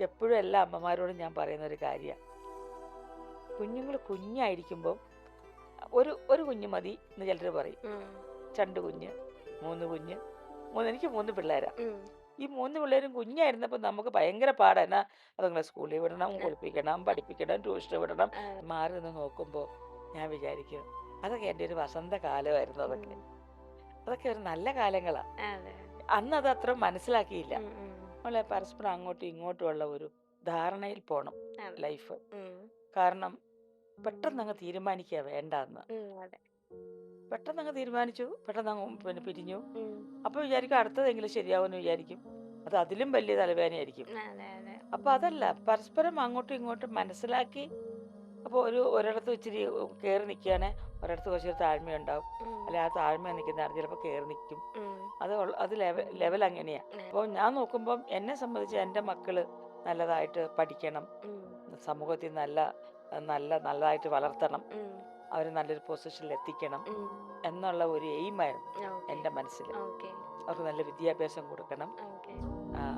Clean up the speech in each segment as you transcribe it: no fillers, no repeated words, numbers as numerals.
എപ്പോഴും എല്ലാ അമ്മമാരോടും ഞാൻ പറയുന്ന ഒരു കാര്യമാണ്, കുഞ്ഞുങ്ങൾ കുഞ്ഞായിരിക്കുമ്പോൾ ഒരു ഒരു കുഞ്ഞ് മതി എന്ന് ചിലർ പറയും. ഉം, 2 കുഞ്ഞ്, 3 കുഞ്ഞ്, എനിക്ക് 3 പിള്ളേരാ. ഉം, ഈ 3 പിള്ളേരും കുഞ്ഞായിരുന്നപ്പോൾ നമുക്ക് ഭയങ്കര പാടാണ്. എന്നാ അതുങ്ങളെ സ്കൂളിൽ വിടണം, ആ, കുളിപ്പിക്കണം, പഠിപ്പിക്കണം, ട്യൂഷന് വിടണം. ആ, മാറി നിന്ന് നോക്കുമ്പോൾ ഞാൻ വിചാരിക്കും, അതൊക്കെ എൻ്റെ ഒരു വസന്ത കാലമായിരുന്നു. അതൊക്കെ ഉം, അതൊക്കെ ഒരു നല്ല കാലങ്ങളാണ്. അതെ, അന്ന് അത് അത്ര മനസ്സിലാക്കിയില്ല. ഉം, ഉം, നമ്മളെ പരസ്പരം അങ്ങോട്ടും ഇങ്ങോട്ടുമുള്ള ഒരു ധാരണയിൽ പോണം അതെ, ലൈഫ്. ഉം, കാരണം പെട്ടെന്ന് അങ്ങ് തീരുമാനിക്കുക വേണ്ടാന്ന്. അതെ, പെട്ടെന്ന് അങ്ങ് തീരുമാനിച്ചു, പെട്ടെന്ന് അങ്ങ് പിന്നെ പിരിഞ്ഞു. ഉം, അപ്പോൾ വിചാരിക്കും അടുത്തതെങ്കിലും ശരിയാവുമെന്ന് വിചാരിക്കും. അത് അതിലും വലിയ തലവേദനയായിരിക്കും. അതെ, അതെ, അപ്പോൾ അതല്ല, പരസ്പരം അങ്ങോട്ടും ഇങ്ങോട്ടും മനസ്സിലാക്കി. അപ്പോൾ ഒരിടത്ത് ഇച്ചിരി കയറി നിൽക്കുകയാണെങ്കിൽ ഒരിടത്ത് കുറച്ചൊരു താഴ്മയുണ്ടാവും. ഉം, അല്ലെ ആ താഴ്മ നിൽക്കുന്ന ആൾ ചിലപ്പോൾ കയറി നിൽക്കും. ഉം, അത് ലെവൽ അങ്ങനെയാണ്. അപ്പോൾ ഞാൻ നോക്കുമ്പം എന്നെ സംബന്ധിച്ച് എൻ്റെ മക്കൾ നല്ലതായിട്ട് പഠിക്കണം, ഉം, സമൂഹത്തിൽ നല്ലതായിട്ട് വളർത്തണം, ഉം, അവർ നല്ലൊരു പൊസിഷനിൽ എത്തിക്കണം ഉം, എന്നുള്ള ഒരു എയിമായിരുന്നു ഓക്കെ, എൻ്റെ മനസ്സിൽ. ഓക്കെ, അവർക്ക് നല്ല വിദ്യാഭ്യാസം കൊടുക്കണം, ഓക്കെ,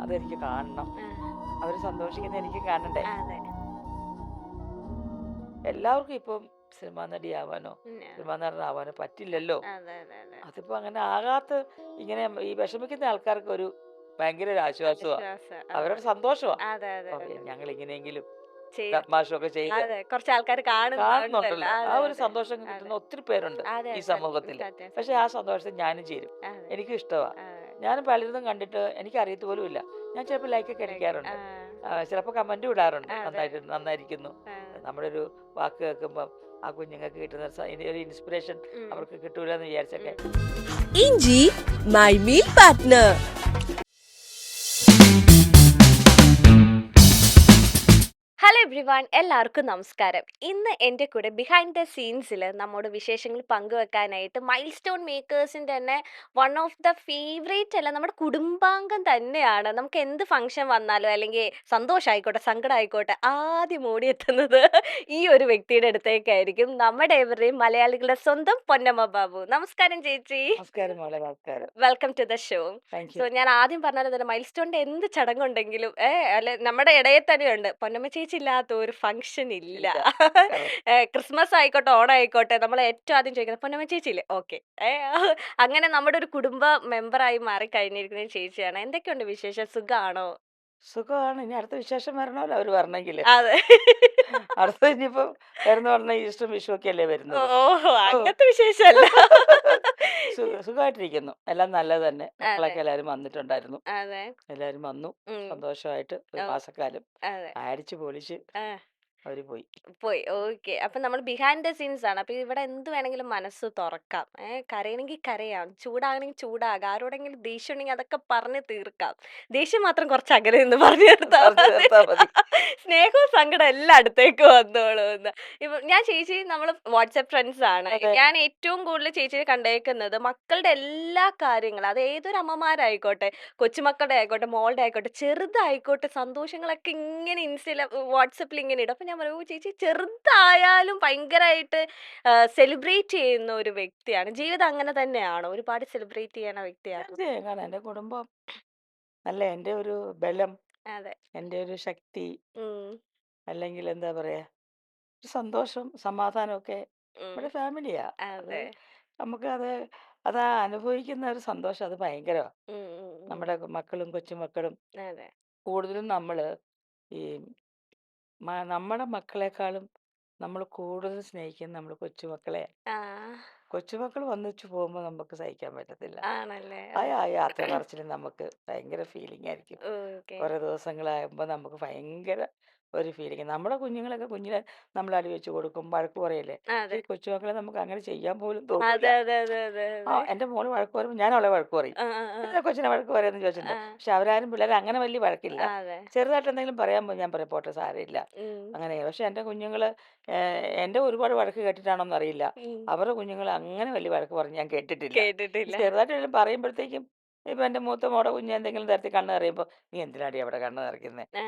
അതെനിക്ക് കാണണം, ആ, അവർ സന്തോഷിക്കുന്നത് എനിക്ക് കാണണ്ടേ. അതെ, എല്ലാവർക്കും ഇപ്പം സിനിമാ നടിയാവാനോ ഉം, സിനിമാ നടനാവാനോ പറ്റില്ലല്ലോ. അതെ, അതെ, അതെ, അതിപ്പോൾ അങ്ങനെ ആകാത്ത, ഇങ്ങനെ ഈ വിഷമിക്കുന്ന ആൾക്കാർക്ക് ഒരു ഭയങ്കര ഒരു ആശ്വാസമാണ്, ആശ്വാസം, അവരുടെ സന്തോഷമാണ്. അതെ, അതെ, അതെ, ഞങ്ങൾ ഇങ്ങനെയെങ്കിലും ചെയ്ത്, തമാശയൊക്കെ ചെയ്ത് അതെ, കുറച്ച് ആൾക്കാർ കാണുന്നുണ്ടല്ലോ, കാണുന്നുണ്ടല്ലോ. ആ അതെ, ഒരു അതെ, സന്തോഷം അതെ, കിട്ടുന്ന ഒത്തിരി പേരുണ്ട് അതെ, ഈ സത്യം, സമൂഹത്തിൽ. സത്യം, പക്ഷെ സത്യം, ആ സന്തോഷത്തിൽ ഞാനും ചേരും, അതെ, എനിക്കും ഇഷ്ടമാണ്. അതെ, ഞാൻ പലരും കണ്ടിട്ട് എനിക്ക് അറിയത്ത് പോലും ഇല്ല. ഞാൻ ചിലപ്പോൾ ലൈക്കൊക്കെ ലൈക്ക്, അടിക്കാറുണ്ട്, ചിലപ്പോൾ കമൻറ്റും ഇടാറുണ്ട്, അതെ, നന്നായിരിക്കുന്നു. നമ്മുടെ ഒരു വാക്ക് കേൾക്കുമ്പം ആ കുഞ്ഞുങ്ങൾക്ക് കിട്ടുന്ന ഒരു ഇൻസ്പിറേഷൻ ഉം, അവർക്ക് കിട്ടൂല എന്ന് വിചാരിച്ചൊക്കെ. ഉം. ഇഞ്ചി my meal partner. Hello everyone, എല്ലാവർക്കും നമസ്കാരം. ഇന്ന് എൻ്റെ കൂടെ ബിഹൈൻഡ് ദ സീൻസിൽ നമ്മോട് വിശേഷങ്ങൾ പങ്കുവെക്കാനായിട്ട് മൈൽ സ്റ്റോൺ മേക്കേഴ്സിൻ്റെ തന്നെ വൺ ഓഫ് ദ ഫേവറേറ്റ് അല്ല, നമ്മുടെ കുടുംബാംഗം തന്നെയാണ്. നമുക്ക് എന്ത് ഫംഗ്ഷൻ വന്നാലും അല്ലെങ്കിൽ സന്തോഷമായിക്കോട്ടെ സങ്കടമായിക്കോട്ടെ ആദ്യം ഓടിയെത്തുന്നത് ഈ ഒരു വ്യക്തിയുടെ അടുത്തേക്കായിരിക്കും. നമ്മുടെ എവരുടെയും മലയാളികളുടെ സ്വന്തം പൊന്നമ്മ ബാബു. നമസ്കാരം ചേച്ചി, നമസ്കാരം മോളെ, നമസ്കാരം. Welcome to the show. Thank so you. ഞാൻ ആദ്യം പറഞ്ഞത് തന്നെ മൈൽ സ്റ്റോണിന്റെ എന്ത് ചടങ്ങുണ്ടെങ്കിലും അല്ലെ നമ്മുടെ ഇടയിൽ തന്നെയുണ്ട്, പൊന്നമ്മ ചേച്ചി ഇല്ലാത്ത ഒരു ഫംഗ്ഷൻ ഇല്ല. ഇല്ല. Correct. ക്രിസ്മസ് ആയിക്കോട്ടെ ഓണം ആയിക്കോട്ടെ നമ്മൾ ഏറ്റവും ആദ്യം ചോദിക്കുന്നത് പൊന്നമ്മ ചേച്ചി ഇല്ലേ, ഓക്കെ. അങ്ങനെ നമ്മുടെ ഒരു കുടുംബ മെമ്പറായി മാറി കഴിഞ്ഞിരിക്കുന്ന ചേച്ചിയാണ്. എന്തൊക്കെയുണ്ട് വിശേഷം, സുഖാണോ? സുഖമാണ്. ഇനി അടുത്ത വിശേഷം വരണമല്ലോ അവർ വരണമെങ്കിൽ. അതെ. അടുത്ത ഇനിയിപ്പം വരുന്ന പറഞ്ഞാൽ ഈസ്റ്ററും വിഷു ഒക്കെ അല്ലേ വരുന്നത്. ഓഹോ, ഓ. അങ്ങനത്തെ വിശേഷമല്ല. സുഖമായിട്ടിരിക്കുന്നു, എല്ലാം നല്ലത് തന്നെ. അതെ, മക്കളൊക്കെ എല്ലാവരും വന്നിട്ടുണ്ടായിരുന്നു, അതെ, എല്ലാവരും വന്നു. ഉം, സന്തോഷമായിട്ട് ഒരു ഓ, മാസക്കാലം അതെ, അടിച്ച് പൊളിച്ച് അവർ പോയി. പോയി. ഓക്കെ. അപ്പൊ നമ്മൾ ബിഹൈൻഡ് ദ സീൻസ് ആണ്. അപ്പൊ ഇവിടെ എന്ത് വേണമെങ്കിലും മനസ്സ് തുറക്കാം. കരയണമെങ്കിൽ കരയാം, ചൂടാകണമെങ്കിൽ ചൂടാകാം, ആരോടെങ്കിലും ദേഷ്യം ഉണ്ടെങ്കിൽ അതൊക്കെ പറഞ്ഞ് തീർക്കാം. ദേഷ്യം മാത്രം കുറച്ച് അകലെ നിന്ന് പറഞ്ഞു തീർത്താൽ പറഞ്ഞു മതി. തീർത്താൽ മതി. സ്നേഹവും സങ്കടം എല്ലാം അടുത്തേക്ക് വന്നോളൂ എന്ന്. ഇപ്പൊ ഞാൻ ചേച്ചി നമ്മൾ വാട്സാപ്പ് ഫ്രണ്ട്സ് ആണ്. അതെ. ഞാൻ ഏറ്റവും കൂടുതൽ ചേച്ചിയെ കണ്ടേക്കുന്നത് മക്കളുടെ എല്ലാ കാര്യങ്ങളും, അത് ഏതൊരു അമ്മമാരായിക്കോട്ടെ, കൊച്ചുമക്കളുടെ ആയിക്കോട്ടെ, മോളുടെ ആയിക്കോട്ടെ, ചെറുതായിക്കോട്ടെ, സന്തോഷങ്ങളൊക്കെ ഇങ്ങനെ വാട്സപ്പിൽ ഇങ്ങനെ ഇടും. അപ്പൊ ഞാൻ പറയും, "ഓ ചേച്ചി ചെറുതായാലും ഭയങ്കരമായിട്ട് സെലിബ്രേറ്റ് ചെയ്യുന്ന ഒരു വ്യക്തിയാണ്. ജീവിതം അങ്ങനെ തന്നെയാണോ? ഒരുപാട് സെലിബ്രേറ്റ് ചെയ്യുന്ന വ്യക്തിയാണോ?" തീർച്ചയായും, കാരണം എൻ്റെ കുടുംബം അല്ല എൻ്റെ ഒരു ബലം, അതെ. എൻ്റെ ഒരു ശക്തി, ഉം, അല്ലെങ്കിൽ എന്താ പറയുക, ഒരു സന്തോഷം സമാധാനമൊക്കെ ഉം, നമ്മുടെ ഫാമിലിയാ. അത് അതെ. നമുക്ക് അനുഭവിക്കുന്ന ഒരു സന്തോഷം അത് ഭയങ്കരമാണ്. ഉം, ഉം, ഉം, നമ്മുടെ മക്കളും കൊച്ചുമക്കളും അതെ. കൂടുതലും നമ്മൾ ഈ നമ്മുടെ മക്കളെക്കാളും നമ്മൾ കൂടുതൽ സ്നേഹിക്കുന്നത് നമ്മൾ കൊച്ചുമക്കളെ. ആ, കൊച്ചുമക്കൾ വന്നിച്ച് പോകുമ്പോൾ നമുക്ക് സഹിക്കാൻ പറ്റത്തില്ല. ആണല്ലേ. ആ യാത്ര പറച്ചിൽ നമുക്ക് ഭയങ്കര ഫീലിംഗ് ആയിരിക്കും. ഓക്കെ. കുറേ ദിവസങ്ങളാകുമ്പോൾ നമുക്ക് ഭയങ്കര ഒരു ഫീലിംഗ്. നമ്മുടെ കുഞ്ഞുങ്ങളൊക്കെ കുഞ്ഞിലെ നമ്മൾ അടി വെച്ച് കൊടുക്കും, വഴക്ക് പറയല്ലേ. പക്ഷേ അതെ, ഈ കൊച്ചുമക്കളെ നമുക്ക് അങ്ങനെ ചെയ്യാൻ പോലും തോന്നില്ല. അതെ, അതെ, അതെ, അതെ, അതെ. എൻ്റെ മോള് വഴക്ക് പറയുമ്പോൾ ഞാൻ അവളെ വഴക്ക് പറയും. ആ, ആ, ആ, എല്ലാ കൊച്ചിനെ വഴക്ക് പറയുമെന്ന് ആ, ചോദിച്ചിട്ടുണ്ട്. പക്ഷെ അവരാരും പിള്ളേർ അങ്ങനെ വലിയ വഴക്കില്ല. അതെ. ചെറുതായിട്ട് എന്തെങ്കിലും പറയാൻ ഞാൻ പറയും, പോട്ടെ സാരമില്ല, ഉം, അങ്ങനെ. പക്ഷെ എൻ്റെ കുഞ്ഞുങ്ങൾ എൻ്റെ ഒരുപാട് വഴക്ക് കേട്ടിട്ടാണോന്ന് അറിയില്ല, ഉം. അവരുടെ കുഞ്ഞുങ്ങൾ അങ്ങനെ വലിയ വഴക്ക് പറഞ്ഞ് ഞാൻ കേട്ടിട്ടില്ല. കേട്ടിട്ടില്ല. ചെറുതായിട്ട് എന്തെങ്കിലും പറയുമ്പോഴത്തേക്കും, ഇപ്പം എൻ്റെ മൂത്ത മോടെ കുഞ്ഞ് എന്തെങ്കിലും തരത്തിൽ കണ്ണ് നിറയുമ്പോൾ, നീ എന്തിനാടി അവിടെ കണ്ണ് നിറയ്ക്കുന്നത് ആ,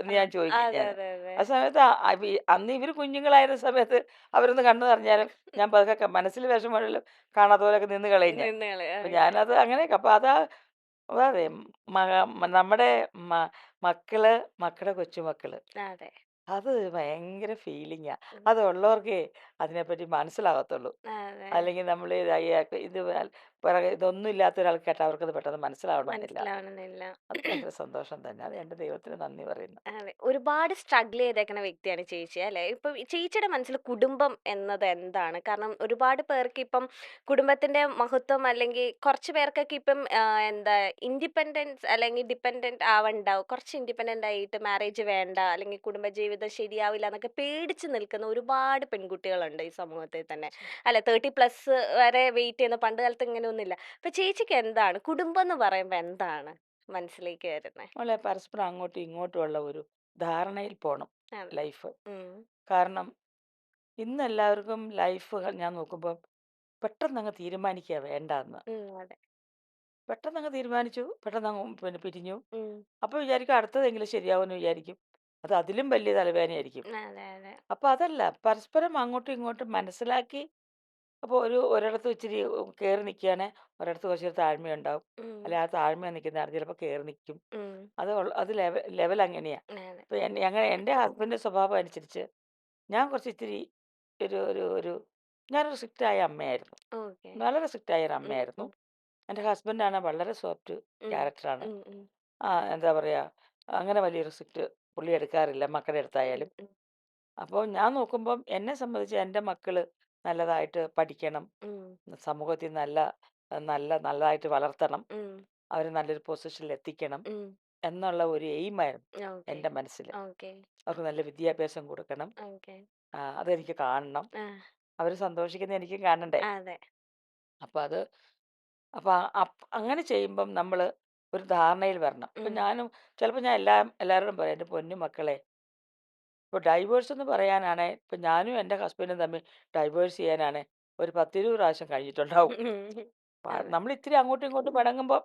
എന്ന് ആ, ഞാൻ ചോദിക്കും. അതെ, ഞാൻ അതെ, അതെ. ആ സമയത്ത് അന്ന് ഇവർ കുഞ്ഞുങ്ങളായിരുന്ന സമയത്ത് അവരൊന്ന് കണ്ണ് നിറഞ്ഞാലും ഞാൻ പതുക്കെ മനസ്സിൽ വിഷമമുള്ള കാണാത്ത പോലെയൊക്കെ നിന്ന് കളയും ഞാൻ. നിന്നകള്. അപ്പം ഓക്കെ. ഞാനത് അങ്ങനെയൊക്കെ അപ്പം അതാ അതെ. നമ്മുടെ മ മക്കള്, മക്കളുടെ കൊച്ചുമക്കള്. അതെ. അത് ഭയങ്കര ഫീലിംഗാ. ഉം. അതുള്ളവർക്കേ അതിനെപ്പറ്റി മനസ്സിലാകത്തുള്ളൂ. അതെ. അല്ലെങ്കിൽ നമ്മൾ അയ്യാക്ക് പിറകെ ഇതൊന്നും ഇല്ലാത്ത ഒരാൾക്ക് കേട്ടാൽ അവർക്കത് പെട്ടെന്ന് മനസ്സിലാവണമെന്നില്ല. മനസ്സിലാവണമെന്നില്ല. അത് ഭയങ്കര സന്തോഷം തന്നെ. അത് എൻ്റെ ദൈവത്തിന് നന്ദി പറയുന്നു. അതെ. ഒരുപാട് സ്ട്രഗിൾ ചെയ്തേക്കണ വ്യക്തിയാണ് ചേച്ചി അല്ലേ? ഇപ്പം ചേച്ചിയുടെ മനസ്സിൽ കുടുംബം എന്നത് എന്താണ്? കാരണം ഒരുപാട് പേർക്ക് ഇപ്പം കുടുംബത്തിന്റെ മഹത്വം അല്ലെങ്കിൽ കുറച്ച് പേർക്കൊക്കെ ഇപ്പം എന്താ ഇൻഡിപെൻഡൻസ് അല്ലെങ്കിൽ ഡിപെൻഡന്റ് ആവണ്ടാവും. കുറച്ച് ഇൻഡിപെൻഡന്റ് ആയിട്ട് മാരേജ് വേണ്ട അല്ലെങ്കിൽ കുടുംബജീവിതം ശരിയാവില്ല എന്നൊക്കെ പേടിച്ച് നിൽക്കുന്ന ഒരുപാട് പെൺകുട്ടികളുണ്ട് ഈ സമൂഹത്തിൽ തന്നെ. അല്ല 30+ വരെ വെയിറ്റ് ചെയ്യുന്ന പണ്ട് കാലത്ത് ഇങ്ങനെയൊന്നുമില്ല. അപ്പൊ ചേച്ചിക്ക് എന്താണ് കുടുംബം എന്ന് പറയുമ്പോൾ എന്താണ് മനസ്സിലേക്ക് വരുന്നത്? നമ്മളെ പരസ്പരം അങ്ങോട്ടും ഇങ്ങോട്ടും ഉള്ള ഒരു ധാരണയിൽ പോണം അതെ. ലൈഫ്. ഉം. കാരണം ഇന്ന് എല്ലാവർക്കും ലൈഫ് ഞാൻ നോക്കുമ്പോൾ പെട്ടെന്നങ്ങ് തീരുമാനിക്കുക വേണ്ടാന്ന്. അതെ. പെട്ടെന്നങ്ങ് തീരുമാനിച്ചു, പെട്ടെന്നങ്ങ് പിന്നെ പിരിഞ്ഞു. ഉം. അപ്പോൾ വിചാരിക്കും അടുത്തതെങ്കിലും ശരിയാവുമെന്ന് വിചാരിക്കും. അത് അതിലും വലിയ തലവേദനയായിരിക്കും. അതെ, അതെ. അപ്പോൾ അതല്ല, പരസ്പരം അങ്ങോട്ടും ഇങ്ങോട്ടും മനസ്സിലാക്കി. അപ്പോൾ ഒരിടത്ത് ഇച്ചിരി കയറി നിൽക്കുകയാണെങ്കിൽ ഒരിടത്ത് കുറച്ച് താഴ്മയുണ്ടാവും. ഉം. അല്ലെ ആ താഴ്മ നിൽക്കുന്ന ആൾ ചിലപ്പോൾ കയറി നിൽക്കും. ഉം. അത് ലെവൽ അങ്ങനെയാണ്. അതെ. ഇപ്പോൾ അങ്ങനെ എൻ്റെ ഹസ്ബൻഡിൻ്റെ സ്വഭാവം അനുസരിച്ച് ഞാൻ കുറച്ച് ഇത്തിരി ഒരു ഒരു ഒരു ഞാനൊരു സ്ട്രിക്റ്റായ അമ്മയായിരുന്നു. ഓക്കെ. വളരെ സ്ട്രിക്റ്റായ ഒരു ഉം. അമ്മയായിരുന്നു. ഉം. എൻ്റെ ഹസ്ബൻഡാണ് വളരെ സോഫ്റ്റ് ഉം. ക്യാരക്ടറാണ്. ഉം. ഉം. എന്താ പറയുക, അങ്ങനെ വലിയൊരു സ്ട്രിക്റ്റ് പുള്ളി എടുക്കാറില്ല മക്കളുടെ ഉം. അടുത്തായാലും. ഉം. അപ്പോൾ ഞാൻ നോക്കുമ്പം എന്നെ സംബന്ധിച്ച് എൻ്റെ മക്കള് നല്ലതായിട്ട് പഠിക്കണം. ഉം. സമൂഹത്തിൽ നല്ലതായിട്ട് വളർത്തണം. ഉം. അവരെ നല്ലൊരു പൊസിഷനിൽ എത്തിക്കണം ഉം. എന്നുള്ള ഒരു എയിമായിരുന്നു ഓക്കെ. എൻ്റെ മനസ്സിൽ. ഓക്കെ. അവർക്ക് നല്ല വിദ്യാഭ്യാസം കൊടുക്കണം. ഓക്കെ. അതെനിക്ക് കാണണം. ആ. അവർ സന്തോഷിക്കുന്നത് എനിക്കും കാണണ്ടേ. അതെ. അപ്പോൾ അത് അപ്പോൾ അങ്ങനെ ചെയ്യുമ്പം നമ്മൾ ഒരു ധാരണയിൽ വരണം. ഇപ്പം ഉം. ചിലപ്പോൾ ഞാൻ എല്ലാവരോടും പറയും, എൻ്റെ പൊന്നു മക്കളെ, ഇപ്പോൾ ഡൈവേഴ്സ് എന്ന് പറയാനാണ്, ഇപ്പം ഞാനും എൻ്റെ ഹസ്ബൻഡും തമ്മിൽ ഡൈവേഴ്സ് ചെയ്യാനാണ് ഒരു 10-20 പ്രാവശ്യം കഴിഞ്ഞിട്ടുണ്ടാവും. അതെ. നമ്മൾ ഇത്തിരി അങ്ങോട്ടും ഇങ്ങോട്ടും പിണങ്ങുമ്പോൾ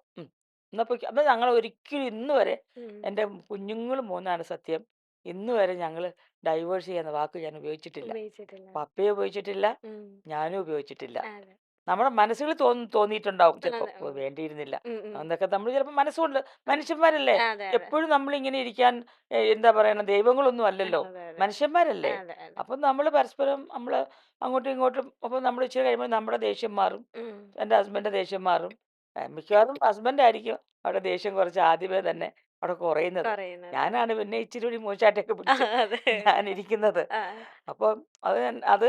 എന്നാ പോയി അപ്പം ഞങ്ങൾ ഒരിക്കലും ഇന്ന് വരെ, ഉം. എൻ്റെ കുഞ്ഞുങ്ങൾ മൂന്നാണ് സത്യം, ഇന്ന് വരെ ഞങ്ങൾ ഡൈവേഴ്സ് ചെയ്യുന്ന വാക്ക് ഞാൻ ഉപയോഗിച്ചിട്ടില്ല. ഉപയോഗിച്ചിട്ടില്ല. പപ്പയും ഉപയോഗിച്ചിട്ടില്ല, ഉം. ഞാനും ഉപയോഗിച്ചിട്ടില്ല. അതെ. നമ്മുടെ മനസ്സുകളിൽ തോന്നിയിട്ടുണ്ടാവും ചിലപ്പോൾ, അതെ. ഓ വേണ്ടിയിരുന്നില്ല ഉം. ഉം. എന്നൊക്കെ. നമ്മൾ ചിലപ്പോൾ മനസ്സുകൊണ്ട്, മനുഷ്യന്മാരല്ലേ, അതെ, അതെ. എപ്പോഴും നമ്മളിങ്ങനെ ഇരിക്കാൻ എന്താ പറയണ, ദൈവങ്ങളൊന്നും അല്ലല്ലോ, അതെ, അതെ. മനുഷ്യന്മാരല്ലേ. അതെ, അതെ. അപ്പം നമ്മൾ പരസ്പരം അങ്ങോട്ടും ഇങ്ങോട്ടും, അപ്പം നമ്മൾ ഇച്ചിരി കഴിയുമ്പോൾ നമ്മുടെ ദേഷ്യം മാറും, ഉം. എൻ്റെ ഹസ്ബൻഡിൻ്റെ ദേഷ്യം മാറും. മിക്കവാറും ഹസ്ബൻഡായിരിക്കും അവിടെ ദേഷ്യം കുറച്ച് ആദ്യമേ തന്നെ അവിടെ കുറയുന്നത്. കുറയുന്നത്. ഞാനാണ് പിന്നെ ഇച്ചിരി കൂടി മൂച്ചാട്ടൊക്കെ പിടിച്ച് അതെ. ഞാനിരിക്കുന്നത്. ആ. അപ്പം അത് അത്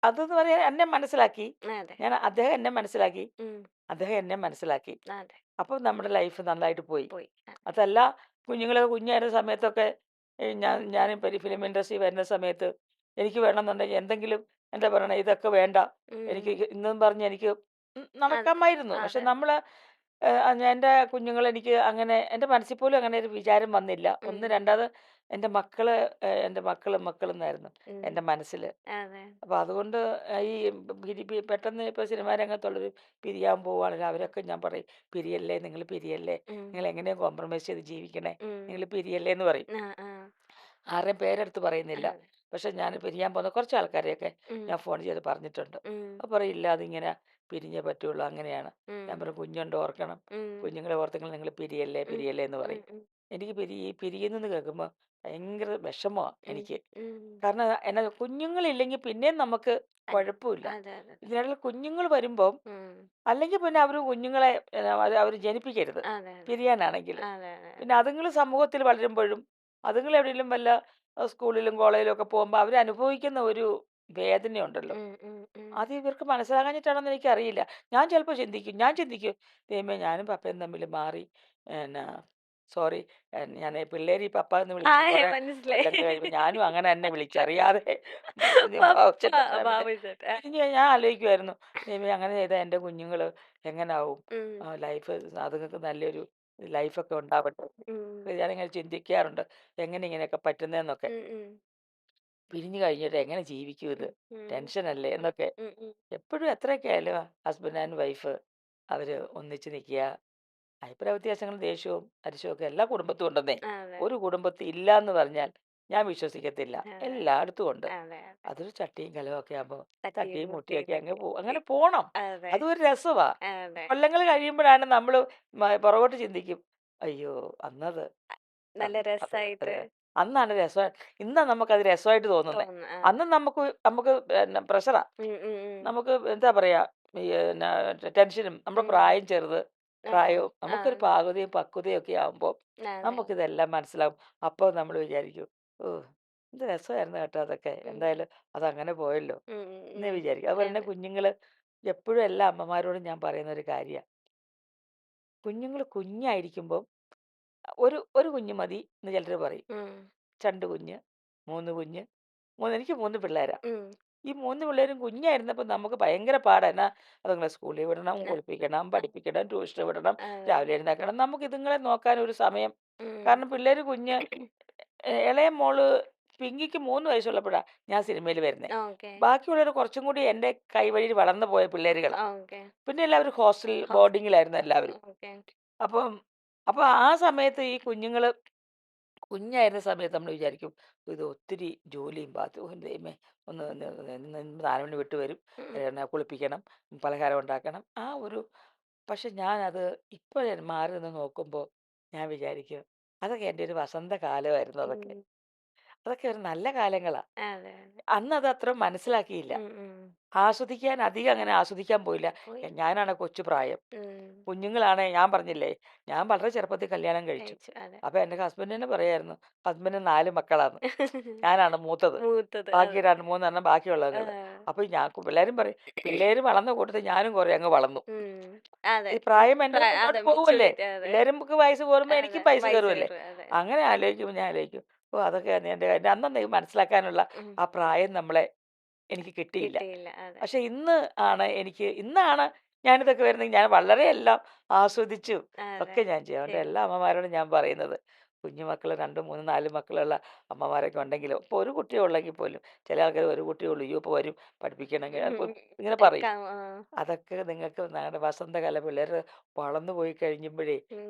അതെന്ന് പറയാൻ എന്നെ മനസ്സിലാക്കി. അതെ. അദ്ദേഹം എന്നെ മനസ്സിലാക്കി. ഉം. അദ്ദേഹം എന്നെ മനസ്സിലാക്കി. അതെ. അപ്പം നമ്മുടെ ലൈഫ് നന്നായിട്ട് പോയി. പോയി. അതല്ല, കുഞ്ഞുങ്ങളൊക്കെ കുഞ്ഞായിരുന്ന സമയത്തൊക്കെ ഞാൻ ഫിലിം ഇൻഡസ്ട്രി വരുന്ന സമയത്ത് എനിക്ക് വേണമെന്നുണ്ടെങ്കിൽ എന്തെങ്കിലും, എന്താ പറയണേ, ഇതൊക്കെ വേണ്ട, ഉം. എനിക്ക് ഇന്നും പറഞ്ഞ് എനിക്ക് അതെ. നടക്കാമായിരുന്നു. പക്ഷെ അതെ. നമ്മൾ എൻ്റെ കുഞ്ഞുങ്ങൾ, എനിക്ക് അങ്ങനെ എൻ്റെ മനസ്സിൽ പോലും അങ്ങനെ ഒരു വിചാരം വന്നില്ല. ഉം. ഒന്ന് രണ്ടാമത് എൻ്റെ മക്കള്, എൻ്റെ മക്കളും എന്നായിരുന്നു ഉം. എൻ്റെ മനസ്സിൽ. അതെ. അപ്പോൾ അതുകൊണ്ട് ഈ പെട്ടെന്ന് ഇപ്പോൾ സിനിമാ രംഗത്തുള്ളൊരു പിരിയാൻ പോവുകയാണെങ്കിൽ അവരൊക്കെ ഞാൻ പറയും, പിരിയല്ലേ, നിങ്ങൾ പിരിയല്ലേ, ഉം. നിങ്ങൾ എങ്ങനെയാണ് കോംപ്രമൈസ് ചെയ്ത് ജീവിക്കണേ, ഉം. നിങ്ങൾ പിരിയല്ലേ എന്ന് പറയും. ആ. ആ. ആരുടെയും പേരെടുത്ത് പറയുന്നില്ല. അതെ. പക്ഷെ ഞാൻ പിരിയാൻ പോകുന്ന കുറച്ച് ആൾക്കാരെയൊക്കെ ഉം. ഞാൻ ഫോൺ ചെയ്ത് പറഞ്ഞിട്ടുണ്ട്. ഉം. അപ്പോൾ പറയും, ഇല്ല അതിങ്ങനെ പിരിഞ്ഞേ പറ്റുള്ളൂ, അങ്ങനെയാണ്. ഞാൻ ഉം. പറയും, കുഞ്ഞുണ്ട് ഓർക്കണം, ഉം. കുഞ്ഞുങ്ങളെ ഓർത്തെങ്കിൽ നിങ്ങൾ പിരിയല്ലേ ഉം. പിരിയല്ലേ എന്ന് ഉം. പറയും. ഉം. എനിക്ക് പിരിയുന്നെന്ന് കേൾക്കുമ്പോൾ ഭയങ്കര വിഷമമാണ് ഉം. എനിക്ക്. ഉം. കാരണം എന്നാ, കുഞ്ഞുങ്ങളില്ലെങ്കിൽ പിന്നെയും നമുക്ക് അതെ. കുഴപ്പമില്ല. അതെ, അതെ. ഇതിനിടയിൽ കുഞ്ഞുങ്ങൾ വരുമ്പം, ഉം. അല്ലെങ്കിൽ പിന്നെ അവർ കുഞ്ഞുങ്ങളെ അവർ ജനിപ്പിക്കരുത് അതെ, അതെ. പിരിയാനാണെങ്കിൽ. അതെ, അതെ, പിന്നെ അതെ. അതുങ്ങൾ സമൂഹത്തിൽ വളരുമ്പോഴും, അതുങ്ങൾ എവിടെയെങ്കിലും വല്ല സ്കൂളിലും കോളേജിലും ഒക്കെ പോകുമ്പോൾ അവർ അനുഭവിക്കുന്ന ഒരു വേദനയുണ്ടല്ലോ, ഉം. ഉം. ഉം. അത് ഇവർക്ക് മനസ്സിലാകാഞ്ഞിട്ടാണെന്ന് എനിക്കറിയില്ല. ഞാൻ ചിന്തിക്കും, ദൈവമേ, ഞാനും പപ്പയും തമ്മിൽ മാറി, എന്നാ സോറി, ഞാൻ പിള്ളേര് ഈ പപ്പ എന്ന് ആ, വിളിച്ച് കുറെ മനസ്സിലായി. കൊല്ലങ്ങൾ കഴിയുമ്പോൾ ഞാനും അങ്ങനെ തന്നെ വിളിച്ചറിയാതെ പപ്പ ബാബുചേട്ടൻ. തിരിഞ്ഞ് ഞാൻ ആലോചിക്കുമായിരുന്നു, ദൈവമേ, അങ്ങനെ ചെയ്താൽ എൻ്റെ കുഞ്ഞുങ്ങൾ എങ്ങനാവും, ഉം. ലൈഫ്, അതുങ്ങൾക്ക് നല്ലൊരു ലൈഫൊക്കെ ഉണ്ടാവട്ടെ. ഉം. ഞാനിങ്ങനെ ചിന്തിക്കാറുണ്ട്, എങ്ങനെ ഇങ്ങനെയൊക്കെ പറ്റുന്നതെന്നൊക്കെ. ഉം. ഉം. പിരിഞ്ഞു കഴിഞ്ഞിട്ട് എങ്ങനെ ജീവിക്കും ഇത്, ഉം. ടെൻഷനല്ലേ എന്നൊക്കെ. ഉം. ഉം. എപ്പോഴും എത്രയൊക്കെ ആയാലും ഹസ്ബൻഡ് ആൻഡ് വൈഫ് അവർ ഒന്നിച്ച് നിൽക്കുക. അഭിപ്രായ വ്യത്യാസങ്ങളും ദേഷ്യവും അരിശവും ഒക്കെ എല്ലാ കുടുംബത്തും ഉണ്ടെന്നേ. അതെ. ഒരു കുടുംബത്തിൽ ഇല്ല എന്ന് പറഞ്ഞാൽ ഞാൻ വിശ്വസിക്കത്തില്ല. അതെ. എല്ലായിടത്തും ഉണ്ട്. അതെ, അതെ. അതൊരു ചട്ടിയും കലമൊക്കെ ആകുമ്പോൾ തട്ടിയും തട്ടിയും മുട്ടിയൊക്കെ അങ്ങ് മുട്ടിയിട്ടൊക്കെ. പോവും. അങ്ങനെ പോണം. അതെ, അതൊരു രസവാ. അതെ. കൊല്ലങ്ങൾ കഴിയുമ്പോഴാണ് നമ്മള് പുറകോട്ട് ചിന്തിക്കും. അയ്യോ! അന്നത് നല്ല അത് രസായിട്ട് അന്നാണ് രസം. ഇന്നാ നമുക്കത് രസമായിട്ട് തോന്നുന്നേ. തോന്നുന്നു. അന്ന് നമുക്ക് നമുക്ക് പിന്നെ പ്രഷറാ. ഉം, ഉം, ഉം. നമുക്ക് എന്താ പറയാ, ഈ ടെൻഷനും നമ്മുടെ ഉം. പ്രായം ചെറുത്. ആ, പ്രായവും ആ. നമുക്കൊരു പാകതയും പക്വതയും ഒക്കെ ആവുമ്പോൾ അതെ. നമുക്കിതെല്ലാം മനസ്സിലാവും. അപ്പോൾ നമ്മൾ വിചാരിക്കും, ഓ, എന്ത് രസമായിരുന്നു കേട്ടോ അതൊക്കെ. ഉം. എന്തായാലും അതങ്ങനെ പോയല്ലോ ഉം, ഉം, എന്ന് ഉം. വിചാരിക്കും. അതുപോലെ തന്നെ അതെ. കുഞ്ഞുങ്ങള് എപ്പോഴും എല്ലാ അമ്മമാരോടും ഞാൻ പറയുന്ന ഒരു കാര്യമാണ്, കുഞ്ഞുങ്ങൾ കുഞ്ഞായിരിക്കുമ്പോൾ ഒരു ഒരു കുഞ്ഞ് മതി എന്ന് ചിലർ പറയും. ഉം. 2 കുഞ്ഞ്, 3 കുഞ്ഞ്. എനിക്ക് 3 പിള്ളേരാ. ഉം. ഈ 3 പിള്ളേരും കുഞ്ഞായിരുന്നപ്പോൾ നമുക്ക് ഭയങ്കര പാടാ. എന്നാ അതുങ്ങളെ സ്കൂളിൽ വിടണം, അ കുളിപ്പിക്കണം, പഠിപ്പിക്കണം, ട്യൂഷന് വിടണം, അതെ. രാവിലെ എഴുന്നേൽക്കണം. നമുക്ക് ഇതുങ്ങളെ നോക്കാൻ ഒരു സമയം. ഉം. കാരണം പിള്ളേര് കുഞ്ഞ്. ഇളയ മോള് പിങ്കിക്ക് 3 വയസ്സുള്ളപ്പോഴാ ഞാൻ സിനിമയിൽ വരുന്നേ. ഓക്കെ. ബാക്കിയുള്ളവർ കുറച്ചും കൂടി എൻ്റെ കൈവഴിയിൽ വളർന്നു പോയ പിള്ളേരുകളാ. ഓക്കെ. പിന്നെ എല്ലാവരും ഹോസ്റ്റൽ ഹോസ് ബോർഡിങ്ങിലായിരുന്നു എല്ലാവരും. ഓക്കെ. അപ്പം അപ്പൊ ആ സമയത്ത് ഈ കുഞ്ഞുങ്ങള് കുഞ്ഞായിരുന്ന സമയത്ത് നമ്മൾ വിചാരിക്കും, ഇത് ഒത്തിരി ജോലിയും ദൈവമേ, ഒന്ന് 4 മണി വിട്ട് വരും, ഉം. കുളിപ്പിക്കണം, പലഹാരം ഉണ്ടാക്കണം, ആ ഒരു. പക്ഷെ ഞാനത് ഇപ്പോൾ മാറി നിന്ന് നോക്കുമ്പോൾ ഞാൻ വിചാരിക്കും, അതൊക്കെ എൻ്റെ ഒരു വസന്തകാലമായിരുന്നു. അതൊക്കെ ഉം. അതൊക്കെ ഒരു നല്ല കാലങ്ങളാ. അതെ, അതെ. അന്നത് അത്ര മനസ്സിലാക്കിയില്ല. ഉം, ഉം. ആസ്വദിക്കാൻ അധികം അങ്ങനെ ആസ്വദിക്കാൻ പോയില്ല. പോയി. ഞാനാണ് കൊച്ചു പ്രായം. ഉം. കുഞ്ഞുങ്ങളാണ്. ഞാൻ പറഞ്ഞില്ലേ, ഞാൻ വളരെ ചെറുപ്പത്തിൽ കല്യാണം കഴിച്ചു. കഴിച്ചു. അതെ. അപ്പൊ എൻ്റെ ഹസ്ബൻഡ് തന്നെ പറയായിരുന്നു, ഹസ്ബൻഡിന് 4 മക്കളാന്ന്. ഞാനാണ് മൂത്തത്. മൂത്തത്. ബാക്കി അതെ. 2, 3 ബാക്കിയുള്ളവങ്ങള്. ആ. അപ്പൊ ഞാൻ പിള്ളേരും പറയും, പിള്ളേര് വളർന്ന കൂട്ടത്തിൽ ഞാനും കുറെ അങ്ങ് വളർന്നു. ഉം. അതെ. ഈ പ്രായം എൻ്റെ അതെ മുന്നോട്ട് പോകുമല്ലേ. മെച്യൂരിറ്റി. അതെ. പിള്ളേർക്ക് വയസ്സ് കൂടുമ്പോ അതെ. എനിക്കും വയസ്സ് വയസ്സ് കയറുമല്ലേ. കയറും. അതെ. അങ്ങനെ ആലോചിക്കുമ്പോൾ ഞാൻ ആലോചിക്കും, ഓ, അതൊക്കെ എൻ്റെ അന്നൊന്നും ഇത് മനസ്സിലാക്കാനുള്ള ഉം. ആ പ്രായം നമ്മളെ എനിക്ക് കിട്ടിയില്ല. കിട്ടിയില്ല. അതെ. പക്ഷെ ഇന്നാണ് ഞാനിതൊക്കെ വരുന്നത്. ഞാൻ വളരെ എല്ലാം ആസ്വദിച്ചു അതെ. ഒക്കെ ഞാൻ ചെയ്യും. അതുകൊണ്ട് ചെയ്തു. എല്ലാ അമ്മമാരോടും ഞാൻ പറയുന്നത്, കുഞ്ഞുമക്കൾ 2, 3, 4 മക്കളുള്ള അമ്മമാരൊക്കെ ഉണ്ടെങ്കിലും, ഇപ്പോൾ ഒരു കുട്ടിയേ ഉള്ളെങ്കിൽ പോലും ചില ആൾക്കാർ ഒരു കുട്ടിയേ ഉള്ളൂ, അയ്യോ ഇപ്പോൾ വരും, പഠിപ്പിക്കണമെങ്കിൽ ഉം. അപ്പോൾ ഉം. ഇങ്ങനെ പറയും. ആ. അതൊക്കെ നിങ്ങൾക്ക് നിങ്ങളുടെ വസന്തകാല പിള്ളേർ വളർന്നു പോയി കഴിയുമ്പോഴേ, ഉം.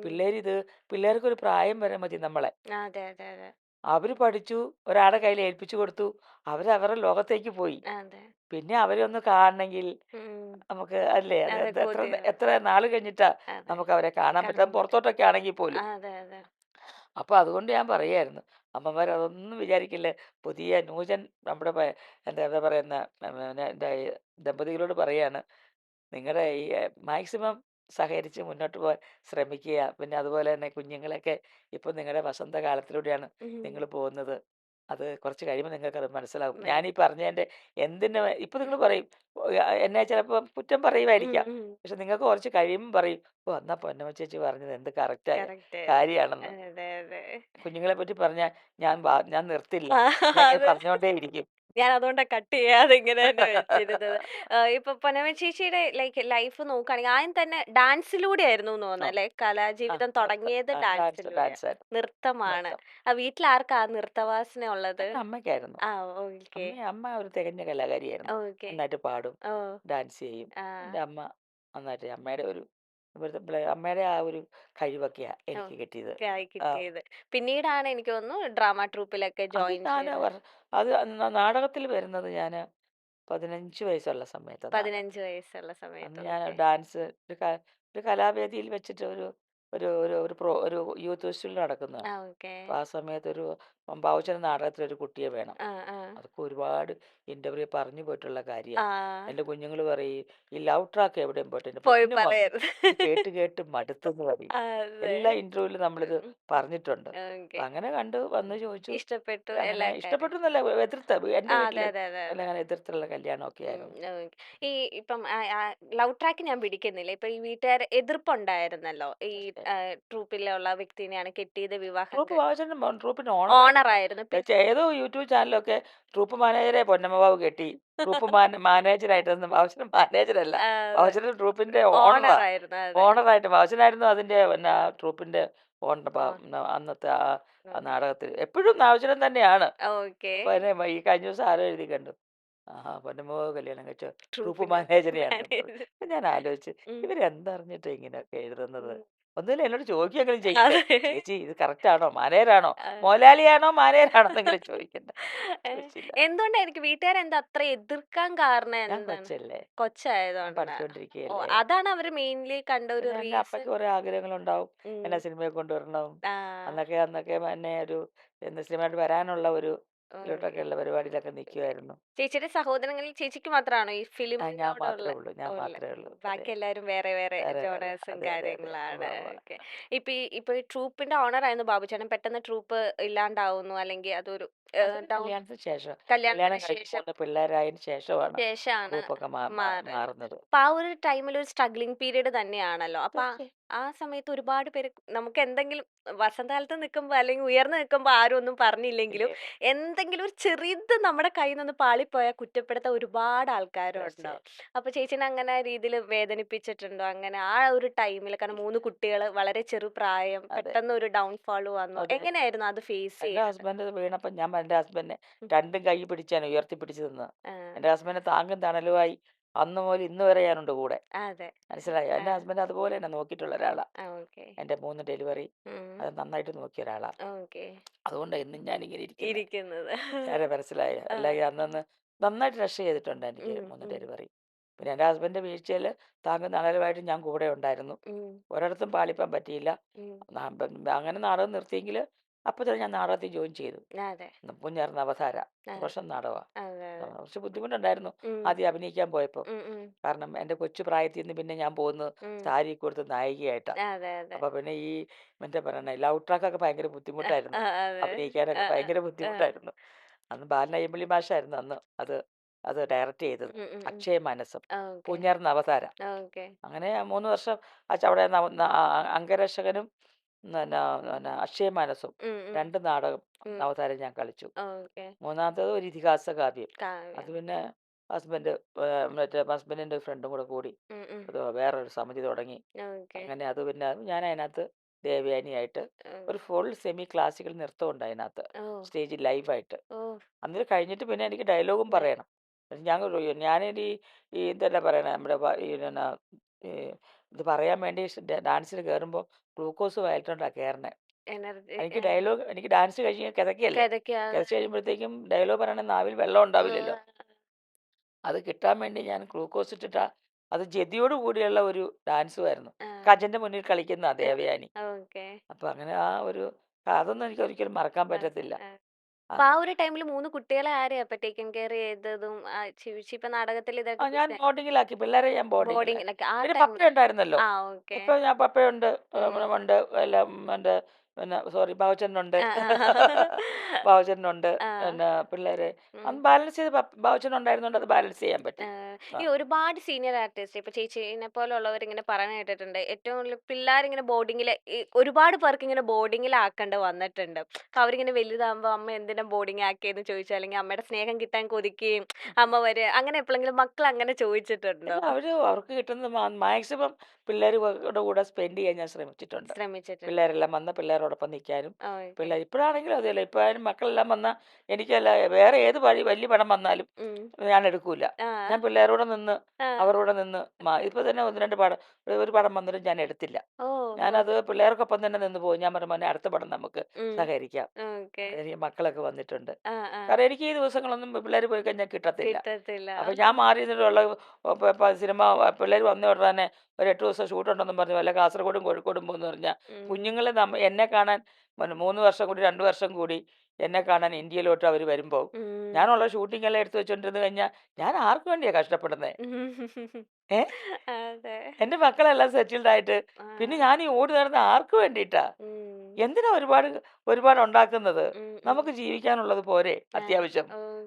പിള്ളേർക്കൊരു പ്രായം വരെ മതി നമ്മളെ. അതെ, അതെ, അതെ. അവർ പഠിച്ചു, ഒരാളുടെ കയ്യിൽ ഏൽപ്പിച്ചു കൊടുത്തു, അവരവരുടെ ലോകത്തേക്ക് പോയി. അതെ. പിന്നെ അവരെ ഒന്ന് കാണണമെങ്കിൽ ഉം. നമുക്ക് അല്ലേ, അത് അതെ എന്ത് എത്ര കൊതിയാണ്. എത്ര നാൾ കഴിഞ്ഞിട്ടാ അതെ. നമുക്ക് അവരെ കാണാൻ കാണാൻ പറ്റും, പറ്റും. പുറത്തോട്ടൊക്കെ ആണെങ്കിൽ പോലും. അതെ, അതെ. അപ്പൊ അതുകൊണ്ട് ഞാൻ പറയായിരുന്നു, അമ്മമാർ അതൊന്നും വിചാരിക്കില്ല. പുതിയ ന്യൂജൻ നമ്മുടെ എന്താ പറയുന്ന എൻ്റെ ദമ്പതികളോട് പറയാണ്, നിങ്ങളുടെ ഈ മാക്സിമം സഹകരിച്ച് മുന്നോട്ട് പോകാൻ ശ്രമിക്കുക. പിന്നെ അതുപോലെ തന്നെ കുഞ്ഞുങ്ങളൊക്കെ ഇപ്പം നിങ്ങളുടെ വസന്തകാലത്തിലൂടെയാണ് ഉം. നിങ്ങൾ പോകുന്നത്. അത് കുറച്ച് കഴിയുമ്പോൾ നിങ്ങൾക്കത് മനസ്സിലാവും. മന ഞാനീ പറഞ്ഞതിൻ്റെ എന്തിന് ഇപ്പം നിങ്ങൾ പറയും, "ഓ, എന്നെ ചിലപ്പോൾ കുറ്റം ഉം. പറയുമായിരിക്കാം." ഉം. പക്ഷെ നിങ്ങൾക്ക് കുറച്ച് കഴിയുമ്പോൾ പറയും, ഓ, എന്നാ പൊന്നമ്മ ചേച്ചി പറഞ്ഞത് എന്ത് കറക്റ്റായ കറക്റ്റ്. കാര്യമാണെന്ന്. അതെ, അതെ. കുഞ്ഞുങ്ങളെ പറ്റി പറഞ്ഞാൽ ഞാൻ നിർത്തില്ല. ആ. ഞാൻ ഇങ്ങനെ അത് പറഞ്ഞുകൊണ്ടേ ഇരിക്കും. ഞാൻ അതുകൊണ്ടാ കട്ട് ചെയ്യാതെ ഇങ്ങനെ തന്നെ വെച്ചിരുന്നത്. ഇപ്പൊ പൊന്നമ്മ ചേച്ചിയുടെ ലൈക്ക് ലൈഫ് നോക്കുകയാണെങ്കിൽ ആദ്യം തന്നെ ഡാൻസിലൂടെ ആയിരുന്നു എന്ന് ആ, തോന്നുന്നു അല്ലെ? ആ, കലാജീവിതം തുടങ്ങിയത് ഡാൻസ് ഡാൻസിലൂടെയാ. ഡാൻസ് ആയിരുന്നു. നൃത്തമാണ്. നൃത്തം വീട്ടിൽ ആർക്കാ നൃത്തവാസന ഉള്ളത്? എൻ്റെ അമ്മയ്ക്കായിരുന്നു. ആ. ഓക്കെ. അമ്മ ഒരു തികഞ്ഞ കലാകാരിയായിരുന്നു. ഓക്കെ. നന്നായിട്ട് പാടും, ഓ. ഡാൻസ് ചെയ്യും. ആ. എൻ്റെ അമ്മ നന്നായിട്ട്, അമ്മയുടെ ഒരു ഇവിടുത്തെ അമ്മയുടെ ആ ഒരു കഴിവൊക്കെയാ ഓ. എനിക്ക് കിട്ടിയത്. ആയി ആ, കിട്ടിയത്. പിന്നീടാണ് എനിക്ക് തോന്നുന്നു ഡ്രാമ ട്രൂപ്പിലൊക്കെ അത് ജോയിൻ ഞാൻ ചെയ്തത്. അത് നാടകത്തിൽ വരുന്നത് ഞാൻ 15 വയസ്സുള്ള സമയത്താണ് നാടകം. 15 വയസ്സുള്ള സമയത്ത്. അന്ന് ഞാൻ ഓക്കെ. ഡാൻസ് ഒരു കലാവേദിയിൽ വെച്ചിട്ട് ഒരു ഒരു ഒരു ഒരു പ്രോ ഒരു യൂത്ത് ഫെസ്റ്റിവൽ നടക്കുന്നതാണ്. ആ. ഓക്കെ. അപ്പോൾ ആ സമയത്ത് ഒരു ബാബുച്ചൻ നാടകത്തിൽ ഒരു കുട്ടിയെ വേണം. ആ. ആ. അതൊക്കെ ഒരുപാട് ഇന്റർവ്യൂ പറഞ്ഞു പോയിട്ടുള്ള കാര്യമാണ്. ആ. എൻ്റെ കുഞ്ഞുങ്ങൾ പറയും, ഈ ലവ് ട്രാക്ക് എവിടെയും പോയിട്ട് എൻ്റെ പോയി പൊന്നു മക്കൾ പറയരുത്. ഇത് കേട്ട് കേട്ട് മടുത്തെന്ന് പറയും. അതെ. എല്ലാ ഇന്റർവ്യൂവിലും നമ്മളിത് ഉം. പറഞ്ഞിട്ടുണ്ട്. ഓക്കെ. അപ്പം അങ്ങനെ കണ്ടു വന്ന് ചോദിച്ചു. ഇഷ്ടപ്പെട്ടു അങ്ങനെ എല്ലാ കാര്യം. ഇഷ്ടപ്പെട്ടു എന്നല്ല, എതിർത്ത എൻ്റെ അതെ, വീട്ടിൽ അതെ, അതെ, അതെ. അങ്ങനെ എതിർത്തുള്ള കല്യാണമൊക്കെ ആയിരുന്നു. ഓക്കെ. ഈ ഇപ്പം ലവ് ട്രാക്ക് ഞാൻ പിടിക്കുന്നില്ല. ഇപ്പൊ ഈ വീട്ടുകാര് എതിർപ്പുണ്ടായിരുന്നല്ലോ. ഈ പക്ഷേ ട്രൂപ്പിലുള്ള വ്യക്തിനെയാണ് കെട്ടിയത് വിവാഹം ട്രൂപ്പ് ബാബുച്ചൻ്റെ ട്രൂപ്പിന് ഓണറായിരുന്നു. ഓണറായിരുന്നു. ഏതോ യൂട്യൂബ് ചാനലൊക്കെ ട്രൂപ്പ് മാനേജരെ പൊന്നമ്മ ബാബു കെട്ടി. ട്രൂപ്പ് മാനേജരായിട്ടൊന്നും ബാബുച്ചൻ മാനേജരല്ല. അതെ. ബാബുച്ചൻ്റെ ട്രൂപ്പിന്റെ ഓണറാ. ഓണറായിരുന്നു. അതെ. ഓണറായിട്ട് ബാബുച്ചനായിരുന്നു അതിന്റെ പിന്നെ ട്രൂപ്പിന്റെ ഓണർ. ഓ. അന്നത്തെ ആ ആ ഉം. നാടകത്തിൽ എപ്പോഴും ബാബുച്ചൻ തന്നെയാണ്. ഓക്കെ. അപ്പൊ ഈ കഴിഞ്ഞ ദിവസം ആരോ എഴുതി കണ്ടു, ആഹാ, പൊന്നമ്മ ബാബു കല്യാണം കഴിച്ച ട്രൂപ്പ് ട്രൂപ്പിന് മാനേജരെയാണെന്ന് പറഞ്ഞു. മാനേജർ. അപ്പൊ ഞാൻ ആലോചിച്ച്, ഉം. ഇവരെന്തറിഞ്ഞിട്ടാ ഇങ്ങനെയൊക്കെ എഴുതുന്നത്. ഉം. ഒന്നുമില്ല, എന്നോട് ചോദിക്കുമെങ്കിലും ചെയ്യണ്ടേ, അതെ. ചേച്ചി ഇത് കറക്റ്റ് ആണോ, മാനേരാണോ, ആ. മോലാളിയാണോ മാനേരാണോ എന്നെങ്കിലും ചോദിക്കണ്ട. ചോദിച്ചില്ല. എന്തുകൊണ്ടായിരിക്കും വീട്ടുകാരെന്താ അത്ര എതിർക്കാൻ കാരണം ഞാൻ എന്താണ്? കൊച്ചല്ലേ, ഞാൻ കൊച്ചായതുകൊണ്ടാ? ഓ, പഠിച്ചുകൊണ്ടിരിക്കുകയല്ലേ. അതാണ് അവര് മെയിൻലി കണ്ട ഒരു പിന്നെ എൻ്റെ റീസൺ. അപ്പയ്ക്ക് കുറെ ആഗ്രഹങ്ങളുണ്ടാവും, ഉം. എന്നെ സിനിമയിൽ കൊണ്ടുവരണം. ആ. അന്നൊക്കെ എന്നെ ഒരു സിനിമയായിട്ട് വരാനുള്ള ഒരു ഇതിലോട്ടൊക്കെ ഓക്കെ. ഉള്ള പരിപാടിയിലൊക്കെ നിൽക്കുമായിരുന്നു. ചേച്ചിയുടെ സഹോദരങ്ങളിൽ ചേച്ചിക്ക് മാത്രമാണോ ഈ ഞാൻ ഫിലിമിനോടുള്ള മാത്രമേ ഉള്ളൂ, ഞാൻ ഉള്ള? മാത്രമേ ഉള്ളൂ. അതെ, ബാക്കി എല്ലാവരും വേറെ വേറെ വേറെ വേറെ. ജോണേഴ്സും അതെ അതെ അതെ, കാര്യങ്ങളാണ്. ഉവ്വ. ഓക്കെ. ഇപ്പൊ ഈ ട്രൂപ്പിന്റെ ഓണർ ആയിരുന്നു ബാബുചേട്ടൻ. പെട്ടെന്ന് ട്രൂപ്പ് ഇല്ലാണ്ടാവുന്നു, അല്ലെങ്കിൽ അതൊരു അതൊക്കെ ഡൗൺ കല്യാണത്തിന് ശേഷം, കല്യാണം കല്യാണത്തിന് കഴിഞ്ഞ് ശേഷം 3 പിള്ളേരായതിനു ശേഷമാണ് ശേഷമാണ് ഗ്രൂപ്പൊക്കെ മാറുന്നത്. മാറുന്നത്. അപ്പൊ ആ ഒരു ടൈമിൽ ഒരു സ്ട്രഗ്ലിംഗ് പീരീഡ് തന്നെയാണല്ലോ. അപ്പൊ തീർച്ചയായും. ആ സമയത്ത് ഒരുപാട് പേര് നമുക്ക് എന്തെങ്കിലും വസന്തകാലത്ത് നിൽക്കുമ്പോ അല്ലെങ്കിൽ ഉയർന്നു നിൽക്കുമ്പോ ആരും ഒന്നും പറഞ്ഞില്ലെങ്കിലും ഇല്ലേ ഇല്ലേ. എന്തെങ്കിലും ഒരു ചെറിയത് നമ്മുടെ കയ്യിൽ നിന്ന് പാളിപ്പോയാൽ കുറ്റപ്പെടുത്താൻ ഒരുപാട് ആൾക്കാരുണ്ടാവും. തീർച്ചയായും. അപ്പൊ ചേച്ചിനെ അങ്ങനെ രീതിയിൽ വേദനിപ്പിച്ചിട്ടുണ്ടോ? അങ്ങനെ ആ ഒരു ടൈമിൽ, കാരണം 3 കുട്ടികൾ, വളരെ ചെറുപ്രായം, അതെ പെട്ടെന്ന് ഒരു ഡൗൺഫാൾ വന്നു. അതെ. എങ്ങനെയായിരുന്നു അത് ഫേസ് എൻ്റെ ചെയ്തത്? ഹസ്ബൻഡ് വീണപ്പം ഞാൻ എൻ്റെ ഹസ്ബൻഡിനെ ഉം. രണ്ടും കൈ പിടിച്ചാണ് ഉയർത്തിപ്പിടിച്ച് നിന്നത്. ആ, എൻ്റെ ഹസ്ബൻഡ് താങ്ങും തണലുമായി അന്ന് മുതൽ ഇന്ന് വരെ ഞാനുണ്ട് കൂടെ. അതെ. മനസ്സിലായോ? ആ. എൻ്റെ ഹസ്ബൻഡ് അതുപോലെ തന്നെ നോക്കിയിട്ടുള്ള ഒരാളാണ്. ഓക്കെ. എൻ്റെ 3 ഡെലിവറി ഉം. അത് നന്നായിട്ട് നോക്കിയ ഒരാളാണ്. ഓക്കെ. അതുകൊണ്ടാണ് ഇന്നും ഞാനിങ്ങനെ ഇരിക്കുന്നത്. ഇരിക്കുന്നത്. കാര്യം മനസ്സിലായോ? ആ. അല്ലെങ്കിൽ അന്നന്ന് നന്നായിട്ട് രക്ഷ ചെയ്തിട്ടുണ്ട് എനിക്ക് ഉം. 3 ഉം. ഡെലിവറി. പിന്നെ എൻ്റെ ഹസ്ബൻഡിൻ്റെ വീഴ്ചയിൽ താങ്ങും തണലുമായിട്ട് ഞാൻ കൂടെ ഉണ്ടായിരുന്നു. ഉം. ഒരിടത്തും പാളിപ്പാൻ പറ്റിയില്ല. ഉം. അങ്ങനെ നാടകം നിർത്തിയെങ്കിൽ അപ്പോൾ തന്നെ ഞാൻ നാടകത്തിൽ ജോയിൻ ചെയ്തു. അതെ. പൂഞ്ഞാറിന് അവതാര അതെ. പ്രൊഫഷൻ നാടകമാണ്. അതെ. അതെ. കുറച്ച് ബുദ്ധിമുട്ടുണ്ടായിരുന്നു ഉം. ആദ്യം അഭിനയിക്കാൻ പോയപ്പോൾ. ഉം. ഉം. കാരണം എൻ്റെ കൊച്ചു പ്രായത്തിൽ നിന്ന് പിന്നെ ഞാൻ പോകുന്നത് ഉം. സാരി കൊടുത്ത് നായികയായിട്ടാണ്. അതെ. അതെ. അപ്പോൾ പിന്നെ ഈ മറ്റേ പറയണ ലവ് ട്രാക്കൊക്കെ ഭയങ്കര ബുദ്ധിമുട്ടായിരുന്നു. അതെ. അഭിനയിക്കാനൊക്കെ ഭയങ്കര ആ. ബുദ്ധിമുട്ടായിരുന്നു. അന്ന് ബാലൻ അയ്യമ്പള്ളി മാഷായിരുന്നു അന്ന് അത് അത് ഡയറക്റ്റ് ചെയ്തത്. ഉം. ഉം. ഉം. അക്ഷയ മാനസം, ഓക്കെ. പൂഞ്ഞാറിന് അവതാര. ഓക്കെ. അങ്ങനെ 3 വർഷം അവിടെ അംഗരക്ഷകനും അക്ഷയ മാനസും ഉം. ഉം. 2 നാടകം ഉം. അവതാരം ഞാൻ കളിച്ചു. ഓക്കെ. മൂന്നാമത്തേത് ഒരു ഇതിഹാസ കാവ്യം. അത് കാവ്യം. പിന്നെ ഹസ്ബൻഡ് മറ്റേ ഹസ്ബൻഡിൻ്റെ ഫ്രണ്ടും കൂടെ കൂടി ഉം. ഉം. അത് വേറൊരു സമിതി തുടങ്ങി. ഓക്കെ. അങ്ങനെ അത് പിന്നെ ഞാൻ അതിനകത്ത് ദേവയാനിയായിട്ട് ഉം. ഒരു ഫുൾ സെമി ക്ലാസിക്കൽ നൃത്തമുണ്ട് അതിനകത്ത്, ഓ. സ്റ്റേജിൽ ലൈവായിട്ട്. ഓ. അന്നിട്ട് കഴിഞ്ഞിട്ട് പിന്നെ എനിക്ക് ഡയലോഗും ഡ- പറയണം. ഞാനൊരു ഈ ഇതല്ലേ പറയണേ നമ്മുടെ ഈ പിന്നെ ഈ ഇത് പറയാൻ വേണ്ടി ഡാൻസിന് കയറുമ്പോൾ ഗ്ലൂക്കോസ് വയറ്റിട്ടുണ്ടാണ് കയറണേ. എനർജി. എനിക്ക് ഡാൻസ് കഴിഞ്ഞ് കിതക്കല്ലേ, കിതക്കാ. കിതച്ച് കഴിയുമ്പോഴത്തേക്കും ഡയലോഗ് പറയണ നാവിൽ വെള്ളം ഉണ്ടാവില്ലല്ലോ. അത് കിട്ടാൻ വേണ്ടി ഞാൻ ഗ്ലൂക്കോസ് ഇട്ടിട്ടാ. അത് ജതിയോട് കൂടിയുള്ള ഒരു ഡാൻസുമായിരുന്നു. ആ. കജന്റെ മുന്നിൽ കളിക്കുന്ന ദേവയാനി. ഓക്കെ. അപ്പൊ അങ്ങനെ ആ ഒരു അതൊന്നും എനിക്ക് ഒരിക്കലും മറക്കാൻ പറ്റത്തില്ല. ആ, അപ്പൊ ആ ഒരു ടൈമിൽ 3 കുട്ടികളെ ആരെയാ അപ്പൊ ടേക്കൻ കെയർ ചെയ്തതും? ചേച്ചി ഇപ്പൊ നാടകത്തിൽ ഞാൻ ഇതൊക്കെ ബോർഡിങ്ങിലാക്കി പിള്ളേരെ, ഞാൻ ബോർഡിങ്ങിലാക്കി. ബോർഡിങ്ങിലൊക്കെ ആ പിന്നെ ടൈമിൽ. പപ്പ ഉണ്ടായിരുന്നല്ലോ. ആ. ഓക്കെ. ഇപ്പൊ ഞാൻ പപ്പയുണ്ട്, ഉം. ഉണ്ട് എല്ലാം എൻ്റെ പിന്നെ സോറി ബാബുച്ചേട്ടനുണ്ട്. ആ. ബാബുച്ചേട്ടനുണ്ട്. ആ. പിന്നെ പിള്ളേരെ ഉം. അന്ന് ബാലൻസ് ചെയ്ത് ബാബുച്ചേട്ടൻ ഉണ്ടായിരുന്നോണ്ട് അത് ബാലൻസ് ചെയ്യാൻ പറ്റി. ആ, ഈ ഒരുപാട് സീനിയർ ആർട്ടിസ്റ്റ് ഇപ്പൊ ചേച്ചീനെ പോലുള്ളവർ ഇങ്ങനെ പറഞ്ഞു കേട്ടിട്ടുണ്ട്. ഏറ്റവും കൂടുതൽ പിള്ളേരിങ്ങനെ ബോർഡിങ്ങിൽ, ഒരുപാട് പേർക്ക് ഇങ്ങനെ ബോർഡിങ്ങിലാക്കേണ്ട വന്നിട്ടുണ്ട്. അപ്പൊ അവരിങ്ങനെ വലുതാകുമ്പോ അമ്മ എന്തിനാ ബോർഡിങ് ആക്കിയെന്ന് ചോദിച്ചാൽ, അല്ലെങ്കിൽ അമ്മയുടെ സ്നേഹം കിട്ടാൻ കൊതിക്കുകയും അമ്മ വരെ, അങ്ങനെ എപ്പോഴെങ്കിലും മക്കൾ അങ്ങനെ ചോദിച്ചിട്ടുണ്ടോ? ഇല്ല, അവർക്ക് കിട്ടുന്നത് മാക്സിമം പിള്ളേരുടെ കൂടെ സ്പെൻഡ് ചെയ്യാൻ ഞാൻ ശ്രമിച്ചിട്ടുണ്ട്. ശ്രമിച്ചിട്ടുണ്ട്. പിള്ളേരെല്ലാം വന്ന പിള്ളേരോടൊപ്പം നിൽക്കാനും. ഓക്കെ. ഇപ്പോഴാണെങ്കിലും അതല്ല, ഇപ്പോഴായാലും മക്കളെല്ലാം വന്നാൽ എനിക്കല്ല വേറെ ഏത് വലിയ പടം വന്നാലും ഉം. ഞാൻ എടുക്കൂല. ആ. ഞാൻ പിള്ളേരോടെ നിന്ന് ആ. അവരോട് നിന്ന് ഇപ്പൊ തന്നെ 1-2 പടം, ഒരു പടം വന്നിട്ട് ഞാൻ എടുത്തില്ല. ഓ. ഓ. ഞാനത് പിള്ളേർക്കൊപ്പം തന്നെ നിന്ന് പോകും. ഞാൻ പറഞ്ഞു, മോനെ അടുത്ത പടം നമുക്ക് ഉം. സഹകരിക്കാം. ഓക്കെ. എനിക്ക് മക്കളൊക്കെ വന്നിട്ടുണ്ട്. ആ. ആ. കാരണം എനിക്ക് ഈ ദിവസങ്ങളൊന്നും പിള്ളേർ പോയി കഴിഞ്ഞാൽ കിട്ടത്തില്ല. കിട്ടത്തില്ല. അപ്പൊ ഞാൻ മാറി നിന്നിട്ടുള്ള സിനിമ പിള്ളേർ വന്ന ഉടനെ തന്നെ ഒരു 8 ദിവസം ഷൂട്ടുണ്ടെന്നും പറഞ്ഞു വല്ല കാസർഗോഡും കോഴിക്കോടും പോകുന്നു പറഞ്ഞാൽ ഉം. കുഞ്ഞുങ്ങളെ എന്നെ കാണാൻ 3 വർഷം കൂടി 2 വർഷം കൂടി എന്നെ കാണാൻ ഇന്ത്യയിലോട്ട് അവർ വരുമ്പോൾ ഉം. ഞാനുള്ള ഷൂട്ടിംഗ് എല്ലാം എടുത്തു വെച്ചോണ്ടിരുന്ന് കഴിഞ്ഞാൽ ഞാൻ ആർക്ക് വേണ്ടിയാ കഷ്ടപ്പെടുന്നത്? ഏ അതെ. എൻ്റെ മക്കളെല്ലാം സെറ്റിൽഡ് ആയിട്ട് ആ. പിന്നെ ഞാൻ ഈ ഓടി നടന്ന ആർക്ക് വേണ്ടിയിട്ടാ? ഉം. എന്തിനാ ഒരുപാട് ഉണ്ടാക്കുന്നത്? ഉം. ഉം. നമുക്ക് ജീവിക്കാനുള്ളത് പോരെ ആ. അത്യാവശ്യം.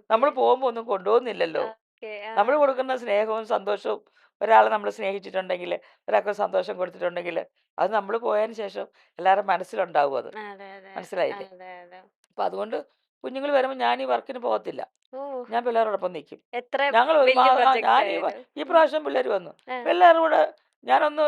നമ്മൾ ഓക്കെ. പോകുമ്പോൾ ഒന്നും കൊണ്ടുപോകുന്നില്ലല്ലോ. ഓക്കെ. ആ. നമ്മൾ കൊടുക്കുന്ന സ്നേഹവും സന്തോഷവും, ഒരാളെ നമ്മൾ സ്നേഹിച്ചിട്ടുണ്ടെങ്കിൽ, ഒരാൾക്ക് സന്തോഷം കൊടുത്തിട്ടുണ്ടെങ്കിൽ, അത് നമ്മൾ പോയതിന് ശേഷം എല്ലാവരുടെ മനസ്സിലുണ്ടാവും അത്. അതെ. അതെ. മനസ്സിലായില്ലേ? അതെ. അതെ. അപ്പം അതുകൊണ്ട് കുഞ്ഞുങ്ങൾ വരുമ്പോൾ ഞാൻ ഈ വർക്കിന് പോകത്തില്ല. ഓ. ഞാൻ പിള്ളേരോടൊപ്പം നിൽക്കും. എത്ര ഞങ്ങൾ വലിയ പ്രൊജക്റ്റ് ഞാൻ ആയാലും. ഈ പ്രാവശ്യം പിള്ളേർ വന്നു. ആ. പിള്ളേരുടെ കൂടെ ഞാനൊന്ന്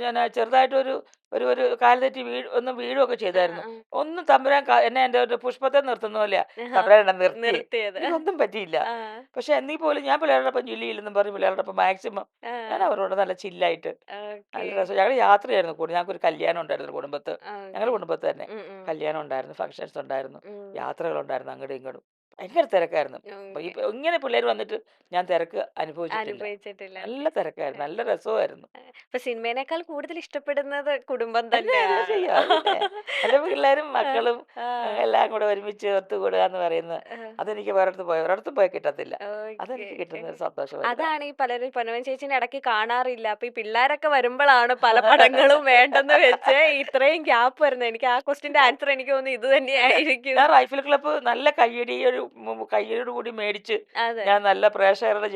ഞാൻ ചെറുതായിട്ടൊരു ഒരു കാല് തെറ്റി ഒന്ന് വീഴുവൊക്കെ ആ, ചെയ്തായിരുന്നു. ആ. ഒന്നും തമ്പുരാൻ എന്നെ എൻ്റെ ഒരു പുഷ്പത്തെ നിർത്തുന്ന പോലെയാ ആഹാ. തമ്പുരാൻ എന്നെ നിർത്തിയേ. നിർത്തിയത്. എനിക്കൊന്നും പറ്റിയില്ല. ആ, പക്ഷെ എങ്കിൽ പോലും ഞാൻ പിള്ളേരോടൊപ്പം ചൊല്ലിയില്ലെന്നും പറഞ്ഞ് പിള്ളേരോടൊപ്പം മാക്സിമം ആ. ഞാൻ അവരോട് നല്ല ചില്ലായിട്ട് ഓക്കേ. നല്ല രസം. ഞങ്ങൾ യാത്രയായിരുന്നു കൂടെ. ഞങ്ങൾക്കൊരു കല്യാണം ഉണ്ടായിരുന്നു കുടുംബത്ത്. ഓക്കേ. ഞങ്ങളുടെ കുടുംബത്ത് തന്നെ. ഉം, ഉം. കല്യാണം ഉണ്ടായിരുന്നു, ഫംഗ്ഷൻസ് ഉണ്ടായിരുന്നു, ഉം. യാത്രകളുണ്ടായിരുന്നു അങ്ങടും ഇങ്ങടും. ഭയങ്കര തിരക്കായിരുന്നു. അപ്പൊ ഓക്കേ. ഇങ്ങനെ പിള്ളേര് വന്നിട്ട് ഞാൻ തിരക്ക് അനുഭവിച്ചിട്ടില്ല. അനുഭവിച്ചിട്ടില്ല. നല്ല ഓക്കേ. തിരക്കായിരുന്നു. നല്ല രസമായിരുന്നു. അപ്പൊ സിനിമേനേക്കാൾ കൂടുതൽ ഇഷ്ടപ്പെടുന്നത് കുടുംബം പിന്നെ എന്താ തന്നെയാണ്. ചെയ്യാ? അത് പിന്നെ എൻ്റെ പിള്ളേരും ആ, മക്കളും ആ, എല്ലാം കൂടെ ഒരുമിച്ച് ഒത്തുകൂടുക എന്ന് പറയുന്നത് ആ. അതെനിക്ക് ഒരിടത്തും പോയാൽ കിട്ടത്തില്ല. ഓക്കേ. അതെനിക്ക് കിട്ടുന്ന ഒരു സന്തോഷം വലുതാ. അതാണ് ഈ പലരും പൊന്നവൻ ചേച്ചീനെ ഇടയ്ക്ക് കാണാറില്ല. അപ്പൊ ഈ പിള്ളേരൊക്കെ വരുമ്പളാണ് പല പടങ്ങളും വേണ്ടെന്ന് വെച്ച് ഇത്രയും ഗ്യാപ്പ് വരുന്നത്. എനിക്ക് ആ ക്വസ്റ്റ്യന്റെ ആൻസർ എനിക്ക് തോന്നുന്നു ഇത് അല്ല, തന്നെയായിരിക്കും. ഞാൻ റൈഫിൾ ക്ലബ്ബ് നല്ല കയ്യടിയോട് കൂടി മേടിച്ച് അതെ. ഞാൻ നല്ല പ്രേക്ഷകരുടെ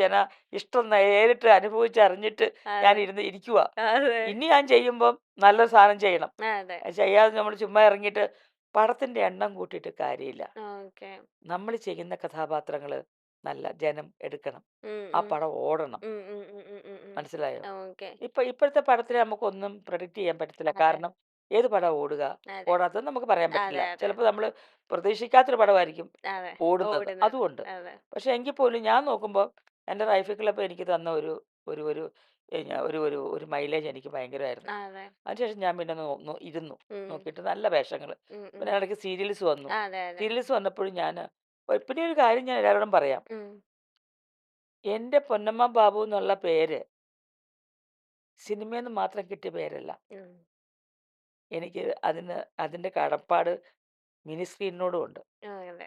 ഇഷ്ടം നേരിട്ട് അനുഭവിച്ചറിഞ്ഞിട്ട് ഞാൻ അതെ. ഇരിക്കുവാ. അതെ. ഇനി ഞാൻ ചെയ്യുമ്പം നല്ലൊരു സാധനം ചെയ്യണം. അതെ. അത് ചെയ്യാതെ നമ്മൾ ചുമ്മാ ഇറങ്ങിയിട്ട് പടത്തിന്റെ എണ്ണം കൂട്ടിയിട്ട് കാര്യമില്ല. ഓക്കേ. നമ്മൾ ചെയ്യുന്ന കഥാപാത്രങ്ങള് നല്ല ജനം എടുക്കണം. ഉം, ആ ഉം. പടം ഓടണം. ഉം, ഉം, ഉം, ഉം, ഉം, ഉം. മനസ്സിലായോ? ഓക്കേ. ഇപ്പോഴത്തെ പടത്തിനെ നമുക്കൊന്നും പ്രെഡിക്റ്റ് ചെയ്യാൻ പറ്റത്തില്ല. അതെ. കാരണം ഏത് പടാ ഓടുക, അതെ. ഓടാത്തത് നമുക്ക് പറയാൻ അതെ, പറ്റില്ല. അതെ. ചിലപ്പോൾ നമ്മൾ പ്രതീക്ഷിക്കാത്തൊരു പടമായിരിക്കും അതെ. ഓടുന്നത്. ഓടുന്നത്. അതുമുണ്ട്. അതെ. പക്ഷെ എങ്കിൽ പോലും ഞാൻ നോക്കുമ്പോൾ എൻ്റെ റൈഫിൾ ക്ലബ്ബ് എനിക്ക് തന്ന ഒരു ഒരു ഒരു ഒരു ഒരു ഒരു മൈലേജ് എനിക്ക് ഭയങ്കരമായിരുന്നു. അതെ. അതിനുശേഷം ഞാൻ പിന്നെ ഇരുന്നു. ഉം. നോക്കിയിട്ട് നല്ല വേഷങ്ങൾ. ഉം, ഉം. പിന്നെ ഇടയ്ക്ക് സീരിയൽസ് വന്നു. അതെ, അതെ. സീരിയൽസ് വന്നപ്പോഴും പിന്നെ ഒരു കാര്യം ഞാൻ എല്ലാവരോടും പറയാം. ഉം. എൻ്റെ പൊന്നമ്മ ബാബു എന്നുള്ള പേര് സിനിമയിൽ നിന്ന് മാത്രം കിട്ടിയ പേരല്ല. ഉം. എനിക്ക് അതിൻ്റെ കടപ്പാട് മിനി സ്ക്രീനിനോടും ഉണ്ട്. അതെ.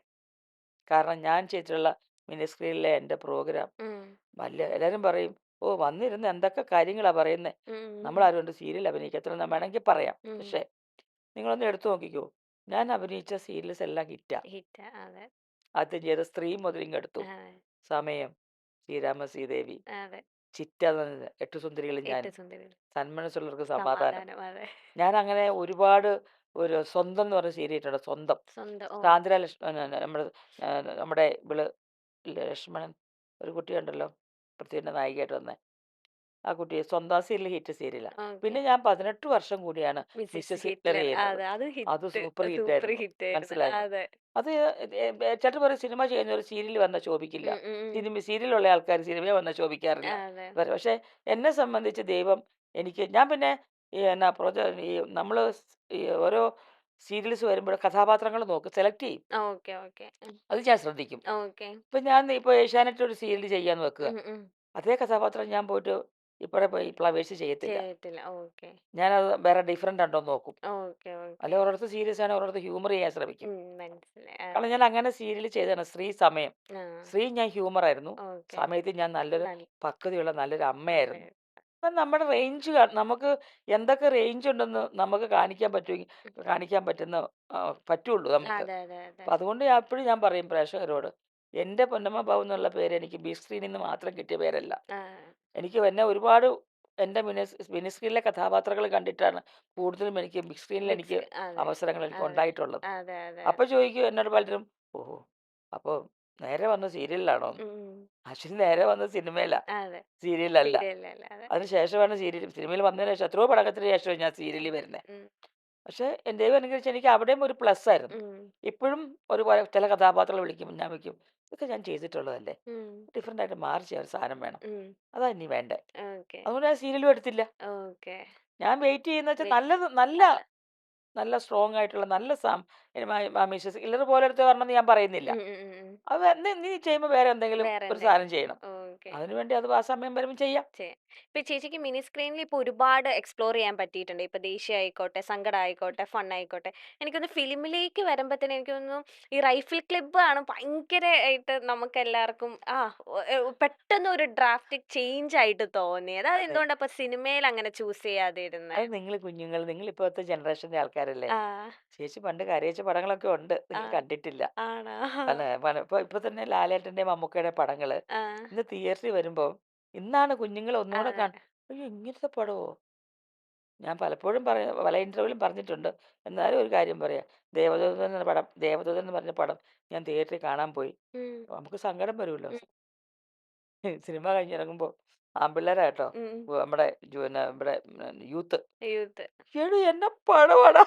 കാരണം ഞാൻ ചെയ്തിട്ടുള്ള മിനി സ്ക്രീനിലെ എൻ്റെ പ്രോഗ്രാം ഉം. എല്ലാവരും പറയും, "ഓ വന്നിരുന്ന് എന്തൊക്കെ കാര്യങ്ങളാ പറയുന്നത്. ഉം. നമ്മളാരും ഉണ്ട് സീരിയൽ അഭിനയിക്കത്തില്ലെന്ന് വേണമെങ്കിൽ പറയാം. ഉം. പക്ഷേ നിങ്ങളൊന്ന് എടുത്തു നോക്കിക്കോ. ഞാൻ അഭിനയിച്ച സീരിയൽസ് എല്ലാം ഹിറ്റാ. ഹിറ്റ്. അതെ. ആദ്യം ചെയ്ത സ്ത്രീ മുതലിങ്ങെടുത്തു. അതെ. സമയം, ശ്രീരാമ ശ്രീദേവി, അതെ. ചിറ്റ എട്ടു സുന്ദരികളും എട്ട് ഞാനും, സുന്ദരികൾ. സന്മനസ്സുള്ളവർക്ക് സമാധാനം. സമാധാനം. അതെ. ഞാൻ അങ്ങനെ ഒരുപാട് ഒരു സ്വന്തം എന്ന് പറഞ്ഞ സീരിയലുണ്ട്. സ്വന്തം. സ്വന്തം. ഓ. സാന്ദ്ര നമ്മുടെ നമ്മുടെ ലക്ഷ്മണൻ ഒരു കുട്ടിയുണ്ടല്ലോ പൃഥ്വിൻ്റെ നായികയായിട്ട് വന്നേ. ആ കുട്ടി സ്വന്തം സീരിയൽ ഹിറ്റ് സീരിയലാ. ഓക്കെ. പിന്നെ ഞാൻ 18 വർഷം കൂടിയാണ് മിസസ് മിസ്സസ് ഹിറ്റ്ലർ ഹിറ്റ്ലർ. ചെയ്യുന്നത്. അതെ. അത് അത് ഹിറ്റ്. സൂപ്പർ സൂപ്പർ ഹിറ്റായിരുന്നു. ഹിറ്റായിരുന്നു. മനസ്സിലായോ? അതെ. അത് ചേട്ടൻ പറയും സിനിമ ചെയ്യുന്നവർ സീരിയൽ വന്നാൽ ശോഭിക്കില്ല. ഉം, ഉം, ഉം. സീരിയലുള്ള ആൾക്കാർ സിനിമയിൽ വന്നാൽ ശോഭിക്കാറില്ല. അതെ. പക്ഷേ എന്നെ സംബന്ധിച്ച് ദൈവം ഞാൻ പിന്നെ ഈ എന്നാ ഈ നമ്മൾ ഈ ഓരോ സീരിയൽസ് വരുമ്പോൾ കഥാപാത്രങ്ങൾ സെലക്ട് ചെയ്യും. Okay, okay. അത് ഞാൻ ശ്രദ്ധിക്കും. ഓക്കെ. ഇപ്പോൾ ഏഷ്യാനെറ്റ് ഒരു സീരിയൽ ചെയ്യാന്ന് വെക്കുക. ഉം, ഉം. അതേ കഥാപാത്രം ഞാൻ പോയിട്ട് ഇപ്പറേ പോയി ഫ്ലവേഴ്സ് ചെയ്യത്തില്ല. ചെയ്തിട്ടില്ല. ഓക്കെ. ഞാനത് വേറെ ഡിഫറൻ്റ് ഉണ്ടോന്ന് നോക്കും. Okay, okay. അല്ലെ ഒരിടത്ത് സീരിയസ് ആണെങ്കിൽ ഒരിടത്ത് ഹ്യൂമർ ചെയ്യാൻ ശ്രമിക്കും. മനസ്സിലായി. കാരണം ഞാൻ അങ്ങനെ സീരിയൽ ചെയ്തതാണ്. സമയം. ആ. ഞാൻ ഹ്യൂമറായിരുന്നു. ഓക്കെ. സമയത്ത് ഞാൻ നല്ലൊരു നല്ല പക്വതയുള്ള നല്ലൊരു അമ്മയായിരുന്നു. അമ്മയായിരുന്നു. അപ്പം നമ്മുടെ നമുക്ക് എന്തൊക്കെ റേഞ്ച് ഉണ്ടെന്ന് നമുക്ക് കാണിക്കാൻ പറ്റുള്ളൂ നമുക്ക്. അതെ, അതെ, അതെ. അപ്പം അതുകൊണ്ട് ഞാൻ പറയും പ്രേക്ഷകരോട്, എൻ്റെ പൊന്നമ്മ ബാബു എന്നുള്ള പേര് എനിക്ക് ബിഗ് സ്ക്രീനിൽ നിന്ന് മാത്രം കിട്ടിയ പേരല്ല. ആ. എനിക്ക് ഒരുപാട് എൻ്റെ മിനി സ്ക്രീനിലെ കഥാപാത്രങ്ങൾ കണ്ടിട്ടാണ് കൂടുതലും എനിക്ക് ബിഗ് സ്ക്രീനിൽ ബിഗ് എനിക്ക് അതെ. അവസരങ്ങൾ എനിക്ക് അതെ. ഉണ്ടായിട്ടുള്ളത്. അതെ, അതെ, അപ്പോൾ അതെ. ചോദിക്കും എന്നോട് പലരും, "ഓഹോ! അപ്പോൾ നേരെ വന്ന സീരിയലിലാണോ?" ഉം. ആക്ച്വലി നേരെ വന്നത് സിനിമയിലാ, അതെ. സീരിയലല്ല. സീരിയലല്ല. അതെ. അതിന് ശേഷമാണ് സിനിമയിൽ വന്നതിന് ശേഷം എത്രയോ പടക്കത്തിന് ശേഷമാണ് ഞാൻ സീരിയലിൽ വരുന്നത്. ഉം. പക്ഷേ എൻ്റെ ദൈവം അനുഗ്രഹിച്ച് എനിക്ക് അവിടെയും ഒരു പ്ലസ് ആയിരുന്നു. ഉം. ഇപ്പോഴും ചില കഥാപാത്രങ്ങൾ വിളിക്കുമ്പോൾ ഞാൻ വയ്ക്കും, ഇതൊക്കെ ഞാൻ ചെയ്തിട്ടുള്ളതല്ലേ, ഉം. ഡിഫറെൻ്റ് ആയിട്ട് മാറി ചെയ്യാൻ ഒരു സാധനം വേണം. ഉം. അതാ ഇനി വേണ്ടേ. ഓക്കെ. അതുകൊണ്ട് ഞാൻ സീരിയലും എടുത്തില്ല. ഓക്കെ. ഞാൻ വെയിറ്റ് ചെയ്യുന്ന വെച്ചാൽ നല്ലത് നല്ല നല്ല നല്ല സ്ട്രോങ് ആയിട്ടുള്ള നല്ല മിസ്സസ് ഹില്ലർ പോലത്തെ വരണമെന്ന് ഞാൻ പറയുന്നില്ല. ഉം, ഉം, ഉം, ഉം. അത് നീ ചെയ്യുമ്പോൾ വേറെ എന്തെങ്കിലും വേറെ ഒരു സാധനം എന്തെങ്കിലും. ചെയ്യണം. ഓക്കെ. അതിനുവേണ്ടി അത് ആ സമയം വരുമ്പോൾ ചെയ്യാം. ചെയ്യാം. ഇപ്പൊ ചേച്ചിക്ക് മിനി സ്ക്രീനിൽ ഇപ്പൊ ഒരുപാട് എക്സ്പ്ലോർ ചെയ്യാൻ പറ്റിയിട്ടുണ്ട്. ഇപ്പൊ ദേഷ്യം ആയിക്കോട്ടെ, സങ്കടം ആയിക്കോട്ടെ, ഫൺ ആയിക്കോട്ടെ. എനിക്കൊന്ന് ഫിലിമിലേക്ക് വരുമ്പത്തേനും എനിക്ക് തോന്നുന്നു ഈ റൈഫിൾ ക്ലബ്ബ് ആണ് ഭയങ്കരായിട്ട് നമുക്കെല്ലാവർക്കും പെട്ടെന്ന് ഒരു ഡ്രാഫ്റ്റിക് ചേഞ്ച് ആയിട്ട് തോന്നിയത്. അത് അതെ. എന്തുകൊണ്ടാ അപ്പൊ സിനിമയിൽ അങ്ങനെ ചൂസ് ചെയ്യാതിരുന്നെ? അത് നിങ്ങൾ ഇപ്പോഴത്തെ ജനറേഷൻ്റെ ആൾക്കാരല്ലേ. ആ. ചേച്ചി പണ്ട് കരയിച്ച പടങ്ങളൊക്കെ ഉണ്ട്. ആ. നിങ്ങൾ കണ്ടിട്ടില്ല. ആണോ? ഇപ്പൊ തന്നെ ലാലേട്ടൻ്റെയും മമ്മൂക്കയുടെ പടങ്ങള് ആ. ഇന്ന് തിയേറ്ററിൽ വരുമ്പോൾ ഇന്നാണ് കുഞ്ഞുങ്ങൾ ഒന്നുകൂടെ അതെ. അയ്യോ ഇങ്ങനത്തെ പടമോ. ഞാൻ പലപ്പോഴും പല ഇന്റർവ്യൂവിലും പറഞ്ഞിട്ടുണ്ട്. എന്നാലും ഒരു കാര്യം പറയാം. ദേവദൂതൻ എന്ന് പറഞ്ഞ പടം ഞാൻ തിയേറ്ററിൽ കാണാൻ പോയി. ഉം. നമുക്ക് സങ്കടം വരുമല്ലോ ഉം. സിനിമ കഴിഞ്ഞിറങ്ങുമ്പോൾ. ആൺപിള്ളേരാ കേട്ടോ. ഉം. നമ്മുടെ പിന്നെ ഇവിടെ യൂത്ത്. യൂത്ത്. എടോ എന്നെ പടപടാ.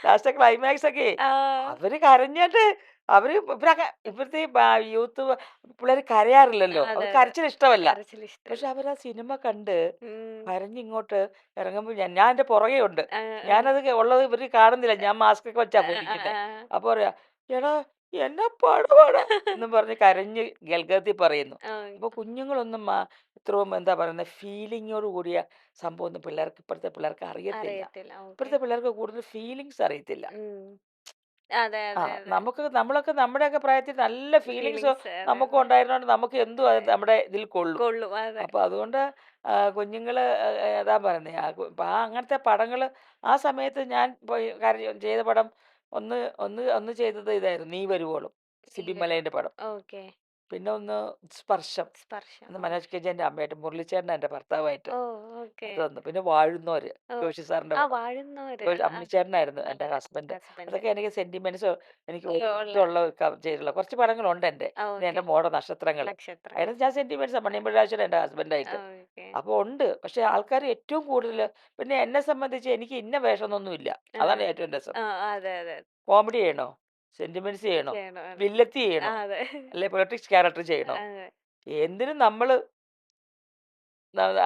ലാസ്റ്റ് ക്ലൈമാക്സ് ഒക്കെ ആ. അവര് കരഞ്ഞിട്ട് ഇവിടുത്തെ യൂത്ത് പിള്ളേര് കരയാറില്ലല്ലോ. അതെ, അവർക്ക് അതെ. കരച്ചിൽ ഇഷ്ടമല്ല. കരച്ചിൽ പക്ഷെ ഇഷ്ടല്ല. അവരാ സിനിമ കണ്ട് ഉം. കരഞ്ഞിങ്ങോട്ട് ഇറങ്ങുമ്പോൾ ഞാൻ എൻ്റെ പുറകെ ഉണ്ട്. ആ, ആ. ഞാനത് ഉള്ളത് ഇവര് കാണുന്നില്ല. ഞാൻ മാസ്ക് ഒക്കെ വെച്ചാ ആ, ആ, പോയിരിക്കുന്നത്. ആ. അപ്പൊ പറയാ എടാ എന്നെ പടപടാ എന്നും പറഞ്ഞ് കരഞ്ഞ് ഗൽഗത്തി പറയുന്നു. അപ്പൊ ഓക്കെ. കുഞ്ഞുങ്ങളൊന്നും ഇത്രയും എന്താ പറയുന്നത് ഫീലിങ്ങോട് കൂടിയ സംഭവം ഒന്നും ഇപ്പോഴത്തെ പിള്ളേർക്ക് അറിയത്തില്ല. അറിയത്തില്ല. ഓക്കെ. ഇപ്പോഴത്തെ പിള്ളേർക്ക് കൂടുതൽ ഫീലിങ്സ് അറിയത്തില്ല. ഉം. അതെ, ആ അതെ, അതെ. നമ്മളൊക്കെ നമ്മുടെയൊക്കെ പ്രായത്തിൽ നല്ല ഫീലിങ്സ് ഫീലിങ്സ്. അതെ, നമുക്ക് അതെ. ഉണ്ടായിരുന്നോണ്ട് നമുക്ക് എന്തും അത് നമ്മുടെ ഇതിൽ കൊള്ളും. കൊള്ളും. അതെ. അപ്പൊ അതുകൊണ്ട് കുഞ്ഞുങ്ങള് അതാ പറയുന്നത് അപ്പൊ അങ്ങനത്തെ പടങ്ങള് ആ സമയത്ത് ഞാൻ പോയി ചെയ്ത പടം ഒന്ന് ഒന്ന് ഒന്ന് ചെയ്തത് ഇതായിരുന്നു നീ വരുവോളും നീ സിബി വരുവോ? മലയിന്റെ പടം. ഓക്കെ. പിന്നെ ഒന്ന് സ്പർശം. സ്പർശം. അന്ന് ഓ. മനോജ് കെ ജയന്റെ അമ്മയായിട്ട് മുരളിച്ചേട്ടനാ എൻ്റെ ഭർത്താവായിട്ട്. ഓ, ഓക്കെ. അതൊന്ന്. പിന്നെ വാഴുന്നോര് ഓ. ജോഷി സാറിന്റെ ആ, പടം. വാഴുന്നവര്. ആ, അമ്മിച്ചേട്ടനായിരുന്നു എൻ്റെ അതെ. ഹസ്ബൻഡ്. ഹസ്ബൻഡ്. അതൊക്കെ എനിക്ക് സെന്റിമെന്റ്സ് എനിക്ക് ഉള്ള. ഇഷ്ടമുള്ള ചെയ്തിട്ടുള്ള കുറച്ച് പടങ്ങളുണ്ട് എൻ്റെ. പിന്നെ ഓക്കെ. എൻ്റെ മോടെ നക്ഷത്രങ്ങൾ. നക്ഷത്രങ്ങൾ. അതിനകത്ത് ഞാൻ സെന്റിമെന്റ്സാ മണിയമ്പഴരാജൻ എൻ്റെ ഹസ്ബൻഡായിട്ട്. ഓക്കെ. അപ്പോൾ ഉണ്ട്. പക്ഷെ ആൾക്കാർ ഏറ്റവും കൂടുതൽ പിന്നെ എന്നെ സംബന്ധിച്ച് എനിക്ക് ഇന്ന വേഷമൊന്നുമില്ല. ആ. അതാണ് ഏറ്റവും രസം. ആ, അതെ, അതെ. കോമഡി ചെയ്യണോ? സെന്റിമെന്റ്സ് ചെയ്യണോ? ചെയ്യണം. അതെ. വില്ലത്തി ആ, ചെയ്യണോ? അതെ. അല്ലെ പൊളിറ്റിക്സ് ക്യാരക്ടർ ചെയ്യണോ? അതെ. എന്തിനും നമ്മള്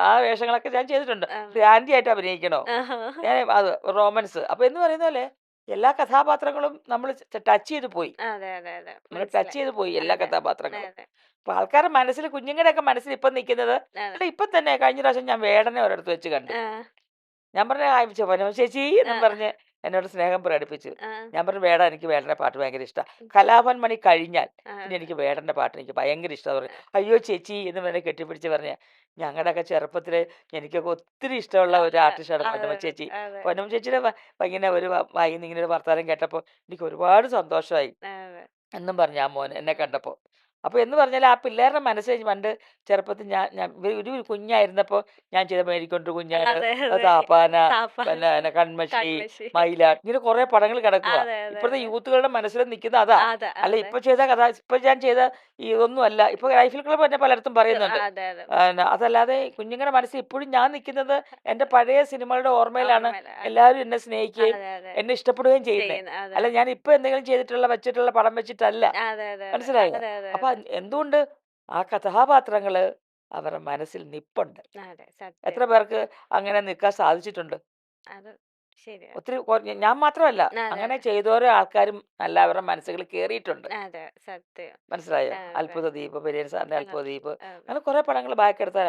ആ വേഷങ്ങളൊക്കെ ഞാൻ ചെയ്തിട്ടുണ്ട്. അതെ. ആന്റി ആയിട്ട് അഭിനയിക്കണോ? ആഹാ. ഞാൻ അത് റൊമാൻസ്. അപ്പൊ എന്ന് പറയുന്ന പോലെ എല്ലാ കഥാപാത്രങ്ങളും നമ്മൾ ടച്ച് ചെയ്ത് പോയി. അതെ, അതെ, അതെ. നമ്മൾ ടച്ച് മനസ്സിലായി. ചെയ്ത് പോയി എല്ലാ അതെ. കഥാപാത്രങ്ങളും. അതെ. അപ്പൊ ആൾക്കാരുടെ മനസ്സിൽ കുഞ്ഞുങ്ങളുടെയൊക്കെ മനസ്സിൽ ഇപ്പം നിൽക്കുന്നത് അതെ. എടാ ഇപ്പൊ തന്നെ കഴിഞ്ഞ പ്രാവശ്യം ഞാൻ വേടനെ ഒരിടത്ത് വെച്ച് കണ്ടു. ആ. ഞാൻ പറഞ്ഞു "പൊന്നോ ചേച്ചി" എന്നും ആ. പറഞ്ഞ് എന്നോട് സ്നേഹം പ്രകടിപ്പിച്ചു. ആ. ഞാൻ പറഞ്ഞു എനിക്ക് വേടന്റെ പാട്ട് ഭയങ്കര ഇഷ്ടമാണ്. ഉം. കലാഭൻ മണി കഴിഞ്ഞാൽ പിന്നെ അതെ. എനിക്ക് വേടന്റെ പാട്ട് എനിക്ക് ഭയങ്കര ഇഷ്ടമാണ് പറഞ്ഞു. അയ്യോ ചേച്ചി എന്ന് പറഞ്ഞ് കെട്ടിപ്പിടിച്ച് പറഞ്ഞ ഞങ്ങളുടെയൊക്കെ ചെറുപ്പത്തിൽ എനിക്കൊക്കെ ഒത്തിരി ഇഷ്ടമുള്ള ഒരു ആ, ആർട്ടിസ്റ്റാണ് അതെ, പൊന്നമ്മ ചേച്ചി. അതെ. പൊന്നമ്മ ചേച്ചിയുടെ ഇങ്ങനെ ഒരു വായിന്ന് ഇങ്ങനെ ഒരു വർത്താനം കേട്ടപ്പോൾ എനിക്ക് ഒരുപാട് സന്തോഷമായി അതെ. എന്നും പറഞ്ഞു ആ മോൻ എന്നെ കണ്ടപ്പോൾ. അപ്പോൾ എന്ന് പറഞ്ഞാൽ ആ പിള്ളേരുടെ മനസ്സിൽ പണ്ട് ചെറുപ്പത്തിൽ ഞാൻ ഞാൻ ഒരു കുഞ്ഞായിരുന്നപ്പോൾ ഞാൻ ചെയ്ത മേരിക്കൊണ്ടൊരു കുഞ്ഞാട്, അതെ, അതെ. താപ്പാന, താപ്പാൻ. പിന്നെ കൺമഷി, കൺമഷി. മയിലാട്ട് ഇങ്ങനെ കുറേ പടങ്ങൾ കിടക്കുക. അതെ, അതെ, ഇപ്പോഴത്തെ അതെ. യൂത്തുകളുടെ മനസ്സിൽ നിൽക്കുന്ന അതാ. അതെ, അല്ല അതെ. ഇപ്പൊ ഞാൻ ചെയ്ത ഇതൊന്നും അല്ല. ഇപ്പൊ റൈഫിൾ ക്ലബ്ബ് തന്നെ പലയിടത്തും പറയുന്നുണ്ട്. അതെ, അതെ. അതല്ലാതെ കുഞ്ഞുങ്ങളുടെ മനസ്സിൽ ഇപ്പോഴും ഞാൻ നിൽക്കുന്നത് എൻ്റെ പഴയ സിനിമകളുടെ ഓർമ്മയിലാണ്. ഓർമ്മയില്ല. എല്ലാവരും എന്നെ സ്നേഹിക്കുകയും അതെ, അതെ. എന്നെ ഇഷ്ടപ്പെടുകയും ചെയ്യുന്നത്. ചെയ്യുന്ന. അതെ. അല്ല ഞാൻ ഇപ്പൊ എന്തെങ്കിലും വെച്ചിട്ടുള്ള പടം വെച്ചിട്ടല്ല. അതെ, അതെ, അതെ. മനസ്സിലായോ? അതെ, അതെ, അപ്പൊ അതെ. എന്തുകൊണ്ട് ആ കഥാപാത്രങ്ങള് അവരുടെ മനസ്സിൽ നിപ്പുണ്ട്. അതെ. സത്യം. എത്ര പേർക്ക് അങ്ങനെ നിൽക്കാൻ സാധിച്ചിട്ടുണ്ട്? അത് ശരിയാ. ഒത്തിരി ഞാൻ മാത്രമല്ല. അതെ, അങ്ങനെ ചെയ്തോരോ ആൾക്കാരും നല്ല അവരുടെ മനസ്സുകളിൽ കേറിയിട്ടുണ്ട്. അതെ. സത്യം. മനസ്സിലായോ? അതെ. അത്ഭുത ദ്വീപ്, പെരിയൻ സാറിന്റെ അതെ, അത്ഭുത ദ്വീപ് അതെ. അങ്ങനെ കുറെ പടങ്ങൾ ബാക്കിയെടുത്ത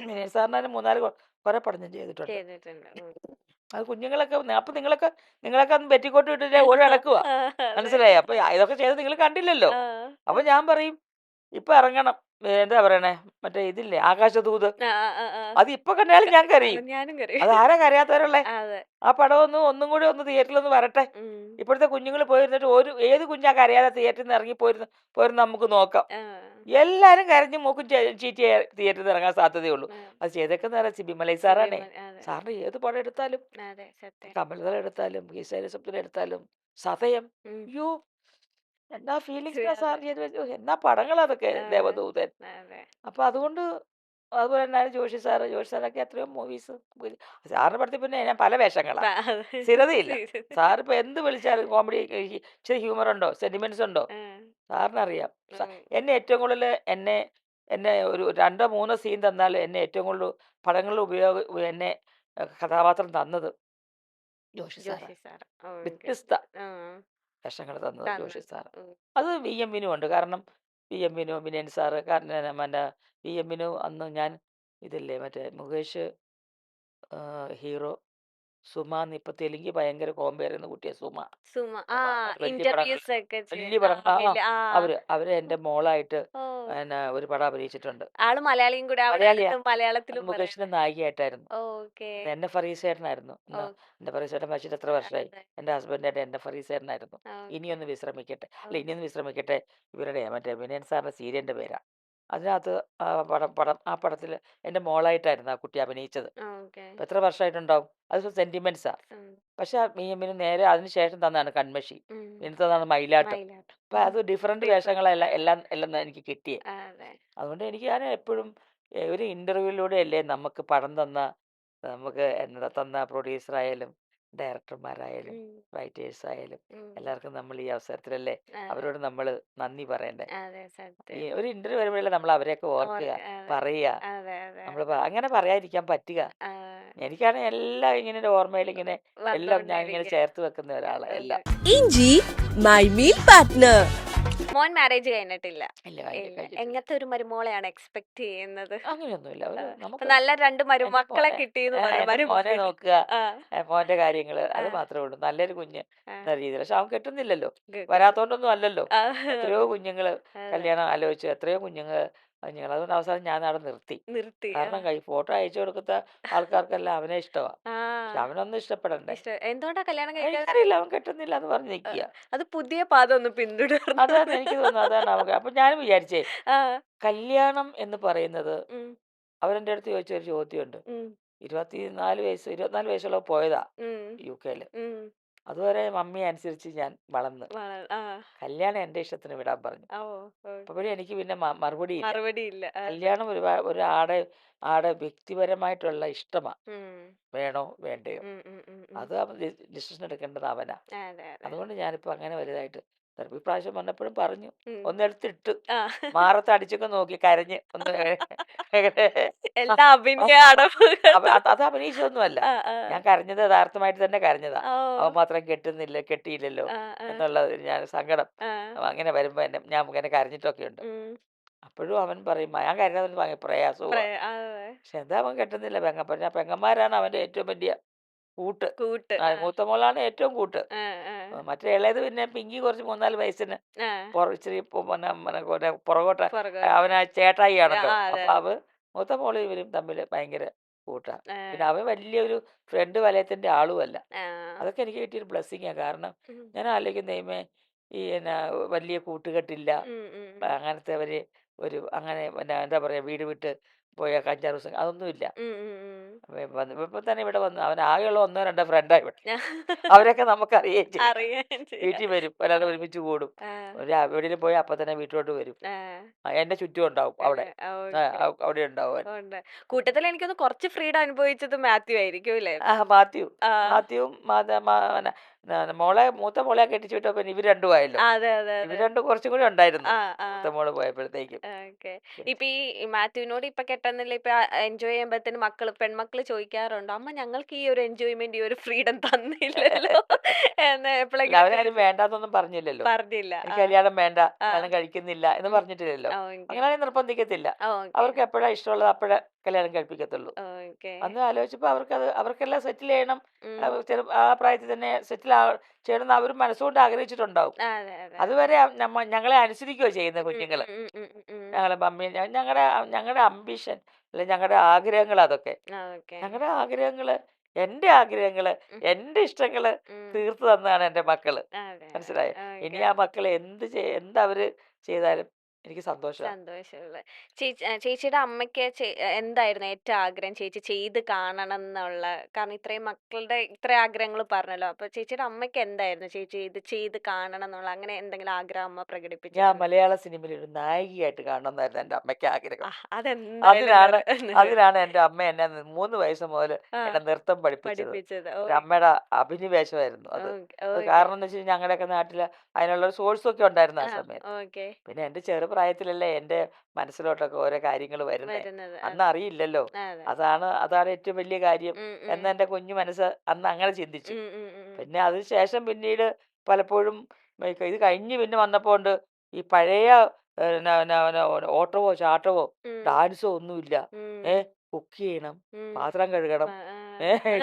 വിനയൻ സാറിന് 3, 4 കുറെ പടം ഞാൻ ചെയ്തിട്ടുണ്ട്. ചെയ്തിട്ടുണ്ട്. ഉം. അത് കുഞ്ഞുങ്ങളൊക്കെ അപ്പൊ നിങ്ങളൊക്കെ അന്ന് പെറ്റിക്കോട്ട് ഇട്ടിട്ട് ഓടി നടക്കുവാ. അതെ. മനസ്സിലായോ? അപ്പൊ ഇതൊക്കെ ചെയ്ത് നിങ്ങൾ കണ്ടില്ലല്ലോ. ആ. അപ്പൊ ഞാൻ പറയും ഇപ്പൊ ഇറങ്ങണം. എന്താ പറയണേ മറ്റേ ഇതില്ലേ ആകാശദൂത്. ആ, ആ, ആ, ആ. അത് ഇപ്പൊ കണ്ടാലും ഞാൻ അത് കരയും. ഞാനും കരയും. അതാരാ കരയാത്തവരുള്ളേ? അതെ. ആ പടം ഒന്നും കൂടി ഒന്ന് തിയേറ്ററിലൊന്ന് വരട്ടെ. ഉം. ഇപ്പോഴത്തെ കുഞ്ഞുങ്ങൾ പോയിരുന്നിട്ട് ഏത് കുഞ്ഞാ കരയാതെ തിയേറ്ററിൽ നിന്ന് ഇറങ്ങി പോയിരുന്ന് നമുക്ക് നോക്കാം. ആ. എല്ലാരും കരഞ്ഞ് മൂക്കും ചീറ്റി തിയേറ്ററിൽ നിന്ന് ഇറങ്ങാൻ സാധ്യതയുള്ളൂ. ആ. അത് ചെയ്തേക്കുന്ന സിബിമലൈ സാറാണേ. സിനിമ. അതെ. സാറിന് ഏത് പടം എടുത്താലും അതെ. സത്യം. കമൽദളം എടുത്താലും ഗീസാരി എടുത്താലും സതയം ഉം. അയ്യോ എന്നാ ഫീലിങ്സാ അതെ. സാർ ചെയ്ത് വെച്ചു എന്നാ പടങ്ങളാ അതൊക്കെ അതെ. ദേവദൂതൻ. അതെ. അപ്പൊ അതുകൊണ്ട് അതുപോലെ തന്നെ ജോഷി സാറൊക്കെ എത്രയോ മൂവീസ് സാറിന്റെ പടത്തിൽ പിന്നെ ഞാൻ പല വേഷങ്ങളാ അതെ. സ്ഥിരതയില്ല. സാർ ഇപ്പൊ എന്ത് വിളിച്ചാലും കോമഡി ഇച്ചിരി ഹ്യൂമർ ഉണ്ടോ സെന്റിമെന്റ്സ് ഉണ്ടോ ആ. സാറിനറിയാം. ഉം. എന്നെ ഏറ്റവും കൂടുതൽ എന്നെ എന്നെ ഒരു 2, 3 സീൻ തന്നാൽ എന്നെ ഏറ്റവും കൂടുതൽ പടങ്ങളിൽ എന്നെ കഥാപാത്രം തന്നത് ജോഷി സാറാ. ജോഷി സാർ. ഓക്കെ. വ്യത്യസ്ത ആ. വേഷങ്ങൾ തന്നത് ജോഷി തന്നത്. സാറ്. ഉം. അത് വി എം വിനു ഉണ്ട്. കാരണം V M Vinu, Vinayan sir കാരണം മറ്റേ വി എം വിനു അന്ന് ഞാൻ ഇതില്ലേ മറ്റേ മുകേഷ് ഹീറോ സുമ എന്ന് ഇപ്പൊ തെലുങ്ക് ഭയങ്കര കോമ്പയർ കുട്ടിയാ സുമ. സുമ. ആ. വലിയ പടങ്ങൾ ഇന്റർവ്യൂസ് ഒക്കെ വലിയ ആ, പടങ്ങൾ ആ. അവര് എൻ്റെ മോളായിട്ട് ഓ. ഒരു പടം അഭിനയിച്ചിട്ടുണ്ട്. ആള് മലയാളിയും കൂടെ അവിടെ മലയാളിയാ. അടുത്ത് അത് മലയാളത്തിലും മുകേഷിന്റെ പറയണേ. നായികയായിട്ടായിരുന്നു. ഓക്കെ. എന്റെ ഫറീസേട്ടനായിരുന്നു. ഓ. എന്റെ ഫറീസേട്ടൻ മരിച്ചിട്ട് എത്ര വർഷമായി. അതെ. എൻ്റെ ഹസ്ബൻഡായിട്ട് എന്റെ ഫറീസേട്ടനായിരുന്നു. ഓക്കെ. ഇനിയൊന്ന് വിശ്രമിക്കട്ടെ. ഓ. അല്ല ഇനിയൊന്ന് വിശ്രമിക്കട്ടെ ഇവരുടെ മറ്റേ വിനയൻ സാറിന്റെ സീരിയലിന്റെ പേരാ. അതിനകത്ത് ആ പടത്തിൽ എൻ്റെ മോളായിട്ടായിരുന്നു ആ കുട്ടി അഭിനയിച്ചത്. ഓക്കെ. ഇപ്പം എത്ര വർഷമായിട്ടുണ്ടാവും. അത് സെൻറ്റിമെൻറ്റ്സാ. പക്ഷെ പിന്നെ നേരെ അതിന് ശേഷം തന്നതാണ് കൺമഷി, പിന്നെ തന്നതാണ് മയിലാട്ടം. മയിലാട്ടം. അപ്പം അത് ഡിഫറെൻറ്റ് ഡിഫറെന്റ്. വേഷങ്ങളെല്ലാം എല്ലാം എല്ലാം എനിക്ക് കിട്ടിയേ. അതെ. അതുകൊണ്ട് എനിക്ക് ഞാൻ എപ്പോഴും ഒരു ഇൻ്റർവ്യൂവിലൂടെ അല്ലേ നമുക്ക് പടം തന്ന, നമുക്ക് എന്താ തന്ന പ്രൊഡ്യൂസറായാലും ഡയറക്ടർമാരായാലും ഉം. റൈറ്റേഴ്സ് ആയാലും ഉം. എല്ലാവർക്കും നമ്മൾ ഈ അവസരത്തിലല്ലേ അതെ. അവരോട് നമ്മൾ നന്ദി പറയണ്ടേ. അതെ, ഈ സത്യം. ഒരു ഇന്റർവ്യൂ വരുമ്പോഴല്ലേ നമ്മൾ അവരെയൊക്കെ ഓർക്കുക, അതെ. പറയുക. അതെ, അതെ, നമ്മൾ അതെ. അങ്ങനെ പറയാതിരിക്കാൻ പറ്റുക. ആ, എനിക്കാണെങ്കിൽ എല്ലാം ഇങ്ങനെ ഒരു ഓർമ്മയിൽ ഇങ്ങനെ എല്ലാം ഞാൻ ഇങ്ങനെ വന്നോണ്ടിരിക്കുക. ചേർത്ത് വെക്കുന്ന ഒരാളാണ് ഉണ്ട്. എല്ലാം. ഇഞ്ചി മൈ മീൽ പാർട്ട്ണർ. മോൻ മാരേജ് കഴിഞ്ഞിട്ടില്ല. ഇല്ല, ഇല്ല. കഴിഞ്ഞിട്ടില്ല. എങ്ങനത്തെ ഒരു മരുമോളെയാണ് എക്സ്പെക്ട് ചെയ്യുന്നത്? അങ്ങനെയൊന്നുമില്ല. ആ, അപ്പൊ നമുക്ക് നല്ല 2 എൻ്റെ മരുമക്കളെ കിട്ടിയെന്ന് പറഞ്ഞു. എൻ്റെ മോനെ നോക്കുക, ആ, മോന്റെ കാര്യങ്ങൾ, ആ, അത് മാത്രമേ ഉള്ളൂ. നല്ലൊരു കുഞ്ഞ് ആ. എന്ന രീതിയിൽ. പക്ഷെ അവൻ കെട്ടുന്നില്ലല്ലോ, ഗുഡ്. വരാത്തോണ്ടൊന്നും അല്ലല്ലോ. ആ, എത്രയോ കുഞ്ഞുങ്ങൾ അതെ. കല്യാണം ആലോചിച്ചു, എത്രയോ കുഞ്ഞുങ്ങൾ. അതുകൊണ്ട് അവസാനം ഞാൻ അവിടെ നിർത്തി. നിർത്തി. ആ. കാരണം ഫോട്ടോ അയച്ചു കൊടുക്കുന്ന ആൾക്കാർക്കെല്ലാം അവനെ ഇഷ്ടമാണ്. ആ. പക്ഷെ അവനൊന്നും ഇഷ്ടപ്പെടണ്ടേ. എന്തുകൊണ്ടാ കല്യാണം കഴിക്കാതെ? എനിക്കറിയില്ല, അവൻ കെട്ടുന്നില്ല എന്ന് പറഞ്ഞ് നിൽക്കുക. അത് പുതിയ പാത ഒന്ന് പിന്തുടർന്നു. അതാണ് എനിക്ക് തോന്നുന്നത്, അതാണ് അവൻ. അപ്പം ഞാനും വിചാരിച്ചേ, ആ. കല്യാണം എന്ന് പറയുന്നത്, ഉം. അവരെൻ്റെ അടുത്ത് ചോദിച്ചൊരു ചോദ്യമുണ്ട്. ഉം. 24 വയസ്സുള്ള പോയതാ ഉം. UK. ഉം. അതുവരെ മമ്മി അനുസരിച്ച് ഞാൻ വളർന്ന്. ആ. കല്യാണം എൻ്റെ ഇഷ്ടത്തിന് വിടാൻ പറഞ്ഞു. ഓ. അപ്പോഴേ എനിക്ക് പിന്നെ മറുപടിയില്ല. മറുപടി ഇല്ല. കല്യാണം ഒരാടെ വ്യക്തിപരമായിട്ടുള്ള ഇഷ്ടമാണ്. ഉം. വേണോ വേണ്ടയോ, ഉം. ഉം. ഉം. ഉം. അത് അവൻ ഡിസിഷൻ എടുക്കേണ്ടത് അവനാ. അതെ, അതെ. അതുകൊണ്ട് ഞാനിപ്പോൾ അങ്ങനെ വലുതായിട്ട് ഇപ്രാവശ്യം വന്നപ്പോഴും പറഞ്ഞു, ഉം. ഒന്നെടുത്തിട്ട് ആ. മാറത്ത് അടിച്ചൊക്കെ നോക്കി കരഞ്ഞ് ഒന്ന് എല്ലാ അഭിനയ അടവുകളും. അത് അഭിനയിച്ചതൊന്നുമല്ല. ആ, ആ. ഞാൻ കരഞ്ഞത് യഥാർത്ഥമായിട്ട് തന്നെ കരഞ്ഞതാ. ഓ. അവൻ മാത്രം കെട്ടിയില്ലല്ലോ ആ, ആ. എന്നുള്ള ഞാൻ സങ്കടം. ആ. അങ്ങനെ വരുമ്പോ ഞാൻ ഇങ്ങനെ കരഞ്ഞിട്ടൊക്കെ ഉണ്ട്. ഉം. അപ്പോഴും അവൻ പറയും, ഞാൻ കരുതുന്നത് ഭയങ്കര പ്രയാസവുമാണ്. അതെ. പക്ഷെ എന്താ അവൻ കെട്ടുന്നില്ല. പെങ്ങന്മാരാണ് അവന്റെ ഏറ്റവും വലിയ കൂട്ട്. കൂട്ട്. ആ. മൂത്ത മോളാണ് ഏറ്റവും കൂട്ട്. ആ, ആ. മറ്റേ ഇളയത് പിന്നെ പിങ്കി കുറച്ച് 3-4 വയസ്സിന് ആ. ഇച്ചിരി പുറകോട്ട്. പുറകോട്ട്. അവനാ ചേട്ടായി ആണല്ലോ. അതെ, അപ്പൊ അതെ. മൂത്ത മോള് ഇവരും തമ്മിൽ ഭയങ്കര കൂട്ടാ. ആ. പിന്നെ അവൻ വലിയൊരു ഫ്രണ്ട് വലയത്തിന്റെ ആളുമല്ല. ആ. അതൊക്കെ എനിക്ക് കിട്ടിയൊരു ബ്ലെസ്സിങ്ങാ. കാരണം ഉം. ഞാൻ ആലോചിക്കുന്ന ദൈവമേ, ഈ വലിയ കൂട്ടുകെട്ടില്ല, ഉം. ഉം. അങ്ങനത്തെ അങ്ങനെ എന്താ പറയാ, വീട് വിട്ട് പോയ 5-6 ദിവസം അതൊന്നുമില്ല. ഉം. ഉം. ഉം. ഇപ്പൊ തന്നെ ഇവിടെ വന്നു. അവൻ ആകെയുള്ള 1-2 ഫ്രണ്ടാ ഇവിടെ. ഉം. അവരൊക്കെ നമുക്ക് അറിയുകയും ചെയ്യും. അറിയാൻ ചെയ്യാം. വീട്ടിൽ വരും, എല്ലാവരും ഒരുമിച്ച് കൂടും. ആ. എവിടെയെങ്കിലും പോയി അപ്പൊ തന്നെ വീട്ടിലോട്ട് വരും. ആ. എന്റെ ചുറ്റും ഉണ്ടാവും അവിടെ. ഓക്കെ. അവിടെ ഉണ്ടാവും അവൻ. ഉണ്ട്. കൂട്ടത്തിൽ എനിക്കൊന്ന് കുറച്ച് ഫ്രീഡം അനുഭവിച്ചത് മാത്യു ആയിരിക്കും അല്ലേ? ആ. മാത്യുവും മൂത്ത മോളെ കെട്ടിച്ചു വിട്ടപ്പോ പിന്നെ ഇവർ രണ്ടും ആയല്ലോ. അതെ, അതെ, ഇവർ അതെ. രണ്ടും കുറച്ചും കൂടി ഉണ്ടായിരുന്നു ആ, ആ. മൂത്ത മോള് പോയപ്പോഴത്തേക്കും. ഓക്കെ. ഇപ്പൊ ഈ മാത്യുവിനോട് ഇപ്പൊ കെട്ടുന്നില്ല, ഇപ്പൊ എൻജോയ് ചെയ്യുമ്പോഴത്തേന് പെൺമക്കള് ചോദിക്കാറുണ്ട്, അമ്മ ഞങ്ങൾക്ക് ഈ ഒരു എൻജോയ്മെന്റ്, ഈ ഒരു ഫ്രീഡം തന്നില്ലല്ലോ എന്ന് എപ്പോഴെങ്കിലും അവരാരും വേണ്ടാന്നൊന്നും പറഞ്ഞില്ലല്ലോ. പറഞ്ഞില്ല. എനിക്ക് കല്യാണം വേണ്ട, ആ. കല്യാണം കഴിക്കുന്നില്ല എന്ന് പറഞ്ഞിട്ടില്ലല്ലോ. ഓക്കെ. അങ്ങനെ നിർബന്ധിക്കത്തില്ല. ഓക്കെ. അവർക്ക് എപ്പോഴാ ഇഷ്ടമുള്ളത് അപ്പോഴേ കല്യാണം കഴിപ്പിക്കത്തുള്ളൂ. ഓക്കെ. അന്ന് ആലോചിച്ചപ്പോ അവർക്കെല്ലാം സെറ്റിൽ ചെയ്യണം. ഉം. ആ പ്രായത്തിൽ തന്നെ ചെയ്യണമെന്ന് അവർ മനസ്സുകൊണ്ട് ആഗ്രഹിച്ചിട്ടുണ്ടാവും. അതെ, അതെ. അതുവരെ ഞങ്ങളെ അനുസരിക്കുകയോ ചെയ്യുന്ന കുഞ്ഞുങ്ങള്. ഉം. ഉം. ഉം. ഉം. ഞങ്ങളെ മമ്മി, ഞങ്ങളുടെ അംബിഷൻ അല്ലെ, ഞങ്ങളുടെ ആഗ്രഹങ്ങൾ അതൊക്കെ. ഓക്കെ. ഞങ്ങളുടെ ആഗ്രഹങ്ങള്, എൻ്റെ ആഗ്രഹങ്ങള്, ഉം. എൻ്റെ ഇഷ്ടങ്ങള് ഉം. തീർത്തു തന്നതാണ് എൻ്റെ മക്കള്. അതെ, മനസ്സിലായോ? അതെ. ഇനി ഓക്കെ. ആ മക്കള് എന്തവര് ചെയ്താലും എനിക്ക് സന്തോഷമാണ്. സന്തോഷമുള്ള. ചേച്ചിയുടെ അമ്മയ്ക്ക് എന്തായിരുന്നു ഏറ്റവും ആഗ്രഹം ചേച്ചി ചെയ്ത് കാണണം എന്നുള്ള? കാരണം ഇത്രയും മക്കളുടെ ഇത്ര ആഗ്രഹങ്ങൾ പറഞ്ഞല്ലോ. അപ്പൊ ചേച്ചിയുടെ അമ്മയ്ക്ക് എന്തായിരുന്നു ചേച്ചി ഇത് ചെയ്ത് കാണണം എന്നുള്ള അങ്ങനെ എന്തെങ്കിലും ആഗ്രഹം അമ്മ ഞാൻ പ്രകടിപ്പിച്ചിട്ടുണ്ടോ? മലയാള സിനിമയിൽ ഒരു നായികയായിട്ട് കാണണമെന്നായിരുന്നു എൻ്റെ അമ്മയ്ക്ക് ആഗ്രഹം. അതെന്തായാലും അതിനാണ് എൻ്റെ അമ്മ എന്നെ 3 വയസ്സ് മുതൽ ആ, എന്നെ നൃത്തം പഠിപ്പിച്ചത്. പഠിപ്പിച്ചത്. ഒരു അമ്മയുടെ അഭിനിവേശമായിരുന്നു അത്. അത് കാരണം എന്ന് വെച്ച് കഴിഞ്ഞാൽ ഞങ്ങളുടെയൊക്കെ നാട്ടിൽ അതിനുള്ള സോഴ്സൊക്കെ ഉണ്ടായിരുന്നു ആ സമയത്ത്. ഓക്കെ. പിന്നെ എൻ്റെ ചെറുപ്രായത്തിലല്ലേ എൻ്റെ മനസ്സിലോട്ടൊക്കെ ഓരോ കാര്യങ്ങൾ വരുന്നത്. വരുന്നത്. അന്ന് അറിയില്ലല്ലോ. അതെ. അതാണ് ഏറ്റവും വലിയ കാര്യം ഉം. എന്ന് എൻ്റെ കുഞ്ഞു മനസ്സ് അന്ന് അങ്ങനെ ചിന്തിച്ചു. ഉം. ഉം. ഉം. പിന്നെ അതിനുശേഷം പിന്നീട് പലപ്പോഴും ഇത് കഴിഞ്ഞ് പിന്നെ വന്നപ്പോൾ ഉണ്ട് ഈ പഴയ ഓട്ടവോ ചാട്ടവോ ഉം. ഡാൻസോ ഒന്നുമില്ല. ഉം. കുക്ക് ചെയ്യണം, ഉം. പാത്രം കഴുകണം, ആ.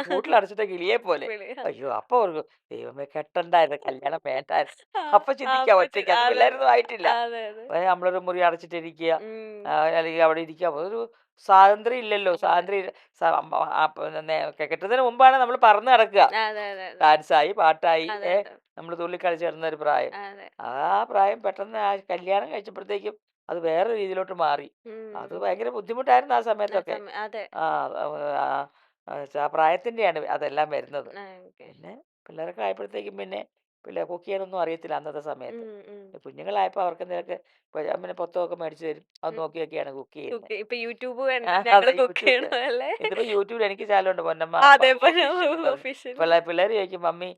കൂട്ടിലടച്ചിട്ട കിളിയെ പോലെ. വിളി. അയ്യോ, അപ്പൊ ഓർക്കും ദൈവമേ കെട്ടണ്ടായിരുന്നു, കല്യാണം വേണ്ടായിരുന്നു. ആ, അപ്പൊ ചിന്തിക്കാം ഒറ്റയ്ക്ക്, അത് അതെ, പിള്ളേരൊന്നും ആയിട്ടില്ല. അതെ, അതെ. നമ്മളൊരു മുറി അടച്ചിട്ടിരിക്കുക, ഉം. അല്ലെങ്കിൽ അവിടെ ഇരിക്കുക. ഒരു സ്വാതന്ത്ര്യം ഇല്ലല്ലോ. അതെ. സ്വാതന്ത്ര്യം കെട്ടുന്നതിന് മുമ്പാണ് നമ്മൾ പറന്ന് നടക്കുക. അതെ, അതെ, അതെ. ഡാൻസായി, പാട്ടായി, അതെ, അതെ. നമ്മൾ തുള്ളിക്കളിച്ച് കിടന്ന ഒരു പ്രായം. അതെ. ആ പ്രായം പെട്ടെന്ന് ആ കല്യാണം കഴിച്ചപ്പോഴത്തേക്കും അത് വേറെ രീതിയിലോട്ട് മാറി. അത് ഉം. ഭയങ്കര ബുദ്ധിമുട്ടായിരുന്നു ആ ആ സമയത്തൊക്കെ. അതെ. ആ ആ ആ പ്രായത്തിന്റെയാണ് അതെല്ലാം വരുന്നത്. ഓക്കെ. പിന്നെ പിള്ളേരൊക്കെ ആയപ്പോഴത്തേക്കും പിന്നെ കുക്ക് ചെയ്യാനൊന്നും അറിയത്തില്ല അന്നത്തെ സമയത്ത്. ഉം, ഉം, കുഞ്ഞുങ്ങളായപ്പോൾ അവർക്ക് എന്തെങ്കിലുമൊക്കെ പിന്നെ പുസ്തകമൊക്കെ മേടിച്ച് തരും. അത് ഉം. നോക്കിയൊക്കെയാണ് കുക്ക് ചെയ്യുന്നത്. ഇപ്പൊ യൂട്യൂബ് അതെ ഞങ്ങള് കുക്ക് യൂട്യൂബില്. ചെയ്യണതല്ലേ. ഇതിപ്പോ യൂട്യൂബിൽ എനിക്ക് ചാനലുണ്ട് പൊന്നമ്മ അതെ, ബാബു ഒഫീഷ്യൽ എന്ന് പറഞ്ഞു. ഒഫീഷ്യൽ. പിള്ളേര് ചോദിക്കും മമ്മി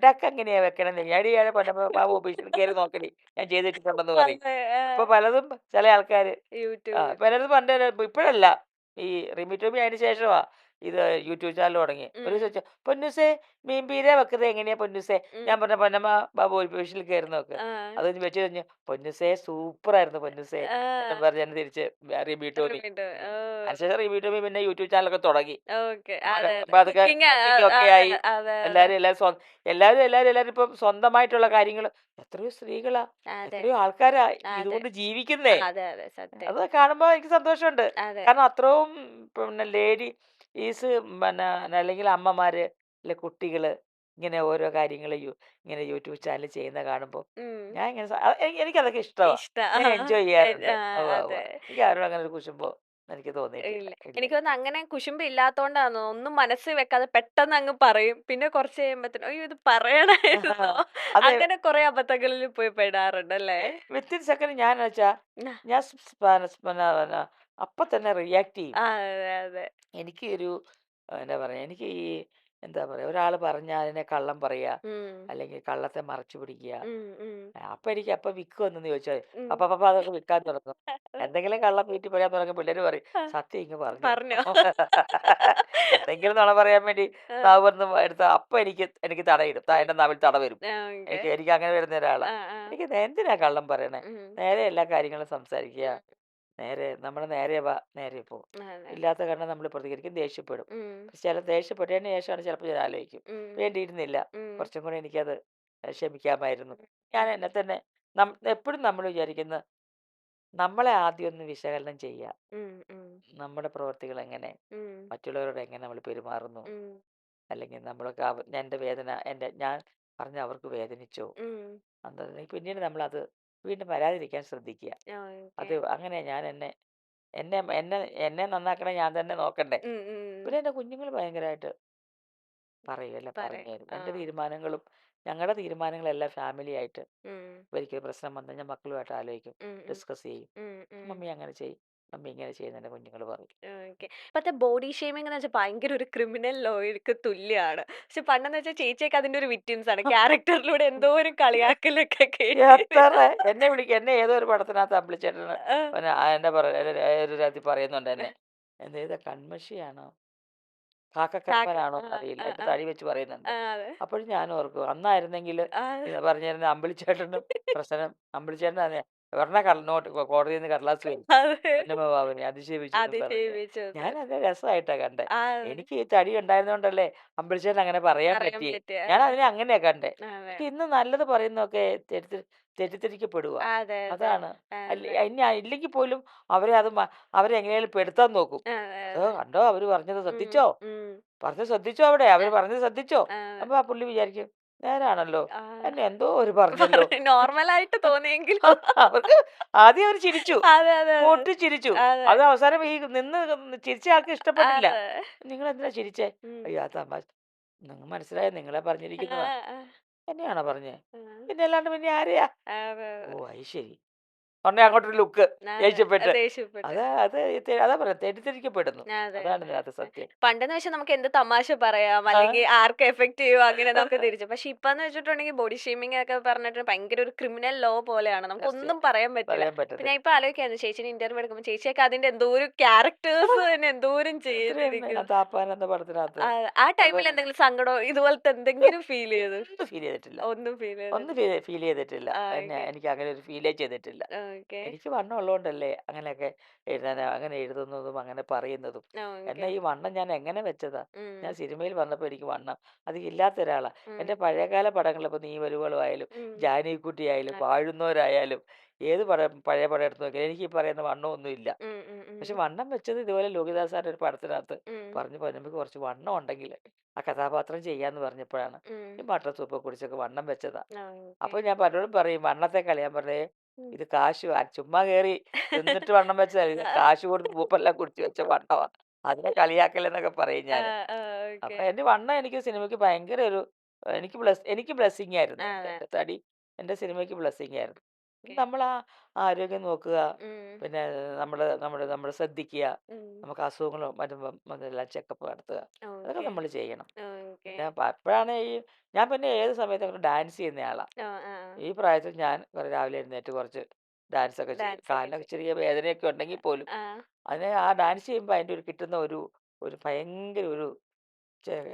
ഡക്ക് എങ്ങനെയാ വെക്കണമെന്ന്. ഞാടിയാണ് പൊന്നമ്മ ബാബു ഒഫീഷ്യൽ കയറി നോക്കണി ഞാൻ ചെയ്തിട്ടുണ്ടെന്ന് പറയും. അതെ. അപ്പൊ പലതും ചില ആൾക്കാര് യൂട്യൂബ്. പലരും പണ്ട് ഇപ്പോഴല്ല ഈ റിമി ടോമി അതിന് ശേഷമാ ഇത് യൂട്യൂബ് ചാനൽ തുടങ്ങി. ഒരു ഉം, ചോദിച്ചു പൊന്നുസേ മീൻ പീര വെക്കുന്നത് എങ്ങനെയാ പൊന്നുസേ. ഉം. ഞാൻ പറഞ്ഞ പൊന്നമ്മ ബാബു ഒഫീഷ്യൽ കയറി നോക്ക്. ആ, അത് വെച്ച് കഴിഞ്ഞ് പൊന്നുസേ സൂപ്പറായിരുന്നു പൊന്നുസേ എന്നും ആ. പറഞ്ഞ് എന്നെ തിരിച്ച് റിമി ടോമി. റിമീറ്റ്. ഓ. അതിനുശേഷം റിമി ടോമി പിന്നെ യൂട്യൂബ് ചാനലൊക്കെ തുടങ്ങി. ഓക്കെ. അതെ, അപ്പൊ അതെ. അതൊക്കെ കുക്കിംഗ്. കുക്കിംഗ് ഒക്കെ അതെ, ആയി. അതെ, അതെ. എല്ലാരും എല്ലാരും എല്ലാരും ഇപ്പം സ്വന്തമായിട്ടുള്ള കാര്യങ്ങൾ എത്രയോ സ്ത്രീകളാ അതെ, എത്രയോ ആൾക്കാരാ അതെ. ഇതുകൊണ്ട് ജീവിക്കുന്നേ. അതെ, അതെ. സത്യം. അത് കാണുമ്പോ എനിക്ക് സന്തോഷമുണ്ട്. അതെ. കാരണം അത്രയും പിന്നെ ഈസ് പിന്നെ അല്ലെങ്കിൽ അമ്മമാര് അല്ലെ കുട്ടികള് ഇങ്ങനെ ഓരോ കാര്യങ്ങൾ ഇങ്ങനെ യൂട്യൂബ് ചാനൽ ചെയ്യുന്ന കാണുമ്പോൾ ഉം. ഞാൻ ഇങ്ങനെ എനിക്കതൊക്കെ ഇഷ്ടമാ. ഇഷ്ടാ. ഞാൻ എൻജോയ് ചെയ്യാറുണ്ട്. ഉവ്വ് ഉവ്വ്. അതെ. എനിക്ക് ആരോടും അങ്ങനെ ഒരു കുശുമ്പോ എനിക്ക് തോന്നിയിട്ടില്ല. ഇല്ല. ഇല്ല. എനിക്ക് തോന്നുന്നു അങ്ങനെ കുശുമ്പ് ഇല്ലാത്തോണ്ടാന്ന് തോന്നുന്നു. ഒന്നും മനസ്സിൽ വെക്കാതെ പെട്ടെന്ന് അങ്ങ് പറയും. പിന്നെ കുറച്ച് കഴിയുമ്പത്തേനും അയ്യോ ഇത് പറയണായിരുന്നോ? അതെ അങ്ങനെ കുറെ അബദ്ധങ്ങളിൽ പോയി പെടാറുണ്ടല്ലേ? വിത്തിൻ സെക്കൻഡ് ഞാൻ വെച്ചാ ന ഞാൻ അപ്പൊ തന്നെ റിയാക്ട് ചെയ്യും. അതെ, അതെ. എനിക്ക് ഒരു എന്താ പറയാ എനിക്ക് ഈ എന്താ പറയാ ഒരാൾ പറഞ്ഞാൽ അതിനെ കള്ളം പറയാ ഉം. അല്ലെങ്കിൽ കള്ളത്തെ മറച്ചു പിടിക്കുക. ഉം, ഉം, അപ്പൊ എനിക്ക് അപ്പൊ വിൽക്കുമെന്നു ചോദിച്ചാൽ ഉം. അപ്പൊ അതൊക്കെ വിൽക്കാൻ തുടങ്ങും. എന്തെങ്കിലും കള്ളം വീട്ടിൽ പറയാൻ തുടങ്ങും പിള്ളേര് പറയും ആ, സത്യം ഇങ്ങ് പറഞ്ഞോ. പറഞ്ഞോ? എന്തെങ്കിലും നുണ പറയാൻ വേണ്ടി ആ, നാവ് വന്ന് എടുത്ത അപ്പൊ എനിക്ക് തടയിടും. എന്റെ നാവിൽ തട വരും. ഓക്കെ. എനിക്ക് അങ്ങനെ വരുന്ന ഒരാളാ. ആ, ആ. എനിക്ക് എന്തിനാ കള്ളം പറയണേ. ഉം, നേരെ എല്ലാ കാര്യങ്ങളും സംസാരിക്കുക. ഉം. നേരെ നമ്മൾ നേരെ വാ നേരെ പോ. അതെ. ഇല്ലാത്ത കാരണം നമ്മൾ പ്രതികരിക്കും, ദേഷ്യപ്പെടും. ഉം, പക്ഷെ ദേഷ്യപ്പെട്ടതിന് ശേഷമാണ് ചിലപ്പോൾ ഞാൻ ആലോചിക്കും ഉം, വേണ്ടിയിരുന്നില്ല, ഉം, കുറച്ചും കൂടെ എനിക്കത് ക്ഷമിക്കാമായിരുന്നു. ഉം. ഞാൻ എന്നെ തന്നെ എപ്പോഴും നമ്മൾ വിചാരിക്കുന്ന നമ്മളെ ആദ്യം ഒന്ന് വിശകലനം ചെയ്യുക. ഉം, ഉം, നമ്മുടെ പ്രവൃത്തികൾ എങ്ങനെ, ഉം, മറ്റുള്ളവരോട് എങ്ങനെ നമ്മൾ പെരുമാറുന്നു, ഉം, അല്ലെങ്കിൽ നമ്മളൊക്കെ എൻ്റെ വേദന ഞാൻ പറഞ്ഞ അവർക്ക് വേദനിച്ചോ, ഉം. എന്താ പിന്നീട് നമ്മളത് വീണ്ടും വരാതിരിക്കാൻ ശ്രദ്ധിക്കുക. ഓക്കെ. അത് അങ്ങനെ ഞാൻ എന്നെ എന്നെ എന്നെ എന്നെ നന്നാക്കണേ ഞാൻ തന്നെ നോക്കണ്ടേ. ഉം, ഉം. പിന്നെ എൻ്റെ കുഞ്ഞുങ്ങൾ ഭയങ്കരമായിട്ട് പറയും, എല്ലാം പറഞ്ഞു പറയും. തരും. ആ. എൻ്റെ തീരുമാനങ്ങളും ഞങ്ങളുടെ തീരുമാനങ്ങളെല്ലാം ഫാമിലി ആയിട്ട് ഉം, ഒരിക്കൽ പ്രശ്നം വന്നു കഴിഞ്ഞാൽ മക്കളുമായിട്ട് ആലോചിക്കും, ഉം, ഉം, ഡിസ്കസ് ചെയ്യും. ഉം, ഉം. മമ്മി അങ്ങനെ ചെയ്യും, മമ്മി ഇങ്ങനെ ചെയ്യുന്ന എൻ്റെ കുഞ്ഞുങ്ങൾ പറയും. ഓക്കെ. ഇപ്പത്തെ ബോഡി ഷേമിംഗ് എന്ന് വെച്ചാൽ ഭയങ്കര ഒരു ക്രിമിനൽ ലോയ്ക്ക് തുല്യാണ്. പക്ഷെ പണ്ടെന്ന് വെച്ചാൽ ചേച്ചിയൊക്കെ അതിന്റെ ഒരു വിക്ടിംസ് ആണ്. ക്യാരക്ടറിലൂടെ എന്തോരം കളിയാക്കലൊക്കെ കേട്ട്. എത്ര എന്നെ ഏതോ ഒരു പടത്തിനകത്ത് അമ്പിളിച്ചേട്ടന് ആ, പിന്നെ എന്നെ ഒരു രാത്രി പറയുന്നുണ്ട് എന്നെ എന്തേതാ കൺമഷിയാണോ കാക്ക. കാക്കക്കപ്പനാണോ ആ, എന്നറിയില്ല ആ, എന്റെ ആ, തടി വെച്ച് പറയുന്നുണ്ട്. ആ, അതെ. അപ്പോഴും ഞാൻ ഓർക്കും അന്നായിരുന്നെങ്കിൽ ആ. ഇത് പറഞ്ഞിരുന്ന അമ്പിളിച്ചേട്ടനും പ്രശ്നം അമ്പിളിച്ചേട്ടൻ അതെ ഒരെണ്ണ നോട്ട് കോടതിയിൽ നിന്ന് കടലാസ് വരും അതെ. പൊന്നമ്മ അതിശയിപ്പിച്ചു എന്ന് പറഞ്ഞ് അതിശയിപ്പിച്ചത്. ഞാൻ അത് രസമായിട്ടാ കണ്ടേ. ആ, എനിക്ക് ഈ തടി ഉണ്ടായിരുന്നോണ്ടല്ലേ അമ്പിളിച്ചേട്ടൻ അങ്ങനെ പറയാൻ പറയാൻ പറ്റിയേ. പറ്റിയ. ഞാൻ അതിനെ അങ്ങനെയാ കണ്ടേ. അതെ. പക്ഷെ ഇന്ന് നല്ലത് പറയുന്നതൊക്കെ തെറ്റിദ്ധരിക്കപ്പെടുക. അതെ, അതെ. അതാണ്. അതെ. ഇനി ഇല്ലെങ്കിൽ പോലും അവരെ അത് അവരെ എങ്ങനെയാലും പെടുത്താൻ നോക്കും. അതെ, അതോ അതെ. കണ്ടോ അവര് പറഞ്ഞത് ഉം, ശ്രദ്ധിച്ചോ? ഉം. പറഞ്ഞത് ശ്രദ്ധിച്ചോ അവിടെ? അ അവര് പറഞ്ഞത് ശ്രദ്ധിച്ചോ? അതെ. അപ്പൊ ആ പുള്ളി വിചാരിക്കും നേരാണല്ലോ. ആ. എന്നെ എന്തോ അവര് പറഞ്ഞല്ലോ. നോർമലായിട്ട് തോന്നിയെങ്കിലും. അവർക്ക് ആദ്യം അവര് ചിരിച്ചു. അതെ, അതെ, അതെ. പൊട്ടിച്ചിരിച്ചു. അതെ. അത് അവസാനം ഈ ചിരിച്ച ആൾക്ക് ഇഷ്ടപ്പെട്ടില്ല. അതെ. നിങ്ങളെന്തിനാ ചിരിച്ചേ? ഉം. അയ്യോ! ആ നിങ്ങൾക്ക് മനസ്സിലായോ? നിങ്ങളെ ആ, പറഞ്ഞിരിക്കുന്നതാ. ആ, എന്നെയാണോ പറഞ്ഞേ? ആ. പിന്നെ അല്ലാണ്ട് പിന്നെ ആരെയാ? അതെ, ഓ! അതെ. അത് ശരി. ഉടനെ അങ്ങോട്ടൊരു ലുക്ക് അതെ. ദേഷ്യപ്പെട്ട്. ദേഷ്യപ്പെട്ട്. അതാ പറയുന്നത് തെറ്റിദ്ധരിക്കപ്പെടുന്നു. അതെ, അതാണ് അതെ. ഇതിനകത്ത് സത്യം. പണ്ടെന്ന് വെച്ചാൽ നമുക്ക് എന്ത് തമാശ പറയാം, ആ. അല്ലെങ്കിൽ ആർക്ക് എഫക്ട് ചെയ്യും അങ്ങനെ നമുക്ക് തിരിച്ചു. പക്ഷെ ഇപ്പന്ന് വെച്ചിട്ടുണ്ടെങ്കിൽ ബോഡി ഷേമിംഗ് ഒക്കെ പറഞ്ഞിട്ട് ഭയങ്കര ഒരു ക്രിമിനൽ ലോ പോലെയാണ്. സത്യം. നമുക്കൊന്നും പറയാൻ പറ്റില്ല. പറയാൻ പിന്നെ പറ്റത്തില്ല. ഞാൻ ഇപ്പൊ ആലോചിക്കായിരുന്നു ചേച്ചിനെ ഇന്റർവ്യൂ എടുക്കുമ്പോൾ ചേച്ചിയൊക്കെ അതിന്റെ എന്തോരം ക്യാരക്ടേഴ്സ് തന്നെ എന്തോരം എത്രയുണ്ട് ആ ചെയ്തിരിക്കുന്നു. താപ്പാൻ എന്ന പടത്തിനകത്ത്. ആ അത് ടൈമിൽ എന്തെങ്കിലും സങ്കടമോ ഇതുപോലത്തെ എന്തെങ്കിലും ഫീൽ ചെയ്ത്? ഒന്നും ഫീൽ ചെയ്തിട്ടില്ല. ഒന്നും ഫീൽ ഒന്നും ചെയ്തിട്ടില്ല. ഫീൽ ചെയ്തിട്ടില്ല. ഓക്കെ. എനിക്ക് അങ്ങനെ ഒരു ഫീലേ ചെയ്തിട്ടില്ല. ഓക്കെ. എനിക്ക് വണ്ണം ഉള്ളതുകൊണ്ടല്ലേ അങ്ങനെയൊക്കെ അങ്ങനെ എഴുതുന്നതും അങ്ങനെ പറയുന്നതും. ഓക്കെ. എന്നാൽ ഈ വണ്ണം ഞാൻ എങ്ങനെ വെച്ചതാ? ഉം. ഞാൻ സിനിമയിൽ വന്നപ്പോൾ എനിക്ക് വണ്ണം അധികം ഇല്ലാത്ത ഒരാളാ. ഉം. എൻ്റെ പഴയകാല പടങ്ങൾ ഇപ്പോൾ നീ വരുവോളം ആയാലും ഉം. ജാനകിക്കുട്ടി ആയാലും അതെ. വാഴുന്നവരായാലും ഏത് പടം പഴയ പടം എടുത്ത് നോക്കിയാലും എനിക്ക് ഈ പറയുന്ന വണ്ണമൊന്നുമില്ല. ഉം. ഉം. പക്ഷെ ഉം. വണ്ണം വെച്ചത് ഇതുപോലെ ലോഹിതദാസ് സാറിൻ്റെ ഒരു പടത്തിനകത്ത് ഉം. പറഞ്ഞു നമുക്ക് കുറച്ച് വണ്ണം ഉണ്ടെങ്കിൽ ആ കഥാപാത്രം ചെയ്യാന്ന് പറഞ്ഞപ്പോഴാണ് ഉം. ഈ മട്ടൻ സൂപ്പ് കുടിച്ചൊക്കെ വണ്ണം വെച്ചതാ. ഓക്കെ. അപ്പോൾ ഞാൻ പലരോടും പറയും വണ്ണത്തെ കളയാൻ പറഞ്ഞേ ഉം. ഇത് ചുമ്മാ കയറി തിന്നിട്ട് വണ്ണം വെച്ചതല്ല, ഇത് കാശ് കൊടുത്ത് പൂപ്പെല്ലാം കുടിച്ച് വെച്ച വണ്ണമാണ്, അതിനെ കളിയാക്കലെന്നൊക്കെ പറയും ആ, ഞാൻ. ആ, ഓക്കെ. അപ്പൊ എന്റെ വണ്ണം എനിക്ക് സിനിമയ്ക്ക് ഭയങ്കര ഒരു എനിക്ക് ബ്ലെസ്സിങ് ആയിരുന്നു. അതെ. എന്റെ തടി എന്റെ സിനിമയ്ക്ക് ബ്ലെസ്സിങ് ആയിരുന്നു. ഓക്കെ. നമ്മൾ ആ ആരോഗ്യം നോക്കുക, ഉം. പിന്നെ നമ്മൾ ശ്രദ്ധിക്കുക, ഉം. നമുക്ക് അസുഖങ്ങളും മറ്റും എല്ലാം ചെക്കപ്പ് നടത്തുക, അതൊക്കെ ഓക്കെ. നമ്മൾ ചെയ്യണം. ഓക്കെ. പിന്നെ അപ്പോഴാണ് ഞാൻ പിന്നെ ഏത് സമയത്തും ഡാൻസ് ചെയ്യുന്ന ആളാണ്. ആ, ആ. ഈ പ്രായത്തിൽ ഞാൻ രാവിലെ എഴുന്നേറ്റ് കുറച്ച് ഡാൻസ് ഒക്കെ ചെയ്യും. ഡാൻസ് ഒക്കെ കാലിനൊക്കെ ചെയ്യും. ചെറിയ വേദനയൊക്കെ ഉണ്ടെങ്കിൽ പോലും ആ. അതിനെ ആ ഡാൻസ് ചെയ്യുമ്പോൾ അതിൻ്റെ കിട്ടുന്ന ഒരു ഒരു ഭയങ്കര ഒരു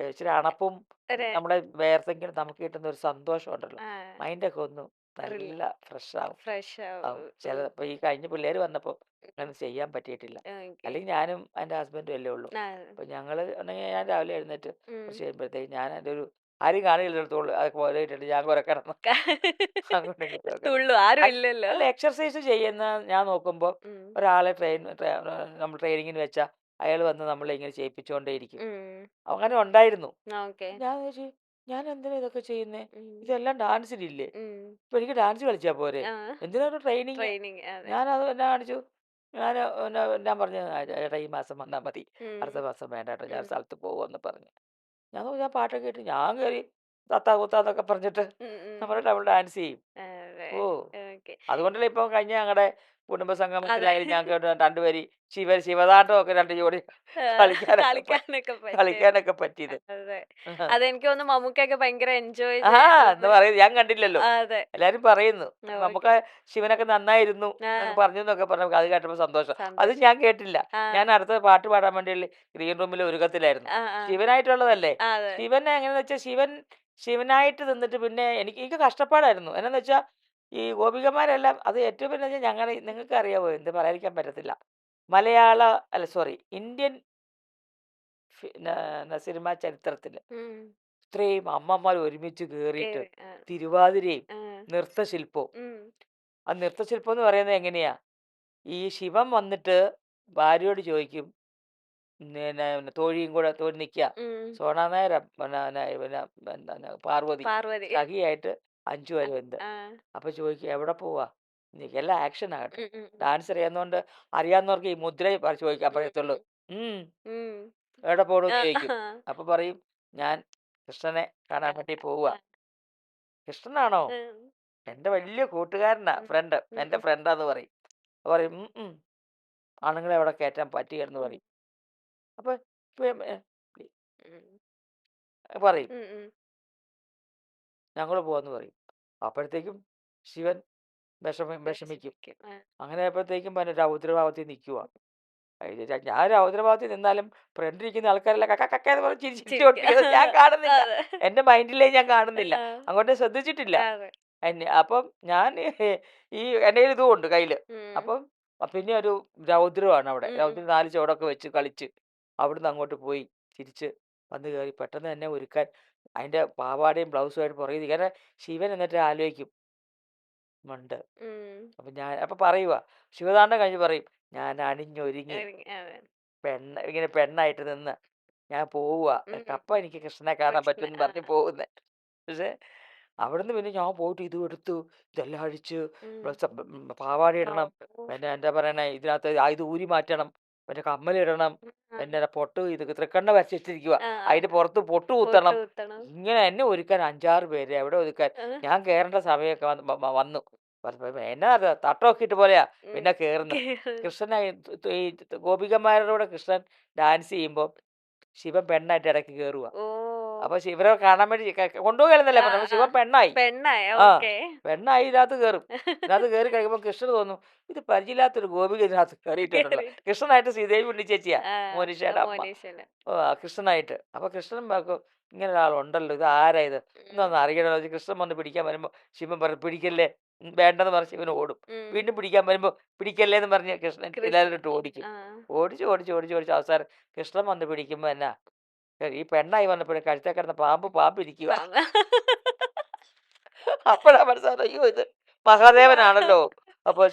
ഇച്ചിരി അണപ്പും ഒരു നമ്മുടെ വേർത്തെങ്കിലും നമുക്ക് കിട്ടുന്ന ഒരു സന്തോഷം ഉണ്ടല്ലോ, ആ, മൈൻഡൊക്കെ ഒന്ന് റിൽ നല്ല ഫ്രഷ് ആവും. ഫ്രഷ് ആവും. ചിലപ്പോൾ ഈ കഴിഞ്ഞ പിള്ളേർ വന്നപ്പോൾ അങ്ങനെ ചെയ്യാൻ പറ്റിയിട്ടില്ല. ഓക്കെ. അല്ലെങ്കിൽ ഞാനും എൻ്റെ ഹസ്ബൻഡും അല്ലേ ഉള്ളൂ. ആ. അപ്പോൾ ഞങ്ങൾ ഉണ്ടെങ്കിൽ ഞാൻ രാവിലെ എഴുന്നേറ്റ് ഉം. കുറച്ച് കഴിയുമ്പോഴത്തേക്ക് ഞാൻ എൻ്റെ ആരും കാണില്ലെടുത്തോളൂ അത് പോലെ ഇട്ടിട്ട് ഞാൻ കുറെ കിടന്നു അങ്ങോട്ടും ഇങ്ങോട്ടും ഒക്കെ. തുള്ളു ആരും ഇല്ലല്ലോ. അല്ല, എക്സർസൈസ് ചെയ്യുന്ന ഞാൻ നോക്കുമ്പോൾ ഉം. ഒരാളെ നമ്മൾ ട്രെയിനിങ്ങിന് വെച്ചാൽ അയാൾ വന്ന് നമ്മളെ ഇങ്ങനെ ചെയ്യിപ്പിച്ചുകൊണ്ടേയിരിക്കും. ഉം. അങ്ങനെ ഉണ്ടായിരുന്നു. ഓക്കെ. ഞാൻ വിചാരിച്ചു, ഞാൻ എന്തിനാ ഇതൊക്കെ ചെയ്യുന്നേ, ഉം. ഇതെല്ലാം ഡാൻസിലില്ലേ, ഉം. ഇപ്പൊ എനിക്ക് ഡാൻസ് കളിച്ചാൽ പോരെ, ആ. എന്തിനാ ട്രെയിനിങ്. ട്രെയിനിങ്. അതെ. ഞാനത് എന്നാ കാണിച്ചു, ഞാൻ പറഞ്ഞു, "ആ, ചേട്ടാ ഈ മാസം വന്നാൽ മതി, ഉം. അടുത്ത മാസം വേണ്ട കേട്ടോ, ഞാൻ ഉം. സ്ഥലത്ത് പോകുമെന്ന് പറഞ്ഞു." ഞാൻ പാട്ടൊക്കെ ഇട്ട് ഞാൻ കയറി തത്താ കുത്താന്നൊക്കെ പറഞ്ഞിട്ട് ഉം. ഉം. നമ്മൾ ഡാൻസ് ചെയ്യും. അതെ. ഓ, ഓക്കെ. അതുകൊണ്ടല്ലേ ഇപ്പം കഴിഞ്ഞ ഞങ്ങളുടെ കുടുംബ അതെ. സംഗമത്തിലായാലും ഞങ്ങൾക്ക് രണ്ടുപേര് ശിവതാണ്ടവും ഒക്കെ രണ്ട് ജോഡി ആ, കളിക്കാനൊക്കെ കളിക്കാനൊക്കെ പറ്റും. കളിക്കാനൊക്കെ പറ്റിയത്. അതെ. അതെനിക്ക് തോന്നുന്നു മമ്മൂക്കയൊക്കെ ഭയങ്കര എൻജോയ് ആ, എന്ന് ചെയ്ത്. പറയുന്നത് ഞാൻ കണ്ടില്ലല്ലോ, അതെ. എല്ലാരും പറയുന്നു ഓക്കെ. നമുക്ക് ശിവനൊക്കെ നന്നായിരുന്നു എന്നൊക്കെ ആ, പറഞ്ഞു എന്നൊക്കെ പറഞ്ഞു. അത് കേട്ടപ്പോൾ സന്തോഷം. അത് സന്തോഷം. ഞാൻ കേട്ടില്ല. ആ, ഞാൻ അടുത്ത പാട്ട് പാടാൻ വേണ്ടി ഗ്രീൻ റൂമിൽ ഒരുക്കത്തിലായിരുന്നു. ആ, ആ. ശിവനായിട്ടുള്ളതല്ലേ. അതെ. ശിവൻ എങ്ങനെയാന്ന് വെച്ചാൽ ശിവനായിട്ട് നിന്നിട്ട് പിന്നെ എനിക്ക് കഷ്ടപ്പാടായിരുന്നു. എന്നാന്ന് വെച്ചാൽ ഈ ഗോപികമാരെല്ലാം അത് ഏറ്റവും പിന്നെ നിങ്ങൾക്ക് അറിയാവോ, എന്ത് പറയാതിരിക്കാൻ പറ്റത്തില്ല, മലയാള അല്ല സോറി ഇന്ത്യൻ സിനിമാ ചരിത്രത്തിൽ ഉം. ഇത്രയും അമ്മമാർ ഒരുമിച്ച് കയറിയിട്ട് കേറി. ആ. തിരുവാതിരയും ആ. നൃത്തശില്പവും. ഉം. ആ നൃത്തശില്പം എന്ന് പറയുന്നത് എങ്ങനെയാ, ഈ ശിവൻ വന്നിട്ട് ഭാര്യയോട് ചോദിക്കും, പിന്നെ തോഴിയും കൂടെ നിൽക്കുക, ഉം. സോണാനായർ പാർവതി പാർവതി. സഖിയായിട്ട് 5 വരുന്നുണ്ട്. ആ. അപ്പൊ ചോദിക്കുക എവിടെ പോവാ, എല്ലാം ആക്ഷൻ ആകട്ടെ, ഉം. ഉം. ഡാൻസ് അറിയാവുന്നതുകൊണ്ട് അറിയാവുന്നവർക്ക് ഈ മുദ്ര ചോദിക്കാൻ ഉം. പറയത്തുള്ളൂ. ഉം. ഉം ഉം. എവിടെ പോണു ആ. ചോദിക്കും. അപ്പൊ പറയും, ഞാൻ കൃഷ്ണനെ കാണാൻ വേണ്ടി പോവുക. ആ. കൃഷ്ണനാണോ, ഉം. എന്റെ വലിയ കൂട്ടുകാരനാ, ഉം. ഫ്രണ്ട്, ഉം. എന്റെ ഉം. ഫ്രണ്ടാന്ന് പറയും. അപ്പൊ പറയും ആണുങ്ങളെ അവിടെ കയറ്റാൻ പറ്റുകയെന്ന് ഉം. പറയും. അപ്പൊ ഇപ്പം, ഉം. പറയും ഉം. ഉം. ഞങ്ങൾ പോവാന്ന് പറയും. അപ്പോഴത്തേക്കും ശിവൻ വിഷമിക്കും. വിഷമിക്കും. ആ. അങ്ങനെ ആയപ്പോഴത്തേക്കും പിന്നെ രൗദ്രഭാവത്തിൽ നിൽക്കുക. ഞാൻ രൗദ്രഭാവത്തിൽ നിന്നാലും ഫ്രണ്ടിരിക്കുന്ന ആൾക്കാരെല്ലാം കക്ക കക്ക എന്ന് പറഞ്ഞ് ചിരിച്ചിട്ട് ചിരിക്ക. ഒട്ടിക്കുന്നത് ഞാൻ കാണുന്നില്ല. അതെ. എന്റെ മൈൻഡിലേ ഞാൻ കാണുന്നില്ല, ആ. അങ്ങോട്ട് ശ്രദ്ധിച്ചിട്ടില്ല. അതെ. അപ്പം ഞാൻ എൻ്റെ കയ്യിൽ ഇതും ഉണ്ട് കയ്യില്. ഉം. അപ്പം പിന്നെ ഒരു രൗദ്രമാണ് അവിടെ. ഉം. ഉം. രൗദ്രം 4 ചുവടൊക്കെ വെച്ച് കളിച്ച് അവിടുന്ന് അങ്ങോട്ട് പോയി തിരിച്ച് വന്ന് കയറി പെട്ടെന്ന് തന്നെ ഒരുക്കാൻ അതിന്റെ പാവാടയും ബ്ലൗസുമായിട്ട് പുറകെ കാരണം ശിവൻ എന്നിട്ട് ആലോചിക്കും ഉണ്ട്. ഉം. അപ്പൊ പറയുക, ശിവതാണ്ഡം കഴിഞ്ഞ് പറയും, ഞാൻ അണിഞ്ഞൊരുങ്ങി അതെ. ഇങ്ങനെ പെണ്ണായിട്ട് നിന്ന് ഞാൻ പോവുക, ഉം. അപ്പൊ എനിക്ക് കൃഷ്ണനെ കാണാൻ കൃഷ്ണ. പറ്റുമെന്ന് ആ. പറഞ്ഞ് പോകുന്നത്. പക്ഷെ അവിടുന്ന് പിന്നെ ഞാൻ പോയിട്ട് ഇതും എടുത്തു, ഇതെല്ലാം അഴിച്ച് ഉം. പാവാട ഓ. ഇടണം, പിന്നെ എന്താ പറയണേ ഇതിനകത്ത് ഇത് ഊരി മാറ്റണം, പിന്നെ കമ്മലിടണം, ആ. പിന്നെ പൊട്ട് ഇത് തൃക്കണ്ണ വരച്ചിട്ടിരിക്കുക, ആ. ആ. അതിന്റെ പുറത്ത് പൊട്ട് പൊട്ട് കുത്തണം. കുത്തണം. ഇങ്ങനെ എന്നെ ഒരുക്കാൻ 5-6 പേര് എവിടെ ഒതുക്കാൻ. ആ. ഞാൻ കയറേണ്ട സമയമൊക്കെ വന്നു. എന്നാ തട്ടമൊക്കെ ഇട്ട് പോലെയാ ഉം. പിന്നെ കയറുന്നത്. കേറ്. കൃഷ്ണനെ ഈ ഗോപികമാരുടെ കൂടെ കൃഷ്ണൻ ഡാൻസ് ചെയ്യുമ്പോൾ ശിവൻ പെണ്ണായിട്ട് ഇടയ്ക്ക് കയറുക. ഓ. അപ്പൊ ശിവനെ കാണാൻ വേണ്ടി കൊണ്ടുപോകലെന്നല്ലേ ആ. പറഞ്ഞു, അപ്പൊ ആ. ശിവൻ പെണ്ണായി. പെണ്ണായ. ആ, ഓക്കെ. പെണ്ണായി ഇതിനകത്ത് കയറും. ഇതിനകത്ത് കയറി കഴിയുമ്പോൾ കൃഷ്ണന് തോന്നും, ഇത് പരിചയമില്ലാത്തൊരു ഗോപിക ഇതിനകത്ത് കയറിയിട്ടുണ്ടല്ലോ. കേറിയിട്ട്. കൃഷ്ണനായിട്ട് ശ്രീദേവി ഉണ്ണി ചേച്ചിയാ, ആ. മോനിഷയുടെ അമ്മ. മോനീഷന്. ഓ, ആ കൃഷ്ണനായിട്ട്. അപ്പൊ കൃഷ്ണൻ പറക്കും, ഇങ്ങനെ ഒരാളുണ്ടല്ലോ, ഇത് ആരാ ഇത്, എന്നൊന്ന് അറിയണമല്ലോ എന്ന് കൃഷ്ണൻ വന്ന് പിടിക്കാൻ വരുമ്പോൾ ശിവൻ പറയും പിടിക്കല്ലേ, വേണ്ടെന്ന് പറഞ്ഞ് ശിവൻ ഓടും. ഉം. വീണ്ടും പിടിക്കാൻ വരുമ്പോൾ പിടിക്കല്ലേ എന്ന് പറഞ്ഞ് കൃഷ്ണൻ കൃഷ്ണ. എല്ലാവരും ഇട്ട് ഓടിക്കും. ആ. ഓടിച്ച് അവസാനം കൃഷ്ണൻ വന്ന് പിടിക്കുമ്പോൾ എന്നാ, ഈ പെണ്ണായി വന്നപ്പോഴും കഴുത്തെ കിടന്ന പാമ്പ് ഇരിക്കുക. പാവം. അപ്പോഴാ മനസ്സിലായത്, അയ്യോ ഇത് മഹാദേവനാണല്ലോ. അപ്പോൾ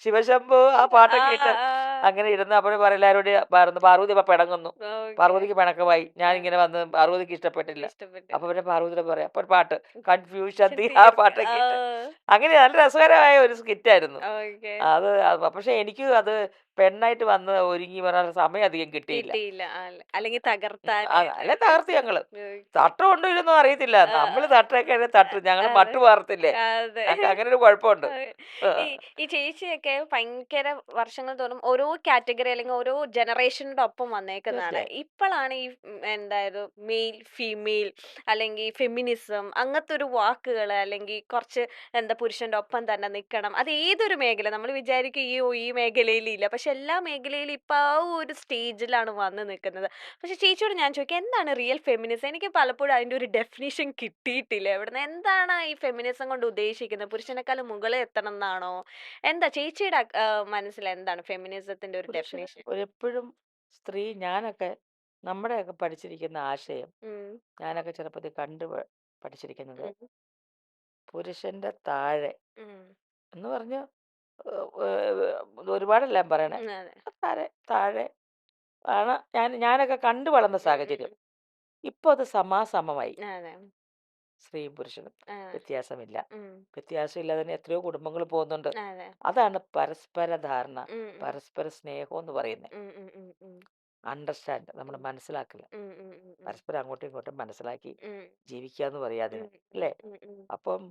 ശിവശംഭു ആ ആ. പാട്ടൊക്കെ ആ. ഇട്ട് ആ. അങ്ങനെ ഇരുന്ന് അപ്പോഴും പറയും എല്ലാവരോടും പറഞ്ഞു പാർവതി അപ്പൊ പിണങ്ങുന്നു. ഓക്കെ. പാർവതിക്ക് പിണക്കമായി. ഞാനിങ്ങനെ വന്ന് പാർവതിക്ക് ഇഷ്ടപ്പെട്ടില്ല. ഇഷ്ടപ്പെട്ടില്ല. അപ്പൊ പിന്നെ പാർവതിയോട് പറയാം അപ്പൊ ഒരു പാട്ട് കൺഫ്യൂഷൻ ആ തീർച്ച. പാട്ടൊക്കെ ആ. ഇട്ട് അങ്ങനെ നല്ല രസകരമായ ഒരു സ്കിറ്റായിരുന്നു. ഓക്കെ. പക്ഷെ എനിക്ക് അത് പെണ്ണായിട്ട് വന്ന് ഒരുങ്ങി വരാൻ സമയം അധികം കിട്ടിയില്ല. കിട്ടിയില്ല. അല്ലെങ്കിൽ തകർത്താനായിട്ട്. അല്ലെ തകർത്തി ഞങ്ങള്. ഓക്കെ. തട്ട കൊണ്ടോ ഇല്ലൊന്നും അറിയത്തില്ല. ആ, നമ്മള് തട്ടൊക്കെ തട്ടും. ഞങ്ങള് അതെ. മട്ട് വാർത്തില്ലേ. അതെ. ഞങ്ങക്ക് അങ്ങനെ ഒരു കുഴപ്പമുണ്ട്. അതെ. ആ, ഈ ഈ ചേച്ചിയൊക്കെ ഭയങ്കര വർഷങ്ങൾ തോറും ഓരോ കാറ്റഗറി അല്ലെങ്കിൽ ഓരോ ജനറേഷന്റെ ഒപ്പം വന്നേക്കുന്നതാണ്. തീർച്ചയായും. ഇപ്പോഴാണ് ഈ എന്തായത് മെയിൽ, ഫീമെയിൽ അല്ലെങ്കിൽ ഫെമിനിസം അങ്ങനത്തെ ഒരു വാക്കുകൾ അല്ലെങ്കിൽ കുറച്ച് എന്താ പുരുഷന്റെ ഒപ്പം തന്നെ നിൽക്കണം. അത് ഏതൊരു മേഖല നമ്മൾ വിചാരിക്കും ഈ മേഖലയിൽ ഇല്ല. പക്ഷെ എല്ലാ മേഖലയിലും ഇപ്പൊ ആ ഒരു സ്റ്റേജിലാണ് വന്ന് നിൽക്കുന്നത്. പക്ഷെ ചേച്ചിയോട് ഞാൻ ചോദിക്കാം എന്താണ് റിയൽ ഫെമിനിസം? എനിക്ക് പലപ്പോഴും അതിന്റെ ഒരു ഡെഫിനിഷൻ കിട്ടിയിട്ടില്ല. എവിടുന്ന് എന്താണ് ഈ ഫെമിനിസം കൊണ്ട് ഉദ്ദേശിക്കുന്നത്? പുരുഷനേക്കാളും മുകളിൽ എത്തണം എന്നാണോ? എന്താ ചേച്ചിയുടെ മനസ്സിൽ എന്താണ് ഫെമിനിസത്തിന്റെ ഒരു പുരുഷന് ഡെഫിനിഷൻ? എപ്പോഴും സ്ത്രീ ഞാനൊക്കെ നമ്മുടെയൊക്കെ പഠിച്ചിരിക്കുന്ന ആശയം ഉം. ഞാനൊക്കെ ചെറുപ്പത്തിൽ പഠിച്ചിരിക്കുന്നത് ഉം. പുരുഷന്റെ താഴെ ഉം. എന്ന് പറഞ്ഞ് ഒരുപാടെല്ലാം പറയണേ. അതെ. താഴെ താഴെ ആണ് ഞാനൊക്കെ കണ്ടു വളർന്ന ഉം. സാഹചര്യം. ഇപ്പൊ അത് സമാസമമായി. അതെ. സ്ത്രീയും പുരുഷനും ആ. വ്യത്യാസമില്ല. ഉം. വ്യത്യാസമില്ലാതെ തന്നെ എത്രയോ കുടുംബങ്ങൾ പോകുന്നുണ്ട്. അതെ. അതാണ് പരസ്പര ധാരണ, ഉം. ഉം. പരസ്പര സ്നേഹം എന്ന് പറയുന്നത്. ഉം. ഉം. ഉം. ഉം. അണ്ടർസ്റ്റാൻഡ് നമ്മൾ ഉം. മനസ്സിലാക്കൽ. ഉം. ഉം. ഉം. ഉം. പരസ്പരം അങ്ങോട്ടും ഇങ്ങോട്ടും മനസ്സിലാക്കി ഉം. ജീവിക്കുക എന്ന് പറയാ ഉം. അതിന്. ഉം. അല്ലേ? ഉം. ഉം. അപ്പം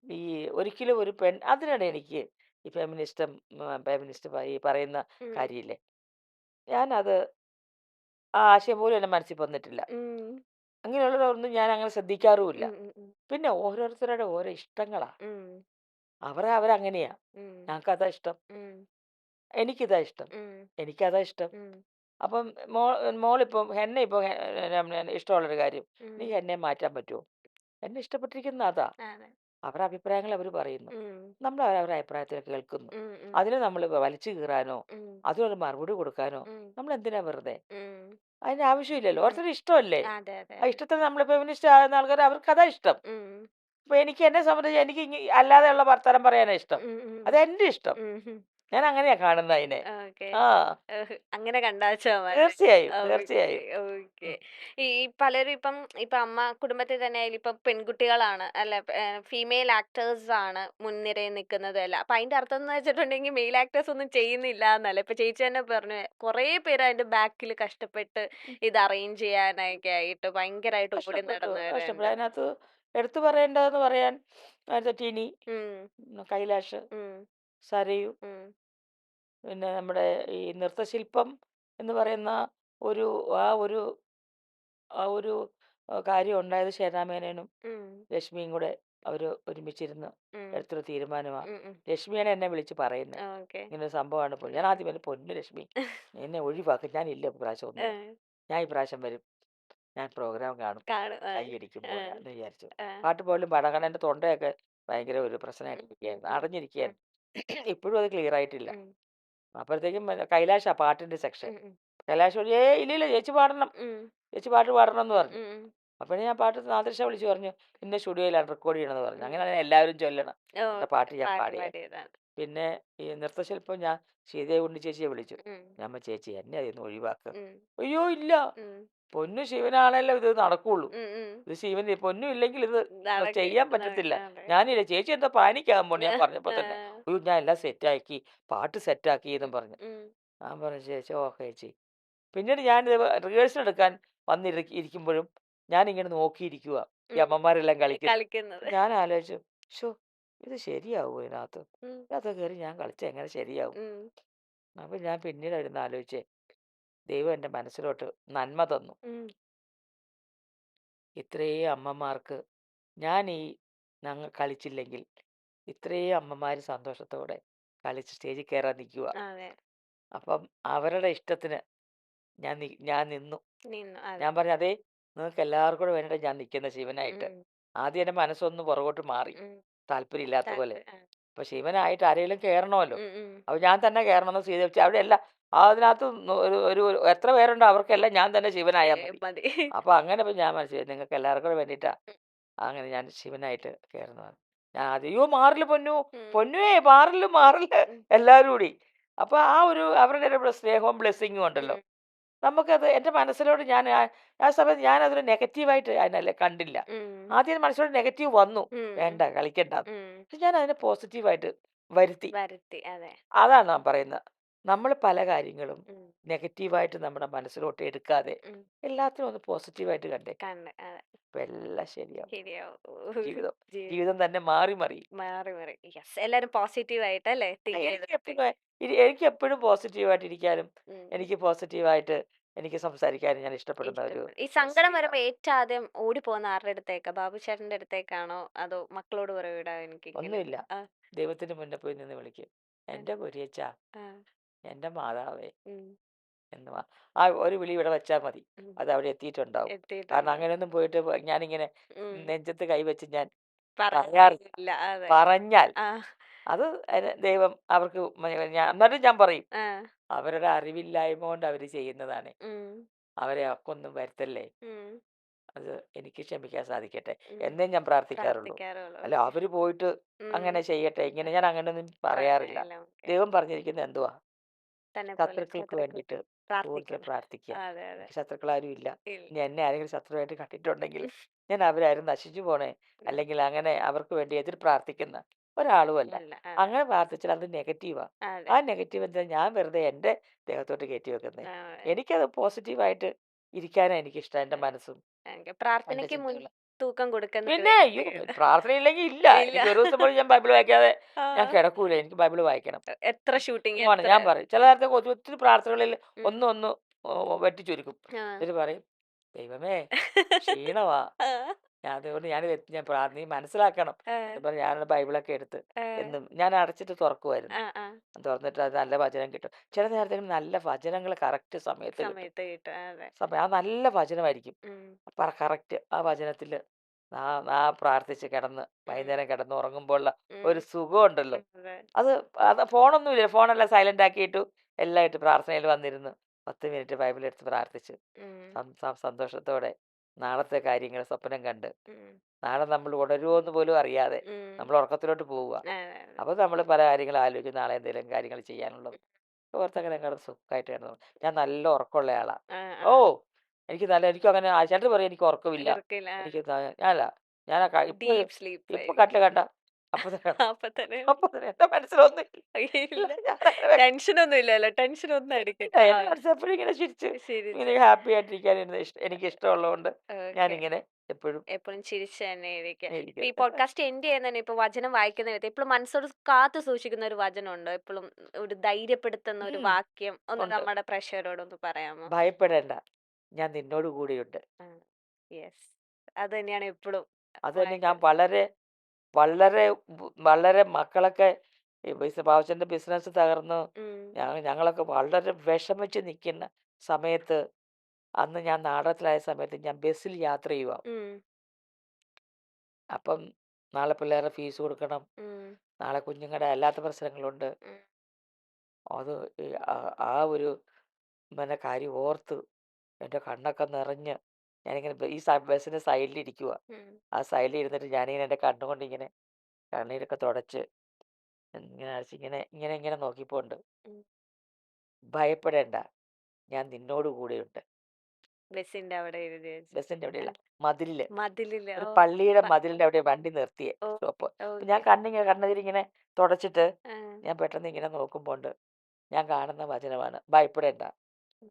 ഈ ഒരിക്കലും ഒരു അതിനാണ് എനിക്ക് ഈ ഫെമിനിസ്റ്റ് ഈ പറയുന്ന ഉം. കാര്യമില്ലേ. ഞാനത് ആ ആശയം പോലും എൻ്റെ മനസ്സിൽ വന്നിട്ടില്ല. ഉം. അങ്ങനെയുള്ളതൊന്നും ഞാൻ അങ്ങനെ ശ്രദ്ധിക്കാറുമില്ല. ഉം. ഉം. ഉം. പിന്നെ ഓരോരുത്തരുടെ ഓരോ ഇഷ്ടങ്ങളാ. ഉം. അവരങ്ങനെയാ. ഉം. ഞങ്ങൾക്കതാ ഇഷ്ടം. ഉം. എനിക്കിതാ ഇഷ്ടം. ഉം. എനിക്കതാ ഇഷ്ടം. ഉം. അപ്പം മോളിപ്പം എന്നെ ഇപ്പം ഇഷ്ടമുള്ളൊരു കാര്യം. ഉം. എനിക്ക് എന്നെ മാറ്റാൻ പറ്റുമോ? എന്നെ ഇഷ്ടപ്പെട്ടിരിക്കുന്നത് അതാ. അതെ. അവരുടെ അഭിപ്രായങ്ങൾ അവർ പറയുന്നു. ഉം. നമ്മൾ അവരുടെ അഭിപ്രായത്തിൽ കേൾക്കുന്നു. ഉം. ഉം. അതിന് നമ്മൾ വലിച്ചു കീറാനോ ഉം. അതിനൊരു മറുപടി കൊടുക്കാനോ ഉം. നമ്മൾ എന്തിനാ വെറുതെ? ഉം. അതിന്റെ ആവശ്യമില്ലല്ലോ. ഉം. ഓരോരുത്തരുടെ ഇഷ്ടമല്ലേ? അതെ. അതെ. ആ ഇഷ്ടത്തിന് നമ്മൾ ഫെമിനിസ്റ്റ് ആകുന്ന ആൾക്കാർ അവർക്ക് അതാ ഇഷ്ടം. ഉം. അപ്പൊ എന്നെ സംബന്ധിച്ച് എനിക്ക് അല്ലാതെയുള്ള വർത്തമാനം പറയാനാ ഇഷ്ടം. ഉം. ഉം. അതെന്റെ ഇഷ്ടം. ഉം. ഉം. ഞാൻ അങ്ങനെയാ കാണുന്നത് അതിനെ. ഓക്കെ. ആ അങ്ങനെ കണ്ടാച്ചാ മതി. തീർച്ചയായും ഓക്കെ. തീർച്ചയായും. ഓക്കെ. ഉം. ഈ പലരും ഇപ്പം അമ്മ കുടുംബത്തിൽ തന്നെ ആയാലും ഇപ്പം പെൺകുട്ടികളാണ് അല്ല ഫീമെയിൽ ആക്ടേഴ്സ് ആണ് മുൻനിരയിൽ നിൽക്കുന്നത് അല്ല. അപ്പൊ അതിന്റെ അർത്ഥം എന്ന് വെച്ചിട്ടുണ്ടെങ്കിൽ മെയിൽ ആക്ടേഴ്സ് ഒന്നും ചെയ്യുന്നില്ല എന്നല്ല. ഇപ്പൊ ചേച്ചി തന്നെ പറഞ്ഞു കുറേ പേര് അതിന്റെ ബാക്കിൽ കഷ്ടപ്പെട്ട് ഇത് അറേഞ്ച് ചെയ്യാനൊക്കെ ആയിട്ട് ഭയങ്കരമായിട്ട് ഓടി കഷ്ടപ്പെട്ടു. നടന്നവരുണ്ട്. അതിനകത്ത് എടുത്തു പറയേണ്ടതെന്ന് പറയാൻ ടിനി, ഉം. കൈലാഷ്, ഉം. സരയു, ഉം. പിന്നെ നമ്മുടെ ഈ നൃത്തശില്പം എന്ന് പറയുന്ന ഒരു ആ ഒരു ആ ഒരു കാര്യം ഉണ്ടായത് ശേതാമേനോനും ഉം. ലക്ഷ്മിയും കൂടെ അവർ ഒരുമിച്ചിരുന്ന് ഉം. എടുത്തൊരു തീരുമാനമാണ്. ഉം. ഉം. ലക്ഷ്മിയാണ് എന്നെ വിളിച്ച് പറയുന്നത് ഓക്കെ. ഇങ്ങനെ ഒരു സംഭവമാണ്. ഞാൻ ആദ്യം വരും പൊന്നു ലക്ഷ്മി എന്നെ ഒഴിവാക്കും, ഞാനില്ല ഇപ്രാവശ്യം ഒന്നിനും, ഞാൻ ഇപ്രാവശ്യം വരും, ഞാൻ പ്രോഗ്രാം കാണും, കാണും. കൈയടിക്കും പോരാ എന്ന് വിചാരിച്ചു. ആ. പാട്ട് പോലും പാടാൻ കാരണം എൻ്റെ തൊണ്ടയൊക്കെ ഭയങ്കര ഒരു പ്രശ്നമായിട്ട് ഉം. ഇരിക്കുകയായിരുന്നു, ഉം. ഉം. അടഞ്ഞിരിക്കുകയായിരുന്നു. ഇപ്പോഴും അത് ക്ലിയർ ആയിട്ടില്ല. ഉം. അപ്പോഴത്തേക്കും കൈലാഷാ പാട്ടിൻ്റെ സെക്ഷൻ. ഉം. ഉം. കൈലാഷ് പറഞ്ഞു ഇല്ലില്ല ചേച്ചി പാടണം, ഉം. ചേച്ചി പാട്ട് പാടണം എന്ന് പറഞ്ഞു. ഉം. അപ്പോൾ ഞാൻ പാട്ട് നാദൃശ വിളിച്ച് പറഞ്ഞു ഇന്ന സ്റ്റുഡിയോയിലാണ് റെക്കോർഡ് ചെയ്യണമെന്ന് പറഞ്ഞു. ഉം. അങ്ങനെ എല്ലാവരും ചൊല്ലണം എൻ്റെ ഓക്കെ. പാട്ട് ഞാൻ പാട്ട് പാടിയത്. പാടിയതാണ്. പിന്നെ ഈ നൃത്തശില്പം ഞാൻ ശ്രീദേവി ഉണ്ണി ചേച്ചിയെ വിളിച്ചു. ഉം. ഞാൻ പറഞ്ഞു, ചേച്ചി എന്നെ അതിൽ നിന്ന് ഒഴിവാക്കുക. ഉം. അയ്യോ ഇല്ല, ഉം. പൊന്നു ശിവനാണല്ലോ ഇത് നടക്കുള്ളൂ, ഉം. ഉം. ഇത് ശിവൻ പൊന്നും ഇല്ലെങ്കിൽ ഇത് നടക്ക് ചെയ്യാൻ പറ്റത്തില്ല. അതെ. ഞാനില്ല ചേച്ചി എന്താ പാനിക്കാകുമ്പോൾ ഞാൻ പറഞ്ഞപ്പോൾ ആ. തന്നെ അയ്യോ ഞാൻ എല്ലാം സെറ്റാക്കി, പാട്ട് സെറ്റാക്കി എന്നും പറഞ്ഞു. ഉം. ഞാൻ പറഞ്ഞു ചേച്ചി ഓക്കെ ചേച്ചി. പിന്നീട് ഞാനിത് റിഹേഴ്സൽ എടുക്കാൻ ഇരിക്കുമ്പോഴും ഞാനിങ്ങനെ നോക്കിയിരിക്കുക ഈ ഉം. അമ്മമാരെല്ലാം കളിക്കുന്നു. കളിക്കുന്നത്. ഞാൻ ആലോചിച്ചു ഷോ ഇത് ശരിയാവുമോ ഇതിനകത്ത്, ഉം. ഇതിനകത്ത് കയറി ഞാൻ കളിച്ച എങ്ങനെ ശരിയാവും. ഉം. അപ്പം ഞാൻ പിന്നീട് ഇരുന്ന് ആലോചിച്ചേ ദൈവം എൻ്റെ മനസ്സിലോട്ട് നന്മ തന്നു. ഉം. ഇത്രയും അമ്മമാർക്ക് ഞാൻ ഞങ്ങൾ കളിച്ചില്ലെങ്കിൽ ഇത്രയും അമ്മമാർ സന്തോഷത്തോടെ കളിച്ച് സ്റ്റേജിൽ കയറാൻ നിൽക്കുക. അതെ. അപ്പം അവരുടെ ഇഷ്ടത്തിന് ഞാൻ നിന്നു. നിന്നു. അതെ. ഞാൻ പറഞ്ഞു അതേ നിങ്ങൾക്ക് എല്ലാവർക്കും കൂടെ വേണ്ടിയിട്ട് ഞാൻ നിൽക്കുന്ന ശിവനായിട്ട്. ഉം. ആദ്യം എൻ്റെ മനസ്സൊന്ന് പുറകോട്ട് മാറി, ഉം. താല്പര്യമില്ലാത്ത പോലെ. ആ. അപ്പൊ ശിവനായിട്ട് ആരെങ്കിലും കയറണമല്ലോ. ഉം. ഉം. അപ്പൊ ഞാൻ തന്നെ കയറണമെന്ന് സ്വീകരിച്ചു. അവിടെ എല്ലാം അതിനകത്ത് ഒരു എത്ര പേരുണ്ടോ അവർക്കെല്ലാം ഞാൻ തന്നെ ശിവനായാൽ മതി. മതി. അപ്പൊ അങ്ങനെ ഇപ്പൊ ഞാൻ മനസ്സിലായി നിങ്ങൾക്ക് എല്ലാവർക്കും കൂടെ വേണ്ടിയിട്ടാ അങ്ങനെ ഞാൻ ശിവനായിട്ട് കയറുന്നതാണ്. ഞാൻ ആദ്യം അയ്യോ മാറില്ല പൊന്നു, ഉം. പൊന്നുവേ മാറില്ല മാറില്ല ഉം. എല്ലാവരും കൂടി. അപ്പോൾ ആ ഒരു അവരുടെ ഒരു സ്നേഹവും ബ്ലെസ്സിങ്ങും ഉണ്ടല്ലോ, ഉം. നമുക്കത് എൻ്റെ മനസ്സിലോട് ഞാൻ ആ സമയത്ത് ഞാനതൊരു നെഗറ്റീവായിട്ട് അതിനല്ല കണ്ടില്ല. ഉം. ആദ്യം മനസ്സിലോട്ട് നെഗറ്റീവ് വന്നു, ഉം. വേണ്ട കളിക്കണ്ട. ഉം. പക്ഷെ ഞാൻ അതിനെ പോസിറ്റീവായിട്ട് വരുത്തി. വരുത്തി. അതെ. അതാണ് ഞാൻ പറയുന്നത്. നമ്മൾ പല കാര്യങ്ങളും ഉം. നെഗറ്റീവായിട്ട് നമ്മുടെ മനസ്സിലോട്ട് എടുക്കാതെ ഉം. എല്ലാത്തിനും ഒന്ന് പോസിറ്റീവായിട്ട് കണ്ടേ, കണ്ട്. അതെ. അപ്പം എല്ലാം ശരിയാവും. ശരിയാവും. ജീവിതം ജീ ജീവിതം തന്നെ മാറി മറിയും. മാറി മാറി. യെസ്. എല്ലാരും പോസിറ്റീവായിട്ടല്ലേ തിങ്ക് എനിക്ക് ചെയ്തിട്ട്. എപ്പോഴും എനിക്ക് എപ്പോഴും പോസിറ്റീവായിട്ട് ഇരിക്കാനും ഉം. എനിക്ക് പോസിറ്റീവായിട്ട് എനിക്ക് സംസാരിക്കാനും ഞാൻ ഇഷ്ടപ്പെടുന്ന ഒരു ഇഷ്ടപ്പെടും. ഈ സങ്കടം സ്ത്രീയാണ്. വരുമ്പോ ഏറ്റവും ആദ്യം ഓടിപ്പോകുന്ന ആരുടെ അടുത്തേക്കാ? ബാബു ചേട്ടന്റെ അടുത്തേക്കാണോ? അതോ മക്കളോട് പറയൂടാ എനിക്കിങ്ങനെ ഒന്നുമില്ല, ആ, ദൈവത്തിന് മുന്നേ പോയി നിന്ന് വിളിക്കും, ആ, എൻ്റെ പൊരിയച്ച, ആ. എൻ്റെ മാതാവേ ഉം. എന്ന് ആ ഒരു വിളി ഇവിടെ വെച്ചാൽ മതി, ഉം. അത് അവിടെ എത്തിയിട്ടുണ്ടാവും. കാരണം എത്തിയിട്ടുണ്ട്. അങ്ങനെയൊന്നും പോയിട്ട് ഞാനിങ്ങനെ ഉം. നെഞ്ചത്ത് കൈവച്ച് ഞാൻ പറയാറില്ല. പറയില്ല. അതെ. പറഞ്ഞാൽ ആ, അത് ദൈവം അവർക്ക് എന്നിട്ടും ഞാൻ പറയും, ആ. അവരുടെ അറിവില്ലായ്മ കൊണ്ട് അവർ ചെയ്യുന്നതാണ്, ഉം. അവരെ അക്കൊന്നും വരുത്തല്ലേ, ഉം. അത് എനിക്ക് ക്ഷമിക്കാൻ സാധിക്കട്ടെ ഉം. എന്നേ ഞാൻ പ്രാർത്ഥിക്കാറുള്ളൂ. പ്രാർത്ഥിക്കാറുള്ളൂ. അല്ല ഓക്കെ. അവർ പോയിട്ട് ഉം. അങ്ങനെ ചെയ്യട്ടെ, ഇങ്ങനെ ഞാൻ അങ്ങനെയൊന്നും പറയാറില്ല. എല്ലാം ഓക്കെ. ദൈവം പറഞ്ഞിരിക്കുന്നത് എന്തുവാ, തന്നെ പോലെ ശത്രുക്കൾക്ക് ശത്രുക്കൾ വേണ്ടിയിട്ട് കൂടുതൽ പ്രാർത്ഥിക്കണം. പ്രാർത്ഥിക്കുക. അതെ, അതെ. എനിക്ക് ശത്രുക്കളാരും ഇല്ല. ഇല്ല. ഇനി എന്നെ ആരെങ്കിലും ശത്രുവായിട്ട് കണ്ടിട്ടുണ്ടെങ്കിൽ ഞാൻ അവരാരും നശിച്ചു പോണേ, ഉം. അല്ലെങ്കിൽ അങ്ങനെ അവർക്ക് വേണ്ടി എതിർ പ്രാർത്ഥിക്കുന്ന ഒരാളുമല്ല. അല്ല. അതെ. അങ്ങനെ പ്രാർത്ഥിച്ചാൽ അത് നെഗറ്റീവാ. അതെ. ആ നെഗറ്റീവ് എന്താ ഞാൻ വെറുതെ എൻ്റെ ദേഹത്തോട്ട് കയറ്റി വെക്കുന്നത്. ആ, എനിക്കത് പോസിറ്റീവായിട്ട് ഇരിക്കാനാണ് എനിക്കിഷ്ടം, എൻ്റെ മനസ്സും ഓക്കെ. എൻ്റെ പ്രാർത്ഥനയ്ക്ക് ചിന്തകളും. തൂക്കം കൊടുക്കുന്ന ഒരു പിന്നെ അയ്യോ, വ്യക്തിയാണ്. പ്രാർത്ഥനയില്ലെങ്കിൽ ഇല്ല. ഇല്ല. എനിക്ക് ഒരു ദിവസം പോലും ഞാൻ ബൈബിൾ വായിക്കാതെ ഞാൻ ആ. കിടക്കൂല. എനിക്ക് ബൈബിൾ വായിക്കണം. എത്ര ഷൂട്ടിംഗ് ആണ് എത്ര ഞാൻ പറയും. ചില നേരത്തെ ഒത്തിരി പ്രാർത്ഥനകളിൽ ഉം. ഒന്ന് ഒന്ന് വെട്ടിച്ചുരുക്കും. ആ. എന്നിട്ട് പറയും, ദൈവമേ ക്ഷീണമാ. ആ. അതുകൊണ്ട് നീ മനസ്സിലാക്കണം. ആ. എന്ന് പറഞ്ഞ് ഞാനൊരു ബൈബിളൊക്കെ എടുത്ത് ആ. എന്നും ഞാൻ അടച്ചിട്ട് തുറക്കുമായിരുന്നു. ആ. ആ. തുറന്നിട്ട് അത് നല്ല വചനം കിട്ടും. ചില നേരത്തേക്കും നല്ല വചനങ്ങൾ കറക്റ്റ് സമയത്ത് കിട്ടും. സമയത്ത് കിട്ടും. അതെ. ആ നല്ല വചനമായിരിക്കും. ഉം. അപ്പം കറക്റ്റ് ആ വചനത്തിൽ ആ പ്രാർത്ഥിച്ച് കിടന്ന് ഉം. വൈകുന്നേരം കിടന്ന് ഉറങ്ങുമ്പോഴുള്ള ഉം. ഒരു സുഖമുണ്ടല്ലോ. അതെ. അത് അത് ഫോണൊന്നുമില്ല. ഫോണെല്ലാം സൈലന്റ് ആക്കിയിട്ടു എല്ലാം ഇട്ട് പ്രാർത്ഥനയിൽ വന്നിരുന്നു 10 മിനിറ്റ് ബൈബിൾ എടുത്ത് പ്രാർത്ഥിച്ചു ഉം. സന്തോഷത്തോടെ നാളത്തെ കാര്യങ്ങൾ സ്വപ്നം കണ്ട് ഉം. നാളെ നമ്മൾ ഉണരുമോ എന്ന് പോലും അറിയാതെ ഉം. നമ്മൾ ഉറക്കത്തിലോട്ട് പോവുക. അതെ, അതെ. അപ്പോൾ നമ്മൾ പല കാര്യങ്ങൾ ആലോചിക്കും, നാളെ എന്തെങ്കിലും കാര്യങ്ങൾ ചെയ്യാനുള്ളത്. ഓർത്തങ്ങനെ കിടന്ന് സുഖമായിട്ട് കിടന്നു. ഞാൻ നല്ല ഉറക്കമുള്ള ആളാ. ആ. ഓ, ആ. എനിക്കും അങ്ങനെ ചേട്ടൻ പറയും എനിക്ക് ഉറക്കമില്ല. ഇർക്കില്ല. എനിക്ക് ഞാനല്ല, ഞാൻ ഇപ്പൊ ഡീപ് സ്ലീപ്പ് ഇപ്പൊ ആയിരിക്കും. കട്ടില് കണ്ട അപ്പൊ തന്നെ കിടക്കും. അപ്പൊ തന്നെ അപ്പൊ തന്നെ എന്റെ മനസ്സിലൊന്നും ഇല്ല. ഇല്ല. ഞാനങ്ങനെ ടെൻഷനൊന്നും ഇല്ലല്ലോ. ടെൻഷനൊന്നും ഇല്ല, അടിക്കണ്ട. ആ. എന്റെ മനസ്സ് എപ്പോഴും ഇങ്ങനെ ചിരിച്ച് ശരി. ഇങ്ങനെ ഹാപ്പി ആയിട്ടിരിക്കാൻ എനിക്ക് ഇഷ്ടമുള്ളതുകൊണ്ട് ഓക്കെ. ഞാനിങ്ങനെ എപ്പോഴും എപ്പോഴും ചിരിച്ച് തന്നെ ഇരിക്കുക. ഇപ്പൊ ഈ ഇരിക്കും. പോഡ്കാസ്റ്റ് എൻഡ് ചെയ്യുന്നതിന് ഇപ്പൊ വചനം വായിക്കുന്ന വ്യക്തി എപ്പോഴും മനസ്സോട് കാത്തു സൂക്ഷിക്കുന്ന ഒരു വചനമുണ്ടോ? എപ്പോഴും ഒരു ധൈര്യപ്പെടുത്തുന്ന ഒരു ഉം, വാക്യം ഒന്ന് ഉണ്ട്. നമ്മുടെ പ്രേക്ഷകരോടൊന്ന് പറയാമോ? ഭയപ്പെടേണ്ട, ഞാൻ നിന്നോട് കൂടിയുണ്ട്. യെസ്. അത് തന്നെയാണ് എപ്പോഴും അത് തന്നെ ഞാൻ വായിക്കുന്നത്. വളരെ വളരെ വളരെ മക്കളൊക്കെ ഈ ബാബുച്ചന്റെ ബിസിനസ് തകർന്നു. ഉം. ഞങ്ങളൊക്കെ വളരെ വിഷമിച്ച് നിൽക്കുന്ന സമയത്ത്, അന്ന് ഞാൻ നാടകത്തിലായ സമയത്ത് ഞാൻ ബസ്സിൽ യാത്ര ചെയ്യുക. ഉം. അപ്പം നാളെ പിള്ളേരുടെ ഫീസ് കൊടുക്കണം, ഉം. നാളെ കുഞ്ഞുങ്ങളുടെ അല്ലാത്ത പ്രശ്നങ്ങളുണ്ട്. ഉം. അത് ആ ഒരു കാര്യം ഓർത്ത് എൻ്റെ കണ്ണൊക്കെ നിറഞ്ഞ് ഞാനിങ്ങനെ ബസ്സിൻ്റെ സൈഡിൽ ഇരിക്കുക. ഉം. ആ സൈഡിൽ ഇരുന്നിട്ട് ഞാനിങ്ങനെ എൻ്റെ കണ്ണുകൊണ്ട് ഇങ്ങനെ കണ്ണീരൊക്കെ തുടച്ച് ഇങ്ങനെ അടച്ച് ഇങ്ങനെ ഇങ്ങനെ ഇങ്ങനെ നോക്കിപ്പോണ്ട്, ഉം. ഭയപ്പെടേണ്ട, ഞാൻ നിന്നോട് കൂടെയുണ്ട്. ബസിന്റെ അവിടെ എഴുതി വെച്ച്. ബസ്സിൻ്റെ അവിടെയല്ല, മതിലില്, മതിലില്. ഒരു ഓ. പള്ളിയുടെ പ- മതിലിൻ്റെ അവിടെ വണ്ടി നിർത്തിയേ ഓ. സ്റ്റോപ്പ്. അപ്പം ഞാൻ ഓക്കെ. കണ്ണീരിങ്ങനെ തുടച്ചിട്ട് ആ. ഞാൻ പെട്ടെന്ന് ഇങ്ങനെ നോക്കുമ്പോണ്ട് ഞാൻ കാണുന്ന വചനമാണ്, ഭയപ്പെടേണ്ട,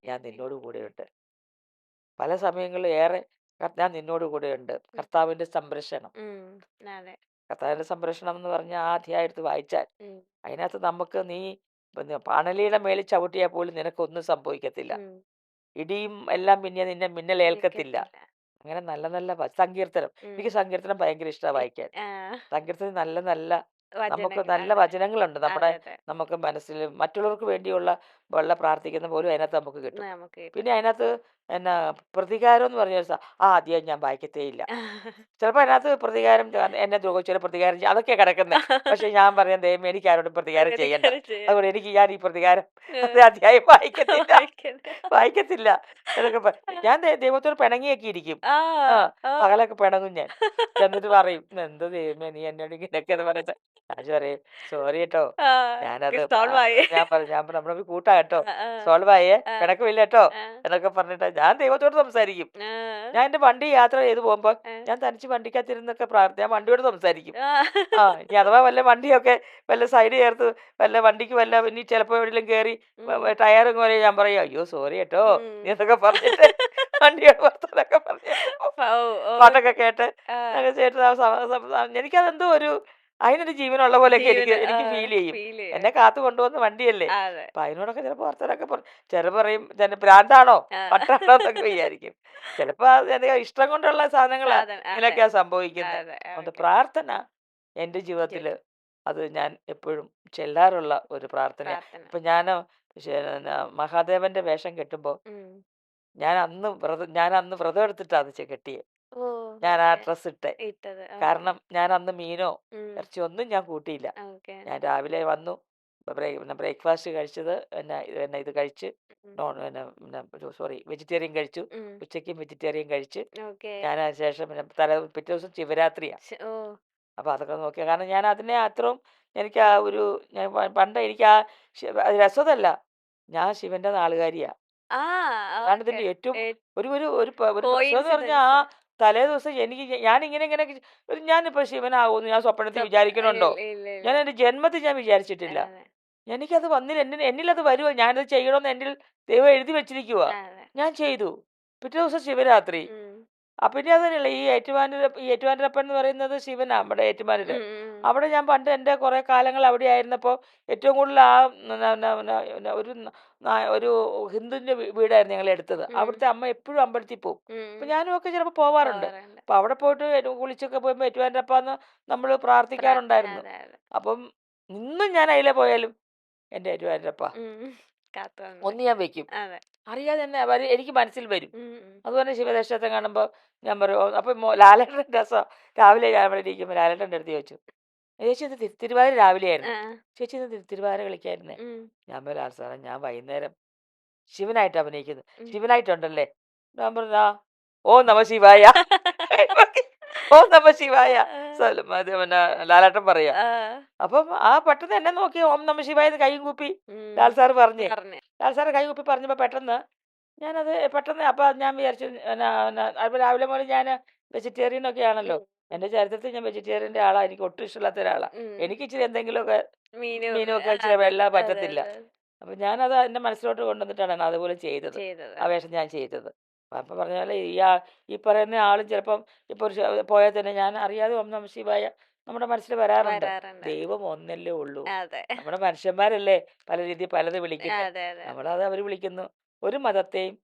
ഞാൻ നിന്നോട് കൂടെയുണ്ട്. പല സമയങ്ങളിലും ഏറെ ഞാൻ നിന്നോട് കൂടെയുണ്ട്. കർത്താവിൻ്റെ സംരക്ഷണം. ഉം. അതെ. കർത്താവിൻ്റെ സംരക്ഷണം എന്ന് പറഞ്ഞാൽ ആ അധ്യായം എടുത്ത് വായിച്ചാൽ ഉം. അതിനകത്ത് നമുക്ക് നീ പിന്നെ അണലിയുടെ മേളിൽ ചവിട്ടിയാൽ പോലും നിനക്കൊന്നും സംഭവിക്കത്തില്ല. ഉം. ഇടിയും എല്ലാം പിന്നെ നിന്നെ മിന്നലേൽക്കത്തില്ല. നിക്കത്തില്ല. അങ്ങനെ നല്ല നല്ല സങ്കീർത്തനം, ഉം. എനിക്ക് സങ്കീർത്തനം ഭയങ്കര ഇഷ്ടമാണ് ഇ- വായിക്കാൻ. ആ. സങ്കീർത്തനം നല്ല നല്ല നമുക്ക് വചനങ്ങൾ. നല്ല അതെ. വചനങ്ങളുണ്ട്. നമ്മുടെ അതെ, അതെ. നമുക്ക് മനസ്സിൽ മറ്റുള്ളവർക്ക് വേണ്ടിയുള്ള പ്രാർത്ഥിക്കുന്ന പോലും അതിനകത്ത് നമുക്ക് കിട്ടും. നമുക്ക് കിട്ടും. പിന്നെ അതിനകത്ത് എന്നാ പ്രതികാരം എന്ന് പറഞ്ഞ ആ അധ്യായം ഞാൻ വായിക്കത്തേ ഇല്ല. ചിലപ്പോൾ അതിനകത്ത് പ്രതികാരം എന്നെ ദ്രോഹിച്ചൊരു പ്രതികാരം അതൊക്കെയാണ് കിടക്കുന്നത്. പക്ഷെ ഞാൻ പറയാം ദൈവമേ എനിക്ക് ആരോടും പ്രതികാരം ചെയ്യണ്ട. പ്രതികാരം ചെയ്യണ്ട. അതുകൊണ്ട് ഞാൻ ഈ പ്രതികാരം അത് ഏഹ്. അധ്യായം വായിക്കത്തില്ല. വായിക്കണ്ട. വായിക്കത്തില്ല. എന്നൊക്കെ ഞാൻ ദൈവത്തോട് പിണങ്ങിയൊക്കെ ഇരിക്കും. ആ. ആ ആ. പകലൊക്കെ പിണങ്ങും ഞാൻ. എന്നിട്ട് പറയും എന്ത് ദൈവമേ നീ എന്നോട് ഇങ്ങനെയൊക്കെ എന്ന് പറഞ്ഞിട്ട് ഞാൻ പറയും സോറി കേട്ടോ. ആ. ഞാനത് സോൾവ് ആയി. ഞാൻ പറഞ്ഞു നമ്മളെ കൂട്ടാ കേട്ടോ. ആ. ആ. സോൾവ് ആയേ ആ. പിണക്കമില്ല കേട്ടോ ആ. എന്നൊക്കെ പറഞ്ഞിട്ട് ഞാൻ ദൈവത്തോട് സംസാരിക്കും. ആ. ഞാൻ എൻ്റെ വണ്ടി യാത്ര ചെയ്ത് പോകുമ്പോൾ ആ. ഞാൻ തനിച്ച് വണ്ടിക്കകത്തിരുന്നൊക്കെ ഞാൻ വണ്ടിയോട് സംസാരിക്കും. ആ. ആ ഇനി അഥവാ വല്ല വണ്ടിയൊക്കെ വല്ല സൈഡ് ചേർത്ത് വല്ല വണ്ടിക്ക് വല്ല ഇനി ചിലപ്പോൾ എവിടെയെങ്കിലും കയറി ഉം. ടയറും പോലെ ഞാൻ പറയും അയ്യോ സോറി കേട്ടോ ഉം. എന്നൊക്കെ പറഞ്ഞിട്ട് വണ്ടിയോട് പുറത്തൊക്കെ പറഞ്ഞ് ഓ. ഓ. പാട്ടൊക്കെ കേട്ട് ആ. ഒക്കെ ചേട്ട് എനിക്കതെന്തോ ഒരു അതിനൊരു ജീവനുള്ള പോലെയൊക്കെ എനിക്ക് ജീവന് എനിക്ക് ഫീൽ ചെയ്യും. ഫീൽ എന്നെ ചെയ്യും. കാത്തു കൊണ്ടുവന്ന വണ്ടിയല്ലേ. അതെ. അപ്പൊ അതിനോടൊക്കെ ചിലപ്പോൾ വർത്തനൊക്കെ പറയും. ചില പറയും തന്നെ ഭ്രാന്താണോ ആ. വട്ടാണോ എന്നൊക്കെ വിചാരിക്കും. ചിലപ്പോൾ ഇഷ്ടം കൊണ്ടുള്ള സാധനങ്ങളാ സാധനം. അതെ. ഇങ്ങനെയൊക്കെയാ സംഭവിക്കുന്നത്. അതെ. അതുകൊണ്ട് ഓക്കെ. പ്രാർത്ഥന എൻ്റെ ജീവിതത്തിൽ അത് ഞാൻ എപ്പോഴും ചെല്ലാറുള്ള ഒരു പ്രാർത്ഥനയാണ്. പ്രാർത്ഥന. ഇപ്പം ഞാൻ മഹാദേവന്റെ വേഷം കെട്ടുമ്പോൾ ഉം. ഞാൻ അന്ന് വ്രതം എടുത്തിട്ടാണ് അത് കെട്ടിയത്. ഓ. ഞാൻ ആ ഓക്കെ. ഡ്രസ്സ് ഇട്ടെ. ഇട്ടത്. ഓക്കെ. കാരണം ഞാൻ അന്ന് മീനോ ഉം. ഇറച്ചിയോ ഒന്നും ഞാൻ കൂട്ടിയില്ല. ഓക്കെ. ഞാൻ രാവിലെ വന്നു ബ്രേക്ക്ഫാസ്റ്റ് കഴിച്ചത് ഇത് കഴിച്ച് ഉം. സോറി വെജിറ്റേറിയൻ കഴിച്ചു. ഉം. ഉച്ചയ്ക്കും വെജിറ്റേറിയൻ കഴിച്ച് ഓക്കെ. ഞാൻ അതിന് ശേഷം പിറ്റേ ദിവസം ശിവരാത്രിയാണ്. ഓ. അപ്പോൾ അതൊക്കെ നോക്കിയ കാരണം ഞാൻ അതിനെ അത്രയും എനിക്ക് ആ ഒരു പണ്ട് എനിക്ക് ആ അത് രസമല്ല ഞാൻ ശിവന്റെ നാളുകാരിയാണ്. ആ. അതാണ് ഓക്കെ. ഇതിന്റെ ഏറ്റവും ഏ ഒരു പ്രശ്നം എന്ന് പറഞ്ഞാൽ ആ കോയിൻസിഡൻസ്. തലേ ദിവസം ഞാൻ ഇങ്ങനെ ഞാനിപ്പോ ശിവനാവുമെന്ന് ഞാൻ സ്വപ്നത്തിൽ വിചാരിക്കണുണ്ടോ? ഇല്ല, ഇല്ല, ഞാൻ ഇല്ല. എൻ്റെ ജന്മത്തിൽ ഞാൻ വിചാരിച്ചിട്ടില്ല. അതെ. എനിക്കത് വന്നില്ല. എന്നിലത് വരുമോ? ഞാനത് ചെയ്യണമെന്ന് എന്നിൽ ദൈവം എഴുതി വെച്ചിരിക്കുക. അതെ. ഞാൻ ചെയ്തു. പിറ്റേ ദിവസം ശിവരാത്രി. ഉം. പിന്നെ അതന്നെയല്ല ഈ ഏറ്റുമാനൂരപ്പൻ എന്ന് പറയുന്നത് ശിവനാ നമ്മുടെ ഏറ്റുമാനൂര്. ഉം. ഉം. അവിടെ ഞാൻ പണ്ട് എൻ്റെ കുറേ കാലങ്ങൾ അവിടെ ആയിരുന്നപ്പോൾ ഏറ്റവും കൂടുതൽ ആ ഒരു ഒരു ഹിന്ദുവിൻ്റെ വീടായിരുന്നു ഞങ്ങൾ എടുത്തത്. ഉം. അവിടുത്തെ അമ്മ എപ്പോഴും അമ്പലത്തിൽ പോകും. ഉം. അപ്പം ഞാനും ഒക്കെ ചിലപ്പോൾ പോവാറുണ്ട്. പോവാറുണ്ട്. അപ്പം അവിടെ പോയിട്ട് കുളിച്ചൊക്കെ പോയപ്പോൾ ഏറ്റുമാനൂരപ്പാന്ന് നമ്മൾ പ്രാർത്ഥിക്കാറുണ്ടായിരുന്നു. അതെ, അതെ. അപ്പം ഇന്നും ഞാൻ അതിലെ പോയാലും എൻ്റെ ഏറ്റുമാനൂരപ്പ ഉം. കാത്തു വന്ന്. ഒന്ന് ഞാൻ വെക്കും. അതെ. അറിയാതെ തന്നെ എനിക്ക് മനസ്സിൽ വരും. ഉം. ഉം. അതുപോലെ ശിവദശത്തെ കാണുമ്പോൾ ഞാൻ പറയും അപ്പം ലാലേട്ടൻ്റെ രസം രാവിലെ ഞാൻ ഇവിടെ ഇരിക്കുമ്പോൾ ലാലേട്ടൻ്റെ അടുത്ത് ചോദിച്ചു ചേച്ചി ഇത് തിരുവാതിര രാവിലെയായിരുന്നു. ആ. ചേച്ചി ഇത് തിരുവാതിര കളിക്കായിരുന്നേ. ഉം. ഞാൻ പറയും ലാൽ സാറേ ഞാൻ വൈകുന്നേരം ശിവനായിട്ട് അഭിനയിക്കുന്നു. ഉം. ശിവനായിട്ടുണ്ടല്ലേ? ഞാൻ പറഞ്ഞു ആ ഓ നമ ശിവായ ഓ നമ ശിവായ അത് പിന്നെ ലാലേട്ടൻ പറയാ. ആ. അപ്പം ആ പെട്ടെന്ന് എന്നെ നോക്കി ഓം നമ ശിവായ എന്ന് കൈയും കൂപ്പി ഉം. ലാൽ സാറ് പറഞ്ഞേ. പറഞ്ഞ്. ലാൽ സാറ് കൈ കൂപ്പി പറഞ്ഞപ്പോൾ പെട്ടെന്ന് ഞാനത് പെട്ടെന്ന് അപ്പം ഞാൻ വിചാരിച്ചു അപ്പോൾ രാവിലെ മുതൽ ഞാൻ വെജിറ്റേറിയൻ ഒക്കെ ആണല്ലോ. ഉം. എൻ്റെ ചരിത്രത്തിൽ ഞാൻ വെജിറ്റേറിയൻ്റെ ആളാണ്. എനിക്ക് ഒട്ടും ഇഷ്ടമില്ലാത്ത ഒരാളാണ്. ഉം. എനിക്ക് ഇച്ചിരി എന്തെങ്കിലുമൊക്കെ മീനും. മീനുമൊക്കെ അതെ, ഇച്ചിരി വെള്ള അതെ, പറ്റത്തില്ല. അതെ. അപ്പം ഞാനത് എൻ്റെ മനസ്സിലോട്ട് കൊണ്ടുവന്നിട്ടാണ് അതുപോലെ ചെയ്തത്. ചെയ്തത്. ആ വേഷം ഞാൻ ചെയ്തത്. അപ്പം പറഞ്ഞാൽ ഈ പറയുന്ന ആളും ചിലപ്പം ഇപ്പോൾ പോയാൽ തന്നെ ഞാൻ അറിയാതെ ഓം നമഃ ശിവായ നമ്മുടെ മനസ്സിൽ വരാറുണ്ട്. വരാറുണ്ട്. ദൈവം ഒന്നല്ലേ ഉള്ളൂ. അതെ. നമ്മുടെ മനുഷ്യന്മാരല്ലേ പല രീതിയിൽ പലത് വിളിക്കുന്നത്. അതെ, അതെ, അതെ. നമ്മളത് അവർ വിളിക്കുന്നു. ഒരു മതത്തെയും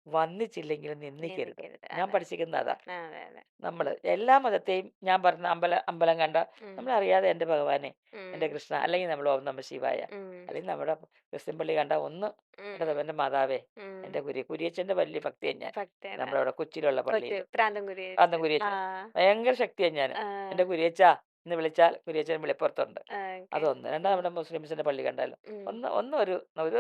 വന്നിച്ചില്ലെങ്കിലും നിന്ദിക്കരുത്. നിന്ദിക്കരുത്. ഞാൻ അതെ. പഠിച്ചിരിക്കുന്നത് അതാ. അതെ, അതെ. നമ്മൾ എല്ലാ മതത്തെയും ഞാൻ പറഞ്ഞ അമ്പലം കണ്ട ഉം. നമ്മളറിയാതെ എൻ്റെ ഭഗവാനെ എൻ്റെ ഉം. കൃഷ്ണ അല്ലെങ്കിൽ നമ്മൾ ഓം നമഃ ശിവായ ഉം. അല്ലെങ്കിൽ നമ്മുടെ ക്രിസ്ത്യൻ പള്ളി കണ്ട ഒന്ന് ഉം. എൻ്റെ മാതാവേ ഉം. എൻ്റെ കുരിയച്ചൻ്റെ വലിയ ഭക്തിയാണ് ഞാൻ. ഭക്തനാ. നമ്മുടെ അവിടെ കൊച്ചിയിലുള്ള കൊച്ചു പള്ളിയിൽ പ്രാന്തൻ അന്ന് കുരിയച്ചൻ. ആ. കുരിയച്ചൻ ഭയങ്കര ശക്തിയാണ് ഞാൻ. ആ. എൻ്റെ കുരിയച്ച എന്ന് വിളിച്ചാൽ കുരിയച്ചൻ വിളിപ്പുറത്തുണ്ട്. ഓക്കെ. അതൊന്ന് രണ്ടാം നമ്മുടെ മുസ്ലിംസിൻ്റെ പള്ളി കണ്ടാലും ഉം. ഒന്ന് ഒരു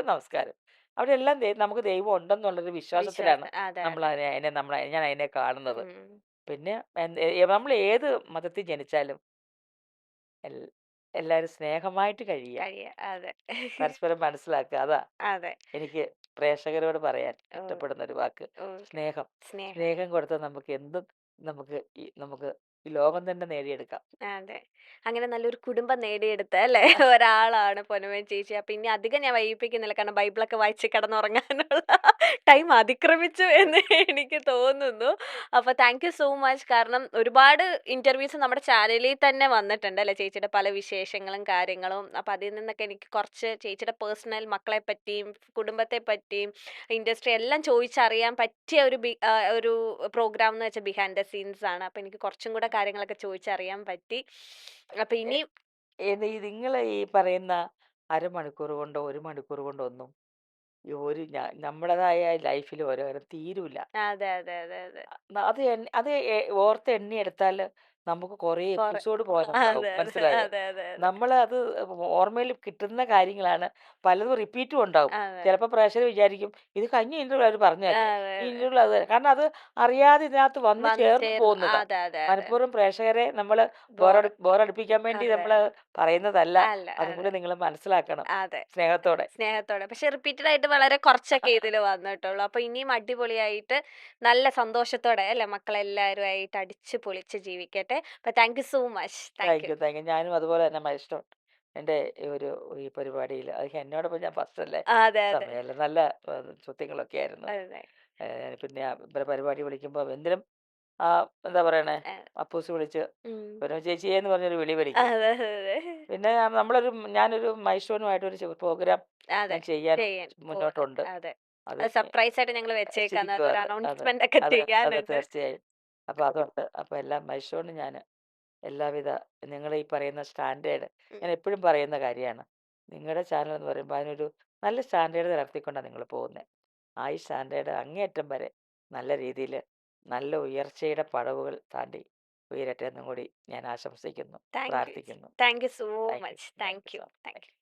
നമസ്കാരം. അവിടെ എല്ലാം നമുക്ക് ദൈവം ഉണ്ടെന്നുള്ളൊരു വിശ്വാസത്തിലാണ് വിശ്വാസം. അതെ, നമ്മൾ അതെ. ഞാൻ അതിനെ കാണുന്നത്. ഉം. പിന്നെ നമ്മൾ ഏത് മതത്തിൽ ജനിച്ചാലും എൽ- എല്ലാവരും സ്നേഹമായിട്ട് കഴിയുക, അതെ. പരസ്പരം മനസ്സിലാക്കുക. അതാ അതെ. എനിക്ക് പ്രേക്ഷകരോട് പറയാൻ ഓ. ഇഷ്ടപ്പെടുന്ന ഒരു വാക്ക്. ഓക്കെ. സ്നേഹം. സ്നേഹം. സ്നേഹം കൊടുത്താൽ നമുക്ക് എന്തും നമുക്ക് ഈ ലോകം തന്നെ നേടിയെടുക്കാം. അതെ. അങ്ങനെ നല്ലൊരു കുടുംബം നേടിയെടുത്ത അല്ലേ ഒരാളാണ് പൊന്നമ്മൻ ചേച്ചി. അപ്പൊ ഇനി അധികം ഞാൻ വൈകിപ്പിക്കുന്നില്ല. കാരണം ബൈബിളൊക്കെ വായിച്ച് കിടന്നുറങ്ങാനുള്ള ടൈം അതിക്രമിച്ചു എന്ന് എനിക്ക് തോന്നുന്നു. അപ്പൊ താങ്ക് യു സോ മച്ച്. കാരണം ഒരുപാട് ഇന്റർവ്യൂസ് നമ്മുടെ ചാനലിൽ തന്നെ വന്നിട്ടുണ്ട് അല്ലേ ചേച്ചിയുടെ പല വിശേഷങ്ങളും കാര്യങ്ങളും. അപ്പൊ അതിൽ നിന്നൊക്കെ എനിക്ക് കുറച്ച് ചേച്ചിയുടെ പേഴ്സണൽ മക്കളെ പറ്റിയും കുടുംബത്തെ പറ്റിയും ഇൻഡസ്ട്രി എല്ലാം ചോദിച്ചറിയാൻ പറ്റിയ ഒരു പ്രോഗ്രാം എന്ന് വെച്ചാൽ ബിഹൈൻഡ് ദ സീൻസ് ആണ്. അപ്പൊ എനിക്ക് കുറച്ചും കൂടെ കാര്യങ്ങളൊക്കെ ചോദിച്ചറിയാൻ പറ്റി. അപ്പൊ ഇനി നിങ്ങൾ ഈ പറയുന്ന അരമണിക്കൂർ കൊണ്ടോ ഒരു മണിക്കൂർ കൊണ്ടോ ഒന്നും ഈ ഒരു നമ്മുടേതായ ലൈഫിൽ ഓരോരോ തീരൂല. അതെ, അതെ, അതെ, അതെ. അത് ഓർത്ത് എണ്ണിയെടുത്താൽ നമുക്ക് കുറേ കൊറേ എപ്പിസോഡ് പോകാനുണ്ടാവും. അതെ, അതെ, മനസ്സിലായോ? അതെ, അതെ, അതെ. നമ്മൾ അത് ഓർമ്മയിൽ കിട്ടുന്ന കാര്യങ്ങളാണ്. പലതും റിപ്പീറ്റും ഉണ്ടാവും. അതെ. ചിലപ്പോൾ പ്രേക്ഷകർ വിചാരിക്കും ഇത് കഴിഞ്ഞ ഇന്റർവ്യൂ അവർ പറഞ്ഞതല്ലേ, അതെ, ഈ അതെ. ഇന്റർവ്യൂ അത് തന്നെ. കാരണം അത് അറിയാതെ ഇതിനകത്ത് വന്ന് വന്ന് ചേർന്ന് ചേർന്ന് പോകുന്നതാ. അതെ, അതെ, അതെ. മനഃപൂർവ്വം പ്രേക്ഷകരെ നമ്മൾ ബോറ് ബോറടിപ്പിക്കാൻ വേണ്ടി അതെ. നമ്മൾ പറയുന്നതല്ല. അല്ല, അതും അതെ. കൂടി നിങ്ങൾ മനസ്സിലാക്കണം അതെ. സ്നേഹത്തോടെ. സ്നേഹത്തോടെ. പക്ഷെ റിപ്പീറ്റഡ് ആയിട്ട് വളരെ കുറച്ചൊക്കെ ഇതില് വന്നിട്ടുള്ളൂ. അപ്പൊ ഇനിയും അടിപൊളിയായിട്ട് നല്ല സന്തോഷത്തോടെ അല്ലേ മക്കളെല്ലാവരും ആയിട്ട് അടിച്ച് പൊളിച്ച് ജീവിക്കട്ടെ. അപ്പൊ thank you so much. Thank thank you. You, thank you. ഞാനും അതുപോലെ തന്നെ മൈൽസ്റ്റോൺ എൻ്റെ ഈ പരിപാടിയിൽ അത് എന്നോടൊപ്പം ഞാൻ ഫസ്റ്റല്ലേ. അതെ, അതെ. സമയമല്ല, നല്ല ചോദ്യങ്ങളൊക്കെ ആയിരുന്നു. അതെ. പിന്നെ ഇവരെ പരിപാടി വിളിക്കുമ്പോൾ എന്തിനും ആ എന്താ പറയണേ, ഏഹ്, അപ്പൂസ് വിളിച്ച് ഉം. പിന്നെ ചേച്ചിയെ എന്ന് പറഞ്ഞൊരു വിളി വിളിക്കും. അതെ, അതെ. പിന്നെ ഞാനൊരു മൈൽസ്റ്റോണുമായിട്ടൊരു പ്രോഗ്രാം അതെ. ഞാൻ ചെയ്യാൻ ചെയ്യാൻ പോകുന്നുണ്ട്. മുന്നോട്ടുണ്ട്. അതെ. അത് അത് സർപ്രൈസ് ആയിട്ട് ഞങ്ങള് വെച്ചേക്കാന്ന്. ശരിക്കും അതൊരു അത് അതെ അനൗൺസ്മെന്റ് ഒക്കെ അതെ അതെ ചെയ്യാനുണ്ട്. തീർച്ചയായും. അപ്പോൾ അതുണ്ട്. അപ്പോൾ എല്ലാം മൈൽസ്റ്റോണിന് ഞാൻ എല്ലാവിധ നിങ്ങൾ ഈ പറയുന്ന സ്റ്റാൻഡേർഡ് ഉം. ഞാൻ എപ്പോഴും പറയുന്ന കാര്യമാണ്. നിങ്ങളുടെ ചാനൽ എന്ന് പറയുമ്പോൾ അതിനൊരു നല്ല സ്റ്റാൻഡേർഡ് നിലനിർത്തിക്കൊണ്ടാണ് നിങ്ങൾ പോകുന്നത്. ആ ഈ സ്റ്റാൻഡേർഡ് അങ്ങേയറ്റം വരെ നല്ല രീതിയിൽ നല്ല ഉയർച്ചയുടെ പടവുകൾ താണ്ടി ഉയരട്ടെ എന്നും കൂടി ഞാൻ ആശംസിക്കുന്നു, താങ്ക് യു. പ്രാർത്ഥിക്കുന്നു. Thank you so thank you, much. Thank thank you you. So thank much. U.